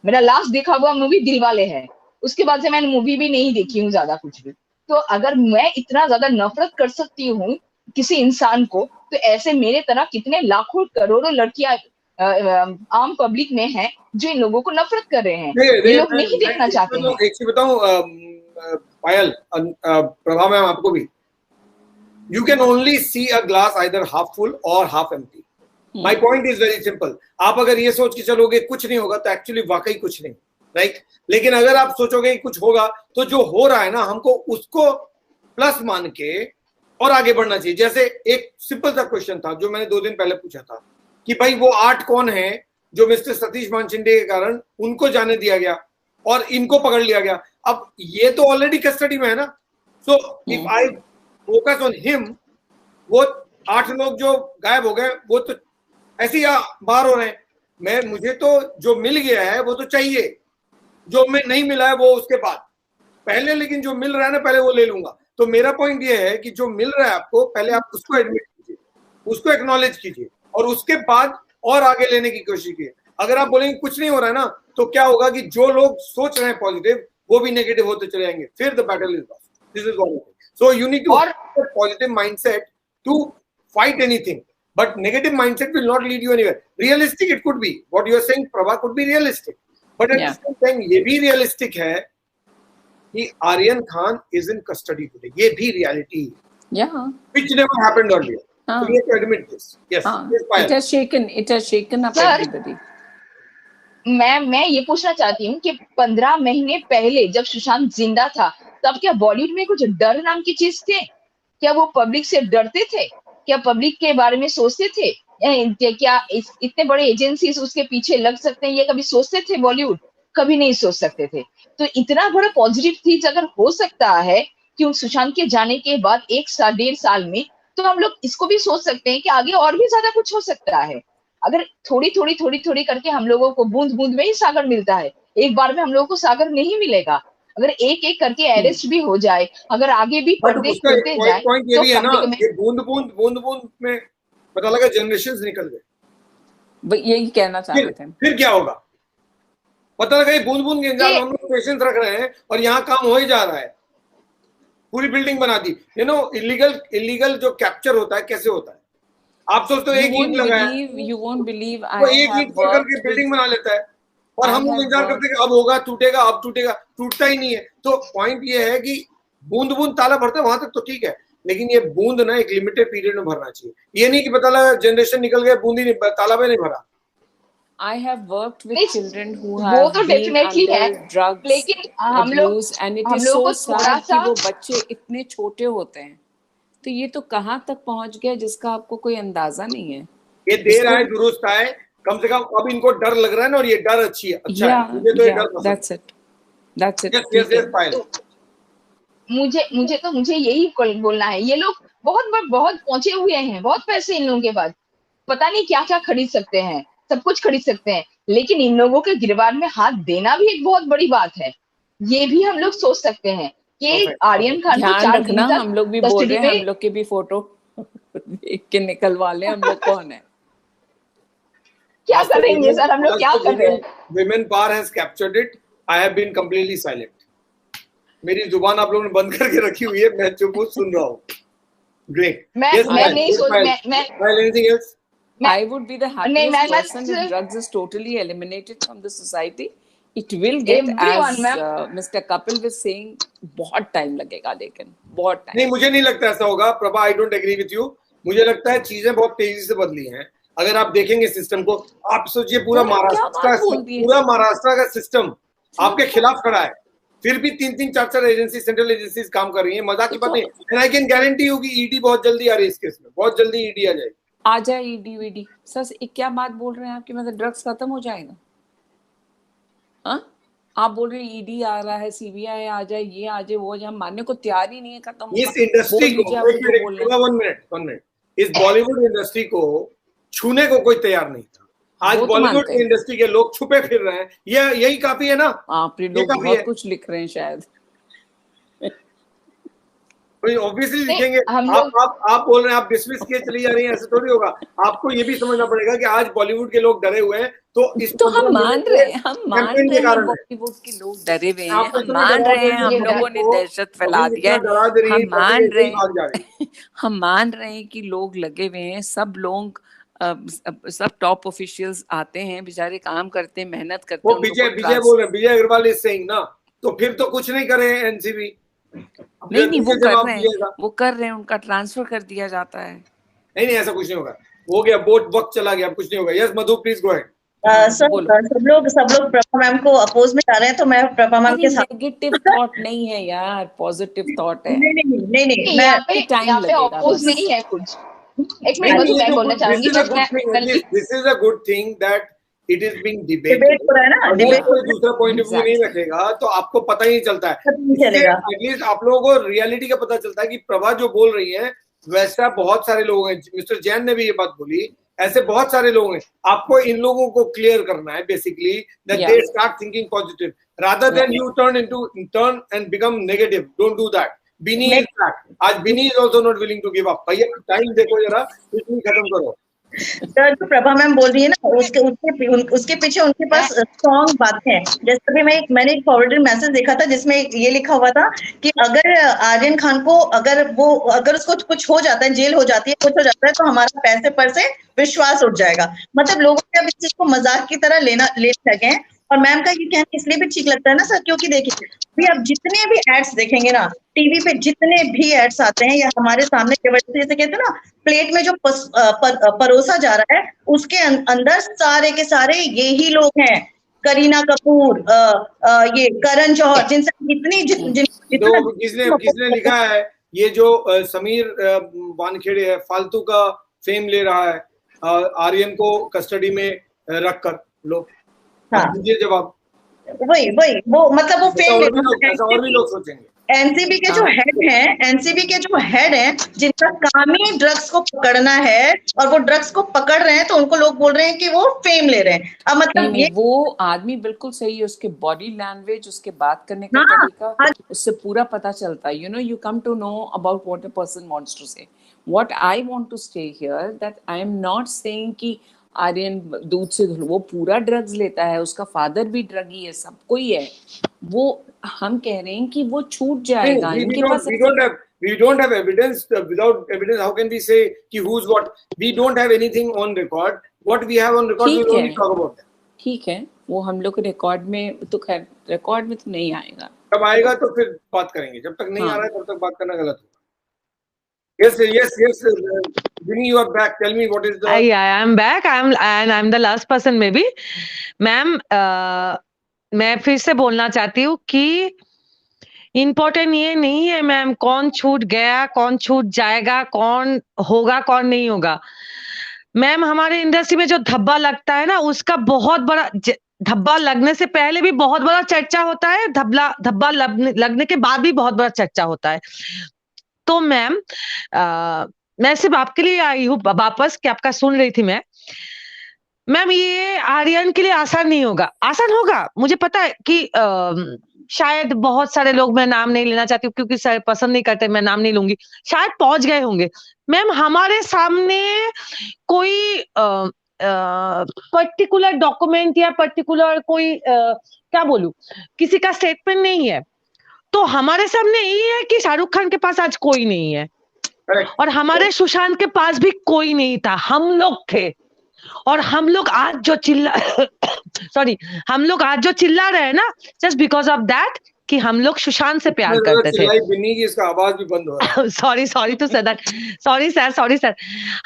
मेरा लास्ट देखा हुआ मूवी दिलवाले है, उसके बाद से मैंने मूवी भी नहीं देखी हूँ ज्यादा कुछ भी। तो अगर मैं इतना ज्यादा नफरत कर सकती हूँ किसी इंसान को, तो ऐसे मेरे तरह कितने लाखों करोड़ों लड़कियां आम पब्लिक में हैं जो इन लोगों को नफरत कर रहे हैं। ये लोग नहीं देखना चाहते हैं। एक चीज बताऊं पायल, प्रभा मैम आपको भी, you can only see a glass either half full or half empty. My point is very simple. आप अगर ये सोच के चलोगे कुछ नहीं होगा तो एक्चुअली वाकई कुछ नहीं, राइट? लेकिन अगर आप सोचोगे कुछ होगा तो जो हो रहा है ना हमको उसको प्लस मान के और आगे बढ़ना चाहिए। जैसे एक सिंपल सा क्वेश्चन था जो मैंने 2 दिन पहले पूछा था कि भाई वो 8 कौन है जो मिस्टर सतीश मानशिंदे के कारण उनको जाने दिया गया और इनको पकड़ लिया गया। अब ये तो ऑलरेडी कस्टडी में है ना, so if I focus on him, वो 8 लोग जो गायब हो गए वो तो ऐसे ही बाहर हो रहे हैं। मुझे तो जो मिल गया है वो तो चाहिए, जो मैं नहीं मिला है वो उसके बाद पहले, लेकिन जो मिल रहा है ना पहले वो ले लूंगा। तो मेरा पॉइंट ये है कि जो मिल रहा है आपको पहले आप उसको एडमिट कीजिए, उसको एक्नॉलेज कीजिए और उसके बाद और आगे लेने की कोशिश कीजिए। अगर आप बोलेंगे कुछ नहीं हो रहा है ना तो क्या होगा कि जो लोग सोच रहे हैं पॉजिटिव वो भी नेगेटिव होते चले जाएंगे, फिर the battle is lost. This is what I think. So you need to have a positive mindset to fight anything, but negative mindset will not lead you anywhere. Realistic it could be. What you are saying, Prabha, could be realistic, but at the same time, ये भी realistic है कि Aryan Khan is in custody today. ये भी reality है. Yeah. Which never happened earlier. So we have to admit this. Yes. It has shaken up everybody. मैं ये पूछना चाहती हूँ कि 15 महीने पहले जब सुशांत जिंदा था तब क्या बॉलीवुड में कुछ डर नाम की चीज थे? क्या वो पब्लिक से डरते थे? क्या पब्लिक के बारे में सोचते थे? क्या इतने बड़े एजेंसीज उसके पीछे लग सकते हैं, ये कभी सोचते थे? बॉलीवुड कभी नहीं सोच सकते थे। तो इतना बड़ा पॉजिटिव चीज अगर हो सकता है कि सुशांत के जाने के बाद 1-1.5 साल में, तो हम लोग इसको भी सोच सकते हैं कि आगे और भी ज्यादा कुछ हो सकता है। अगर थोड़ी करके हम लोगों को बूंद बूंद में ही सागर मिलता है, एक बार में हम लोगों को सागर नहीं मिलेगा। अगर एक करके अरेस्ट भी हो जाए, अगर आगे भी पर्दे खुलते जाए, पॉइंट ये भी है ना, ये बूंद बूंद में पता लगा जनरेशंस निकल गए। यही कहना चाह रहे थे। फिर क्या होगा? पता लगा ये बूंद बूंद के इंतजार हम लोग पेशेंस रख रहे हैं और यहाँ काम हो ही जा रहा है। पूरी बिल्डिंग बना दी। यू नो इलीगल जो कैप्चर होता है कैसे होता है? आप सोचते हो एक ईंट लगा है, you won't believe वो एक ईंट करके बिल्डिंग बना लेता है और हम लोग इंतजार करते हैं कि अब होगा, टूटेगा, अब टूटेगा, टूटता ही नहीं है। तो पॉइंट ये है कि बूंद बूंद ताला भरता है, वहां तक तो ठीक है, लेकिन ये बूंद ना एक लिमिटेड पीरियड में भरना चाहिए। ये नहीं कि पता लगा जनरेशन निकल गया, बूंद ही नहीं, ताला भी नहीं भरा। I have worked with children who have तो been under drugs, लेकिन हम लोग and it is so sad कि वो बच्चे इतने छोटे होते हैं। तो ये तो कहाँ तक पहुंच गया जिसका आपको कोई अंदाजा नहीं है। ये देर आए दुरुस्त आए, कम से कम अब इनको डर लग रहा है ना, और ये डर अच्छी है, अच्छा है। मुझे तो ये डर पसंद है। That's it. मुझे यही बोलना है, ये लोग बहुत पहुंचे हुए हैं, बहुत पैसे इन लोगों के पास, पता नहीं क्या क्या खरीद सकते हैं, सब कुछ खरीद सकते हैं, लेकिन इन लोगों के गिरबान में हाथ देना भी एक बहुत बड़ी बात है। ये भी हम लोग सोच सकते हैं कि आर्यन खान को 4 दिन तक हम लोग भी बोल रहे हैं, हम लोग के भी फोटो देख के निकलवा ले, हम लोग कौन है, क्या करेंगे सर, हम लोग क्या कर रहे हैं? Women power has captured it. I have been completely silent. मेरी जुबान आप लोगों ने बंद करके रखी हुई है, मैं चुप सुन रहा हूँ। Great. मैं नहीं सोच, मैं anything else? I would be the happiest person if drugs is totally eliminated from the society. It will get, as Mr. Kapil was saying, बहुत टाइम लगेगा, लेकिन बहुत टाइम। नहीं, मुझे नहीं लगता ऐसा होगा Prabha, I don't agree with you। मुझे लगता है चीजें बहुत तेजी से बदली हैं। अगर आप देखेंगे सिस्टम को, आप सोचिए पूरा महाराष्ट्र का सिस्टम आपके खिलाफ खड़ा है, फिर भी 3-3, 4-4 एजेंसी, सेंट्रल एजेंसीज काम कर रही हैं। मजाक की बात नहीं। And I can guarantee you कि ईडी बहुत जल्दी आ रही है इस केस में, बहुत जल्दी ईडी आ जाएगी। आ जाए ईडी वीडी। सर क्या बात बोल रहे हैं आपकी, मतलब ड्रग्स खत्म हो जाएगा? हाँ, आप बोल रहे हैं ईडी आ रहा है, सीबीआई आ जाए, ये आ जाए, वो जाए, मानने को तैयार ही नहीं है, खत्म होगा। इस इंडस्ट्री को, वन मिनट, इस बॉलीवुड इंडस्ट्री को छूने को कोई तैयार नहीं था। आज बॉलीवुड इंडस्ट्री के लोग छुपे फिर रहे हैं, यही काफी है ना? आप लोग बहुत कुछ लिख रहे हैं शायद, कोई ऑब्वियसली लिखेंगे। आप बोल रहे हैं, आप डिसमिस किए चली जा रही हैं, ऐसे थोड़ी होगा। आपको ये भी समझना पड़ेगा कि आज बॉलीवुड के लोग डरे हुए हैं, तो इस तो हम मान रहे हैं बॉलीवुड के लोग डरे हुए हैं, हम मान रहे हैं हम लोगों ने दहशत फैला दिया है, हम मान रहे हैं कि लोग लगे हुए हैं, सब लोग सब टॉप ऑफिशियल्स आते हैं, बेचारे काम करते हैं, मेहनत करते हैं। विजय बोल रहे हैं, विजय अग्रवाल इज सेइंग ना, तो फिर तो कुछ नहीं करे एनसीबी। नहीं वो कर रहे हैं, उनका ट्रांसफर कर दिया जाता है। नहीं ऐसा कुछ नहीं होगा, हो गया, बोट वक्त चला गया, अब कुछ नहीं होगा। Yes Madhu please go ahead. सब लोग प्रभा मैम को अपोज में जा रहे हैं, तो मैं प्रभा मैम के साथ। नेगेटिव थॉट नहीं है यार, पॉजिटिव थॉट है। नहीं यहाँ पे अपोज नहीं है कुछ। एक मिनट मैं बोलना चाहूंगी। This is a good thing that it is being debated हो रहा है ना। डिबेट कोई दूसरा पॉइंट ऑफ व्यू नहीं रखेगा तो आपको पता ही नहीं चलता है, एटलीस्ट आप लोगों को रियलिटी का पता चलता है कि प्रभा जो बोल रही है वैसा बहुत सारे लोग हैं। मिस्टर जैन ने भी ये बात बोली, ऐसे बहुत सारे लोग हैं। आपको इन लोगों को क्लियर करना है basically that they start thinking positive rather than you turn and become negative. Don't do that. Bini is back. आज Bini is also not willing to give up. भैया टाइम देखो जरा, इतनी खत्म करो। जो प्रभा मैम बोल रही है ना, उसके पीछे उनके पास स्ट्रॉन्ग बात है। जैसे भी मैंने एक फॉरवर्डेड मैसेज देखा था जिसमें ये लिखा हुआ था कि अगर आर्यन खान को अगर उसको कुछ हो जाता है, जेल हो जाती है, कुछ हो जाता है, तो हमारा पैसे पर से विश्वास उठ जाएगा। मतलब लोगों ने अब इस चीज को मजाक की तरह लेने लगे हैं। और मैम का ये कहना इसलिए भी ठीक लगता है ना सर, क्योंकि देखिए अभी आप जितने भी एड्स देखेंगे ना टीवी पे, जितने भी एड्स आते हैं या हमारे सामने जैसे कहते हैं ना, प्लेट में जो परोसा जा रहा है उसके अंदर सारे के सारे यही लोग हैं। करीना कपूर, ये करण जौहर, जिनसे किसने लिखा है ये जो समीर वानखेड़े है फालतू का फेम ले रहा है आर्यन को कस्टडी में रखकर। लो दीजिए जवाब। वही वो मतलब वो फेम और भी लोग सोचेंगे। एनसीबी के जो हेड हैं जिनका काम ही ड्रग्स को पकड़ना है और वो ड्रग्स को पकड़ रहे हैं, तो उनको लोग बोल रहे हैं कि वो फेम ले रहे हैं। अब मतलब नहीं, वो आदमी बिल्कुल सही है, उसके बॉडी लैंग्वेज, उसके बात करने का तरीका, उससे पूरा पता चलता है। You come to know about what a person wants to say. What I want to stay here that I am not saying कि आर्यन दूध से वो पूरा ड्रग्स लेता है, उसका फादर भी ड्रगी है, सब कोई है। वो हम कह रहे हैं कि वो छूट जाएगा। इनके पास we don't have evidence. Without evidence how can we say कि who's what? We don't have anything on record. What we have on record we will only talk about that. ठीक है, वो हम लोग रिकॉर्ड में तो खैर रिकॉर्ड में तो नहीं आएगा। जब आएगा तो फिर बात करेंगे, जब तक नहीं आ रहा है तब तक बात करना गलत होगा। Yes. Vinny, you are back. Tell me what is the. I am back. I'm the last person maybe. Ma'am मैं फिर से बोलना चाहती हूँ कि इम्पोर्टेंट ये नहीं है मैम कौन छूट गया, कौन छूट जाएगा, कौन होगा, कौन नहीं होगा। मैम हमारे इंडस्ट्री में जो धब्बा लगता है ना, उसका बहुत बड़ा धब्बा लगने से पहले भी बहुत बड़ा चर्चा होता है, धब्बा लगने के बाद भी बहुत बड़ा चर्चा होता है। तो मैम मैं सिर्फ आपके लिए आई हूँ वापस कि आपका सुन रही थी मैं। मैम ये आर्यन के लिए आसान नहीं होगा। आसान होगा, मुझे पता है कि शायद बहुत सारे लोग, मैं नाम नहीं लेना चाहती हूँ क्योंकि सर पसंद नहीं करते, मैं नाम नहीं लूंगी, शायद पहुंच गए होंगे। मैम हमारे सामने कोई पर्टिकुलर डॉक्यूमेंट या पर्टिकुलर कोई क्या बोलूं, किसी का स्टेटमेंट नहीं है। तो हमारे सामने ये है कि शाहरुख खान के पास आज कोई नहीं है और हमारे सुशांत के पास भी कोई नहीं था, हम लोग थे। और हम लोग आज जो चिल्ला रहे हैं ना, जस्ट बिकॉज ऑफ दैट कि हम लोग सुशांत से प्यार करते थे। बिन्नी जी इसका आवाज भी बंद हो रहा है। Sorry to say that, sorry sir.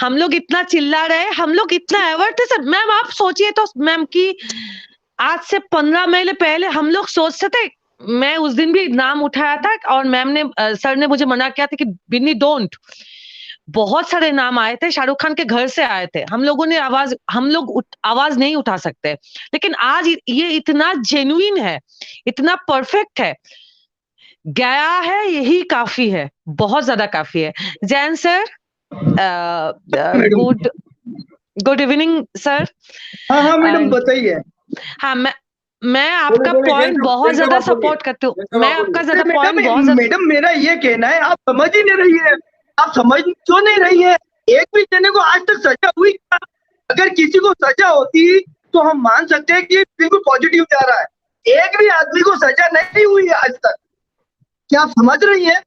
हम लोग इतना चिल्ला रहे, हम लोग इतना एवर्ट थे सर। मैम आप सोचिए तो मैम कि आज से 15 महीने पहले हम लोग सोचते थे, मैं उस दिन भी नाम उठाया था और मैम ने, सर ने मुझे मना किया था कि बिन्नी बहुत सारे नाम आए थे, शाहरुख खान के घर से आए थे, हम लोग आवाज नहीं उठा सकते, लेकिन आज ये इतना जेन्युइन है, इतना परफेक्ट है, गया है, यही काफी है, बहुत ज्यादा काफी है। Jain sir, good evening sir. हाँ मैडम बताइए। हाँ, मैं आपका पॉइंट बहुत ज्यादा सपोर्ट करती हूँ, मैं आपका ज्यादा पॉइंट बहुत ज्यादा। मैडम मेरा ये कहना है, आप समझ ही नहीं रही है, आप समझ क्यों नहीं रही है? एक भी जने को आज तक सजा हुई क्या? अगर किसी को सजा होती तो हम मान सकते हैं कि बिल्कुल पॉजिटिव जा रहा है, एक भी आदमी को सजा नहीं हुई है आज तक। क्या आप समझ रही है?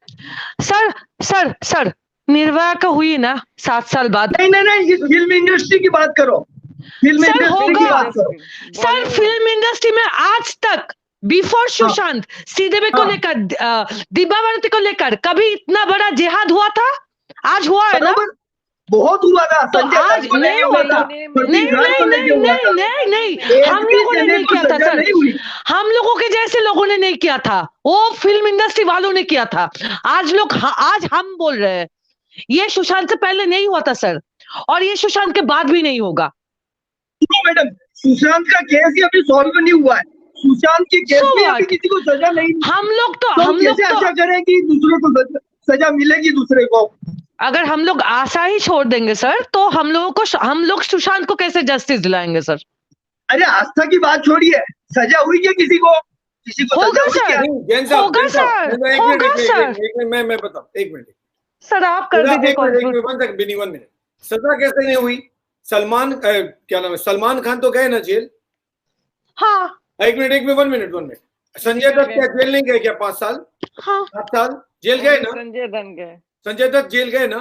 सर निर्भया का हुई ना 7 साल बाद। नहीं, इस फिल्म इंडस्ट्री की बात करो, फिल्म इंडस्ट्री की बात करो। सर फिल्म इंडस्ट्री में आज तक बिफोर सुशांत श्रीदेवी को लेकर, दीपावली को लेकर कभी इतना बड़ा जिहाद हुआ था? आज हुआ है ना? बहुत हुआ था। तो आज नहीं हुआ था। नहीं, हम लोगों ने नहीं किया था सर, हम लोगों के जैसे लोगों ने नहीं किया था, वो फिल्म इंडस्ट्री वालों ने किया था। आज हम बोल रहे हैं, ये सुशांत से पहले नहीं हुआ था सर, और ये सुशांत के बाद भी नहीं होगा। मैडम सुशांत का केस ही अभी सॉल्व नहीं हुआ है, सुशांत के केस में अभी किसी को सजा नहीं। हम लोग तो आशा करें कि दूसरे को सजा मिलेगी दूसरे को? अगर हम लोग आशा ही छोड़ देंगे सर, तो हम लोग सुशांत को कैसे जस्टिस दिलाएंगे सर? अरे आस्था की बात छोड़िए, सजा हुई क्या किसी को? होगा सर, होगा सर। मैं बताऊं, एक मिनट सर, आप कर दीजिए। 1 मिनट। सजा कैसे नहीं हुई? क्या नाम है, सलमान खान तो गए ना जेल? हाँ। 1 मिनट। संजय दत्त क्या जेल नहीं गए क्या? 5 साल? हाँ। 7 साल जेल गए ना? संजय दत्त जेल गए ना?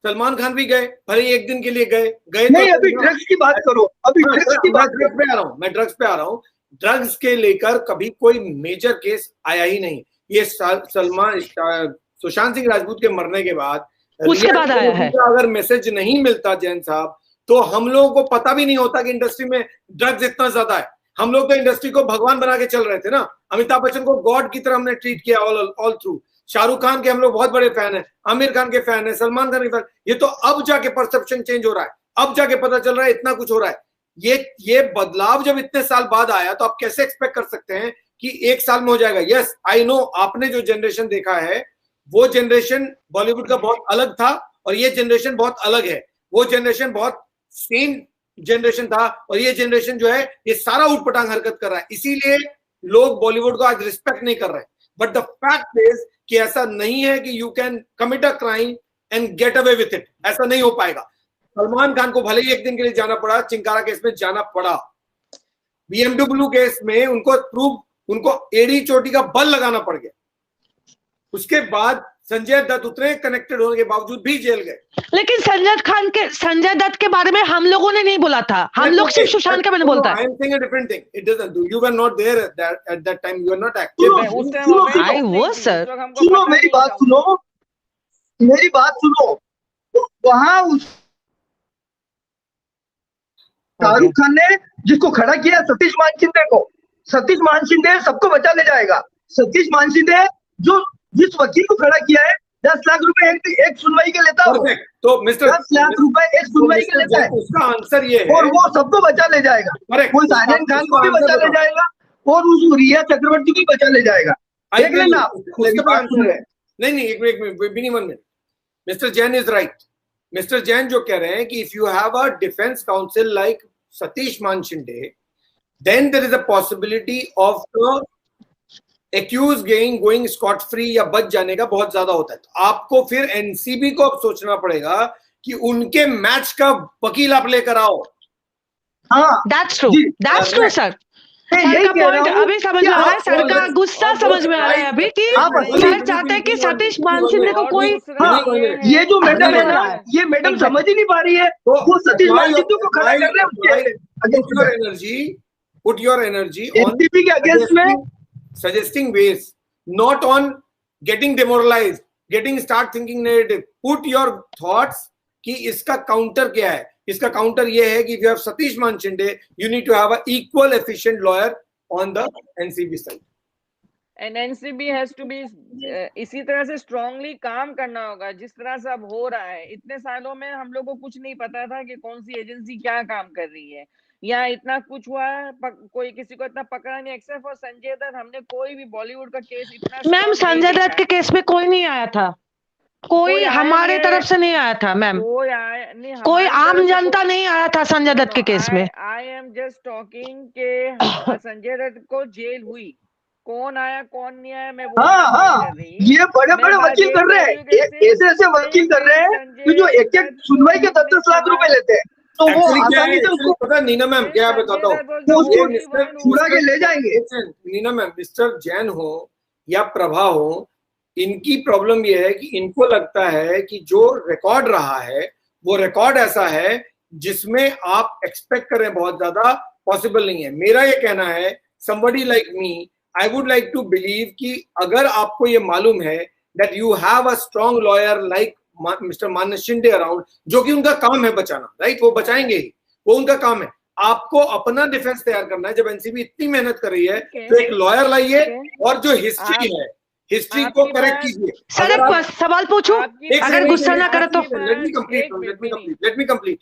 सलमान खान भी गए, भले एक दिन के लिए गए नहीं, अभी ड्रग्स की बात करो, अभी ड्रग्स की बात पे आ रहा हूँ, मैं ड्रग्स पे आ रहा हूँ। ड्रग्स के लेकर कभी कोई मेजर केस आया ही नहीं। ये सुशांत सिंह राजपूत के मरने के बाद उसके बाद आया है। अगर मैसेज नहीं मिलता जैन साहब, तो हम लोगों को पता भी नहीं होता कि इंडस्ट्री में ड्रग्स इतना ज्यादा है। हम लोग तो इंडस्ट्री को भगवान बना के चल रहे थे ना। अमिताभ बच्चन को गॉड की तरह हमने ट्रीट किया ऑल थ्रू। शाहरुख खान के हम लोग बहुत बड़े फैन हैं, आमिर खान के फैन हैं, सलमान खान के फैन। ये तो अब जाके परसेप्शन चेंज हो रहा है, अब जाके पता चल रहा है इतना कुछ हो रहा है। ये बदलाव जब इतने साल बाद आया, तो आप कैसे एक्सपेक्ट कर सकते हैं कि 1 साल में हो जाएगा? यस आई नो, आपने जो जनरेशन देखा है वो जनरेशन बॉलीवुड का बहुत अलग था, और ये जनरेशन बहुत अलग है। वो जनरेशन बहुत सेम जनरेशन था, और ये जनरेशन जो है ये सारा उठपटांग हरकत कर रहा है। इसीलिए लोग बॉलीवुड को आज रिस्पेक्ट नहीं कर रहे। बट द फैक्ट इज कि ऐसा नहीं है कि you can commit a crime and get away with it, ऐसा नहीं हो पाएगा। सलमान खान को भले ही एक दिन के लिए जाना पड़ा, चिंकारा केस में जाना पड़ा, BMW केस में उनको एड़ी चोटी का बल लगाना पड़ गया। उसके बाद संजय दत्त उतने कनेक्टेड होने के बावजूद भी जेल गए। लेकिन संजय दत्त के बारे में हम लोगों ने नहीं बोला था, हम लोग सिर्फ सुशांत के बारे में बोलता है। I am saying a different thing. It doesn't do. You were not there at that time. You were not active. I was sir. सुनो मेरी बात सुनो। वहां शाहरुख खान ने जिसको खड़ा किया सतीश मानसिंह को, सतीश मानसिंह सबको बचा ले जाएगा। सतीश मानसिंह जो जिस वकील को खड़ा किया है, 10 लाख रुपए एक सुनवाई के लेता है, तो मिस्टर 10 लाख रुपए एक सुनवाई के लेता है। उसका आंसर ये है, और वो सबको बचा ले जाएगा। वो आर्यन खान को भी बचा ले जाएगा, और उस रिया चक्रवर्ती को बचा ले जाएगा। देख लेना नहीं, एक minute. Mister Jain is right. Mister Jain जो कह रहे हैं कि if you have a defence council like Satish Maneshinde, then there is a possibility of accused going scot free या बच जाने का बहुत ज्यादा होता है। तो आपको फिर एनसीबी को अब सोचना पड़ेगा कि उनके मैच का वकील आप लेकर आओ। हाँ, दैट्स ट्रू सर। सर का पॉइंट अभी समझ में आ रहा है, सर का गुस्सा समझ में आ रहा है अभी कि सर चाहते हैं कि सतीश मानसिंह को कोई। ये जो मैडम है ना, ये मैडम समझ ही नहीं पा रही है, वो सतीश मानसिंह को खड़ा कर रहे हैं। Put your energy on NCB के अगेंस्ट में, suggesting ways, not on getting demoralized, start thinking narrative. Put your thoughts कि इसका काउंटर क्या है। इसका काउंटर ये है कि if you have Satish Manshinde, you need to have an equal efficient lawyer on the NCB side. And NCB has to be इसी तरह से स्ट्रांगली काम करना होगा जिस तरह से अब हो रहा है। इतने सालों में हम लोग को कुछ नहीं पता था कि कौन सी एजेंसी क्या काम कर रही है, या इतना कुछ हुआ कोई किसी को इतना पकड़ा नहीं, एक्सेप्ट फॉर संजय दत्त। हमने कोई भी बॉलीवुड का केस इतना मैम संजय दत्त के केस में कोई नहीं आया था, कोई हमारे तरफ से नहीं आया था मैम, कोई आम जनता नहीं आया था संजय दत्त के केस में। आई एम जस्ट टॉकिंग के संजय दत्त को जेल हुई, कौन आया कौन नहीं आया मैं वो हाँ, ये बड़े बड़े वकील कर रहे हैं, ऐसे ऐसे वकील कर रहे हैं कि जो एक एक सुनवाई के 10-10 लाख रुपए लेते हैं, तो वो आसानी से उसको पता नीना मैम क्या बताता हूँ, छुड़ा के ले जाएंगे। नीना मैम, मिस्टर जैन हो या प्रभा हो, इनकी प्रॉब्लम ये है कि इनको लगता है कि जो रिकॉर्ड रहा है वो रिकॉर्ड ऐसा है जिसमें आप एक्सपेक्ट करें बहुत ज्यादा पॉसिबल नहीं है। मेरा ये कहना है, somebody like me, I would like to believe कि अगर आपको ये मालूम है that you have a strong lawyer like mister मान्य शिंदे अराउंड, जो कि उनका काम है बचाना, राइट, वो बचाएंगे ही, वो उनका काम है। आपको अपना डिफेंस तैयार करना है। जब एनसीबी इतनी मेहनत कर रही है तो एक लॉयर लाइए और जो हिस्ट्री है, हिस्ट्री को करेक्ट कीजिए। सर एक सवाल पूछूं, अगर गुस्सा ना करे तो। Let me complete.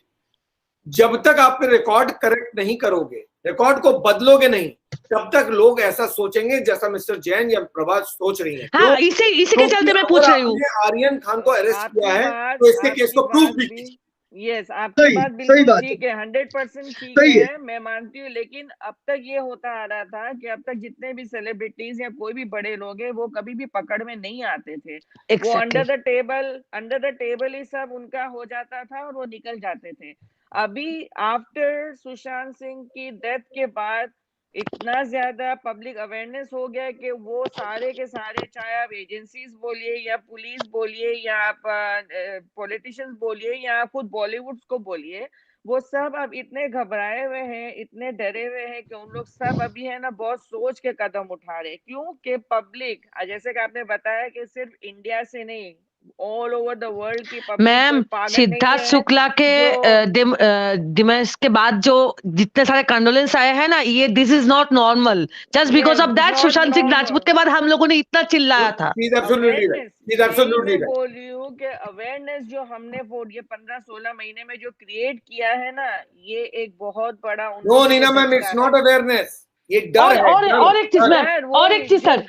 जब तक आप रिकॉर्ड करेक्ट नहीं करोगे, रिकॉर्ड को बदलोगे नहीं, तब तक लोग ऐसा सोचेंगे जैसा मिस्टर जैन या प्रभा सोच रही हैं। हाँ, इसी के चलते मैं पूछ रही हूँ। आर्यन खान को अरेस्ट किया है तो इसके केस को प्रूफ भी कीजिए। यस, आपकी बात बिल्कुल ठीक है, 100% ठीक है, मैं मानती हूँ। लेकिन अब तक ये होता आ रहा था कि अब तक जितने भी सेलिब्रिटीज या कोई भी बड़े लोग हैं वो कभी भी पकड़ में नहीं आते थे। वो अंडर द टेबल ही सब उनका हो जाता था और वो निकल जाते थे। अभी आफ्टर सुशांत सिंह की डेथ के बाद इतना ज्यादा पब्लिक अवेयरनेस हो गया कि वो सारे के सारे, चाहे आप एजेंसीज बोलिए या पुलिस बोलिए या आप पॉलिटिशियंस बोलिए या आप खुद बॉलीवुड को बोलिए, वो सब अब इतने घबराए हुए हैं, इतने डरे हुए हैं कि उन लोग सब अभी है ना बहुत सोच के कदम उठा रहे हैं। क्योंकि पब्लिक, जैसे कि आपने बताया कि सिर्फ इंडिया से नहीं, ऑल ओवर द वर्ल्ड की पब्लिक। मैम सिद्धार्थ शुक्ला के डिमेंस के बाद जो जितने सारे कंडोलेंस आए हैं ना, ये this is not normal. Just because of that Sushant Singh Rajput के बाद हम लोगों ने इतना चिल्लाया था। बोली हूँ कि अवेयरनेस जो हमने ये 15-16 महीने में जो क्रिएट किया है ना, ये एक बहुत बड़ा। No Neena ma'am, it's not awareness, ये डर है। और एक चीज मैम, और एक चीज सर,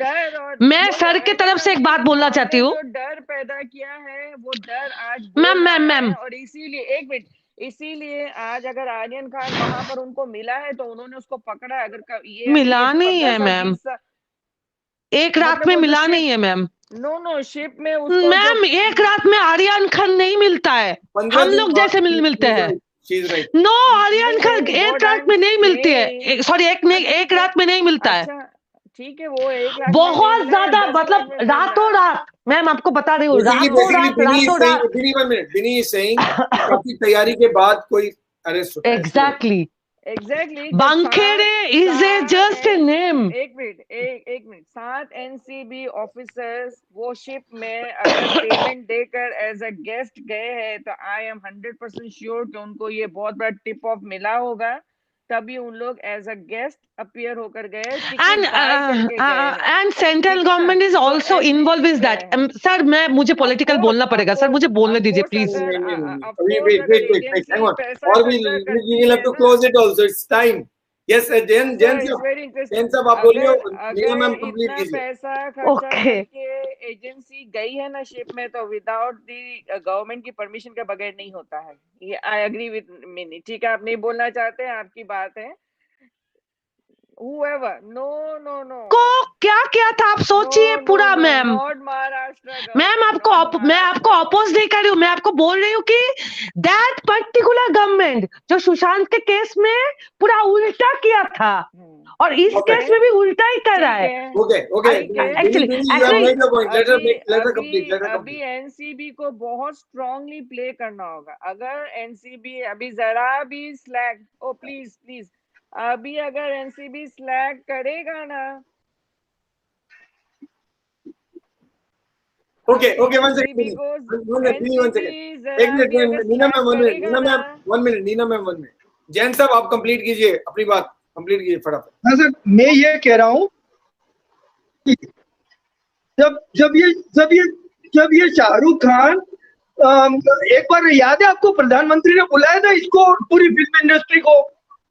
मैं सर के तरफ से एक बात बोलना चाहती हूँ। डर पैदा किया है वो डर आज मैम और इसीलिए एक मिनट, इसीलिए आज अगर आर्यन खान वहां पर उनको मिला है तो उन्होंने उसको पकड़ा। अगर ये मिला नहीं है मैम, एक रात में मिला नहीं है मैम। नो शिप में मैम एक रात में आर्यन खान नहीं मिलता है, हम लोग जैसे मिलते हैं। नो, आर्यन खान एक रात में नहीं मिलती है, सॉरी एक रात में नहीं मिलता है। ठीक है, वो एक रात बहुत ज्यादा, मतलब रातों रात। मैम आपको बता रही हूँ, रातों रात। काफी तैयारी के बाद कोई अरेस्ट होता है। Exactly Wankhede is a just a name. एक मिनट 7 एनसीबी ऑफिसर्स वो शिप में अगर पेमेंट देकर एज अ गेस्ट गए हैं तो आई एम 100% श्योर कि उनको ये बहुत बड़ा टिप ऑफ मिला होगा, तभी उन लोग एज अ गेस्ट अपीयर होकर गए। And central government is also involve with that. Sir मुझे पॉलिटिकल बोलना पड़ेगा सर, मुझे बोलने दीजिए प्लीज। Yes, Jen साहब आप बोलिए, नीना मैम कंप्लीट कीजिए। पैसा खर्चा करके एजेंसी गई है ना शिप में, तो विदाउट दी गवर्नमेंट की परमिशन के बगैर नहीं होता है। ये आई एग्री विद मिनी। ठीक है, आप नहीं बोलना चाहते हैं, आपकी बात है। Whoever, no. को क्या किया था आप सोचिए पूरा मैम। मैम मैं आपको अपोज नहीं कर रही हूँ, मैं आपको बोल रही हूँ कि दैट पर्टिकुलर गवर्नमेंट जो सुशांत के केस में पूरा उल्टा किया था और इस केस में भी उल्टा ही कर रहा है। अभी एनसीबी को बहुत स्ट्रांगली प्ले करना होगा। अगर एनसीबी अभी जरा भी स्लैक, ओ प्लीज अभी अगर एनसीबी स्लैग करेगा ना, okay 1 second Neena ma'am 1 minute. Jain साहब आप कंप्लीट कीजिए अपनी बात, कंप्लीट कीजिए फटाफट। हाँ सर, मैं ये कह रहा हूँ जब ये शाहरुख खान एक बार याद है आपको, प्रधानमंत्री ने बुलाया था इसको, पूरी फिल्म इंडस्ट्री को,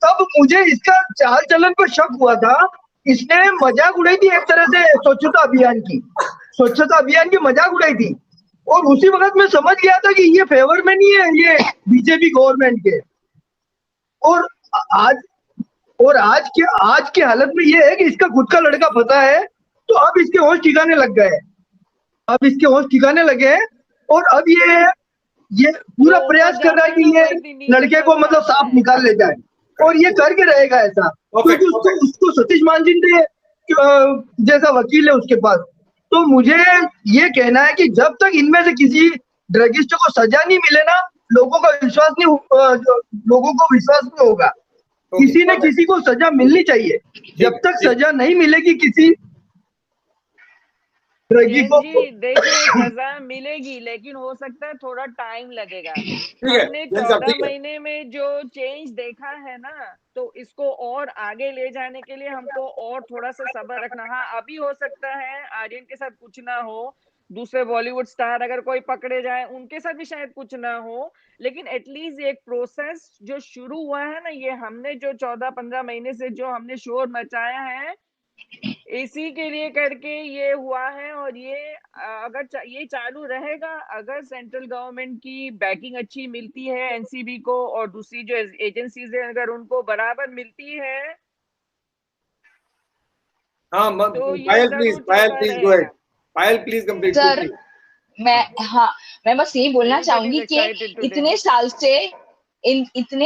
तब मुझे इसका चाल चलन पर शक हुआ था। इसने मजाक उड़ाई थी एक तरह से स्वच्छता अभियान की मजाक उड़ाई थी, और उसी वक्त मैं समझ गया था कि ये फेवर में नहीं है ये बीजेपी गवर्नमेंट के। और आज के हालत में ये है कि इसका खुद का लड़का फंसा है, तो अब इसके होश ठिकाने लगे हैं, और अब ये पूरा प्रयास कर रहा है कि ये लड़के को मतलब साफ निकाल ले जाए, और ये करके रहेगा ऐसा, क्योंकि उसको सतीश महाजिंदे जैसा वकील है उसके पास। तो मुझे ये कहना है कि जब तक इनमें से किसी ड्रगिस्ट को सजा नहीं मिले ना, लोगों को विश्वास नहीं होगा। किसी न किसी को सजा मिलनी चाहिए। जब तक सजा नहीं मिलेगी किसी ड्रगी को, देखिए सजा मिलेगी, लेकिन हो सकता है थोड़ा टाइम लगेगा। हमने 14 महीने में जो चेंज देखा है ना, तो इसको और आगे ले जाने के लिए हमको और थोड़ा सा सब्र रखना। हाँ, अभी हो सकता है आर्यन के साथ कुछ ना हो, दूसरे बॉलीवुड स्टार अगर कोई पकड़े जाए उनके साथ भी शायद कुछ ना हो, लेकिन एटलीस्ट एक प्रोसेस जो शुरू हुआ है ना, ये हमने जो 14-15 महीने से जो हमने शोर मचाया है, इसी के लिए करके ये हुआ है। और ये अगर ये चालू रहेगा, अगर सेंट्रल गवर्नमेंट की बैकिंग अच्छी मिलती है एनसीबी को, और दूसरी जो एजेंसीज है अगर उनको बराबर मिलती है, पायल प्लीज कंप्लीट। सर मैं बस यही बोलना चाहूंगी कि इतने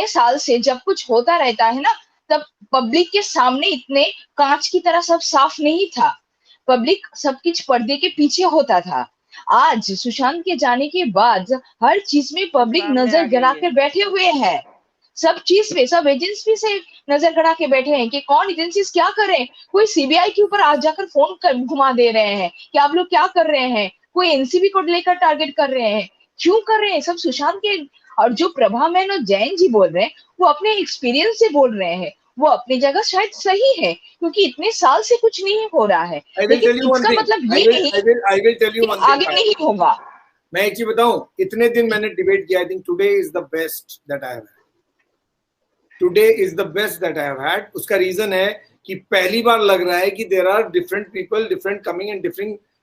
साल से जब कुछ होता रहता है ना, तब पब्लिक के सामने इतने कांच की तरह सब साफ नहीं था। पब्लिक सब कुछ पर्दे के पीछे होता था। आज सुशांत के जाने के बाद हर चीज में पब्लिक नजर गड़ा कर बैठे हुए हैं। सब चीज पे, सब एजेंसी से नजर गड़ा के बैठे हैं कि कौन एजेंसी क्या कर रहे हैं। कोई सीबीआई के ऊपर आज जाकर फोन घुमा दे रहे हैं कि आप लोग क्या कर रहे हैं। कोई एनसीबी को लेकर टारगेट कर रहे हैं। क्यों कर रहे हैं? सब सुशांत के। और जो प्रभा मैम और जैन जी बोल रहे हैं, वो अपने एक्सपीरियंस से बोल रहे हैं। वो अपनी जगह शायद सही है, क्योंकि इतने साल से कुछ नहीं हो रहा है, लेकिन इसका मतलब ये नहीं आगे नहीं होगा। मैं एक चीज बताऊं, इतने दिन मैंने डिबेट किया। I think today is the best that I have had. Today is the best that I have had. उसका रीजन है कि पहली बार लग रहा है कि there are different people, different coming and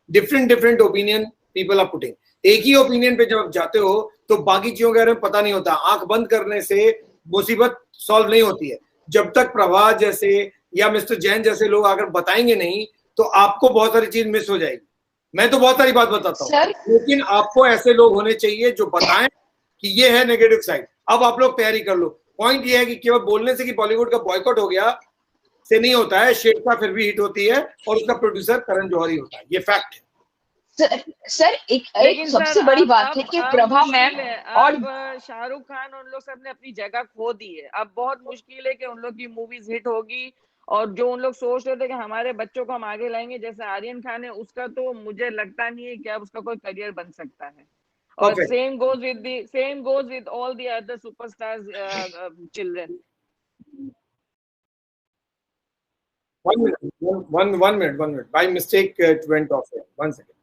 different opinion people are putting. एक ही ओपिनियन पे जब जाते हो तो बाकी चीजों के बारे में पता नहीं होता। आंख बंद करने से मुसीबत सॉल्व नहीं होती है। जब तक प्रभा जैसे या मिस्टर जैन जैसे लोग अगर बताएंगे नहीं, तो आपको बहुत सारी चीज मिस हो जाएगी। मैं तो बहुत सारी बात बताता हूँ, लेकिन आपको ऐसे लोग होने चाहिए जो बताएं कि ये है नेगेटिव साइड। अब आप लोग तैयारी कर लो। पॉइंट ये है कि केवल बोलने से कि बॉलीवुड का बॉयकॉट हो गया से नहीं होता है। शेरशाह फिर भी हिट होती है और उसका प्रोड्यूसर करण जौहर ही होता है। ये फैक्ट है। सर एक सबसे बड़ी बात है कि प्रभा मैम और शाहरुख खान उन लोग सब ने अपनी जगह खो दी है। अब बहुत मुश्किल है कि उन लोग की मूवीज हिट होगी, और जो उन लोग सोच रहे थे कि हमारे बच्चों को हम आगे लाएंगे, जैसे आर्यन खान है, उसका तो मुझे लगता नहीं है कि अब उसका कोई करियर बन सकता है। और same goes with all the other superstars children. One minute. By mistake it went off. 1 second.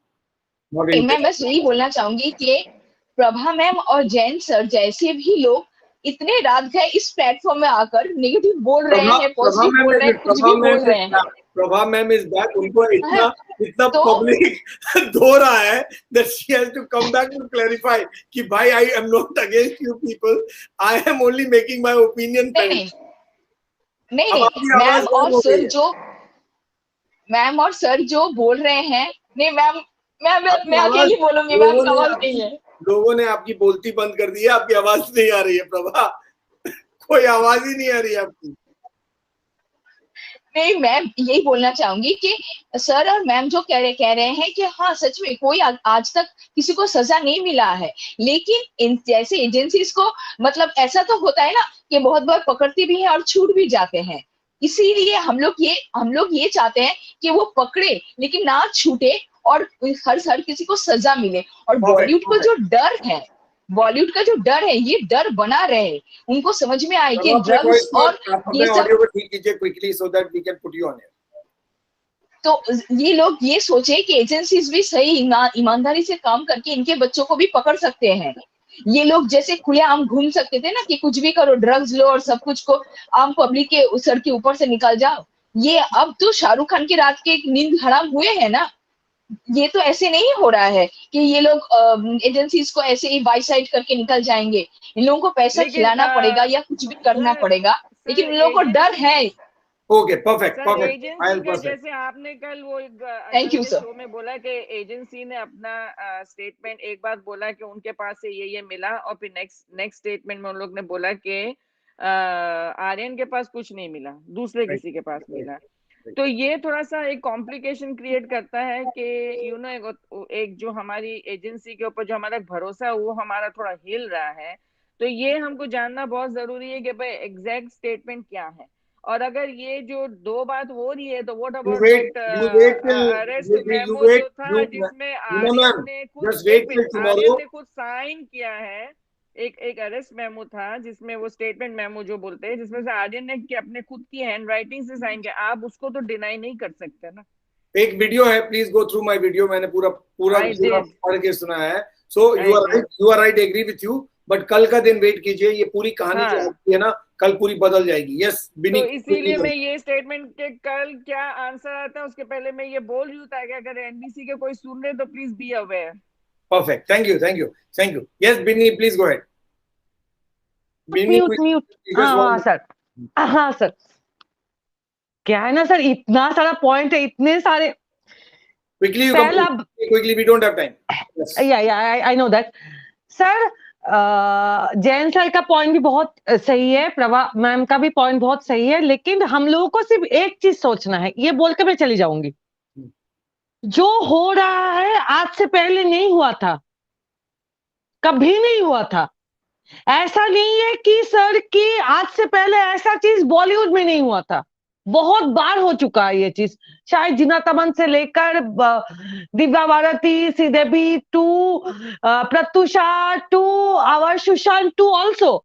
मैं बस यही बोलना चाहूंगी कि प्रभा मैम और जैन सर जैसे भी लोग इतने रात गए इस प्लेटफॉर्म में आकर नेगेटिव बोल रहे हैं, पॉजिटिव बोल रहे हैं, कुछ भी बोल रहे हैं। Prabha ma'am is back. उनको इतना पब्लिक धो रहा है that she has to come back to clarify कि भाई I am not against you people. I am only making my opinion. नहीं, मैम और सर जो बोल रहे हैं, नहीं मैम मैं अकेली बोलूंगी, मैम आवाज नहीं है। लोगों ने आपकी बोलती बंद कर दी है, आपकी आवाज नहीं आ रही है प्रभा। कोई आवाज ही नहीं आ रही है आपकी। नहीं, मैं यही बोलना चाहूंगी कि सर और मैम जो कह रहे हैं कि हाँ सच में कोई आज तक किसी को सजा नहीं मिला है, लेकिन इन जैसे एजेंसीज को मतलब ऐसा तो होता है ना कि बहुत बार पकड़ती भी है और छूट भी जाते हैं। इसीलिए हम लोग ये चाहते हैं कि वो पकड़े लेकिन ना छूटे और हर किसी को सजा मिले। और बॉलीवुड का जो डर है ये डर बना रहे, उनको समझ में आए कि ड्रग्स और ये सब। ठीक कीजिए quickly so that we can put you on air. तो ये लोग ये सोचे कि एजेंसीज भी सही ईमानदारी से काम करके इनके बच्चों को भी पकड़ सकते हैं। ये लोग जैसे खुलेआम घूम सकते थे ना कि कुछ भी करो, ड्रग्स लो और सब कुछ को आम पब्लिक के सर के ऊपर से निकाल जाओ। ये अब तो शाहरुख खान की रात के नींद हराम हुए हैं ना। ये तो ऐसे नहीं हो रहा है कि ये लोग एजेंसीज को ऐसे ही बाई साइड करके निकल जाएंगे। इन लोगों को पैसा खिलाना पड़ेगा या कुछ भी करना पड़ेगा, लेकिन इन लोगों को डर है। Okay, perfect perfect. एजेंसी का जैसे आपने कल वो थैंक यू सर शो में बोला कि एजेंसी ने अपना स्टेटमेंट एक बार बोला कि उनके पास से ये मिला, और फिर नेक्स्ट स्टेटमेंट में उन लोग ने बोला कि आर्यन के पास कुछ नहीं मिला, दूसरे किसी के पास मिला। तो ये थोड़ा सा एक कॉम्प्लिकेशन क्रिएट करता है कि यू नो एक जो हमारी एजेंसी के ऊपर जो हमारा भरोसा है वो हमारा थोड़ा हिल रहा है। तो ये हमको जानना बहुत जरूरी है कि भाई एग्जैक्ट स्टेटमेंट क्या है, और अगर ये जो दो बात हो रही है तो व्हाट अबाउट अरेस्ट मेमो जो था जिसमें आर्यन ने खुद साइन किया है। एक अरेस्ट मेमो था जिसमें वो स्टेटमेंट मेमो जो बोलते हैं, जिसमें से आर्यन ने अपने खुद की हैंडराइटिंग से साइन किया। आप उसको तो डिनाई नहीं कर सकते ना। एक वीडियो है, please go through my video, मैंने पूरा पढ़ के सुना है। So you are right, agree with you, but कल का दिन वेट कीजिए, ये पूरी कहानी जो आपकी है ना कल पूरी बदल जाएगी। यस बिनी, तो इसीलिए मैं ये स्टेटमेंट के कल क्या आंसर आता है उसके पहले मैं ये बोल रही हूँ ताकि अगर एनबीसी के कोई सुन रहे तो please be aware. Perfect, thank you thank you thank you. Yes Binny, please go ahead. Mute. हाँ सर, हाँ सर, क्या है ना सर, इतना सारा पॉइंट है, इतने सारे। quickly we don't have time. Yes. yeah I know that sir. Jain sir का पॉइंट भी बहुत सही है, प्रभा मैम का भी पॉइंट बहुत सही है, लेकिन हम लोगों को सिर्फ एक चीज सोचना है, ये बोल के मैं चली जाऊंगी। जो हो रहा है आज से पहले नहीं हुआ था, कभी नहीं हुआ था। ऐसा नहीं है कि सर कि आज से पहले ऐसा चीज बॉलीवुड में नहीं हुआ था, बहुत बार हो चुका है ये चीज। शायद जीनत अमन से लेकर Divya Bharti, Sridevi to Pratyusha to our Sushant to also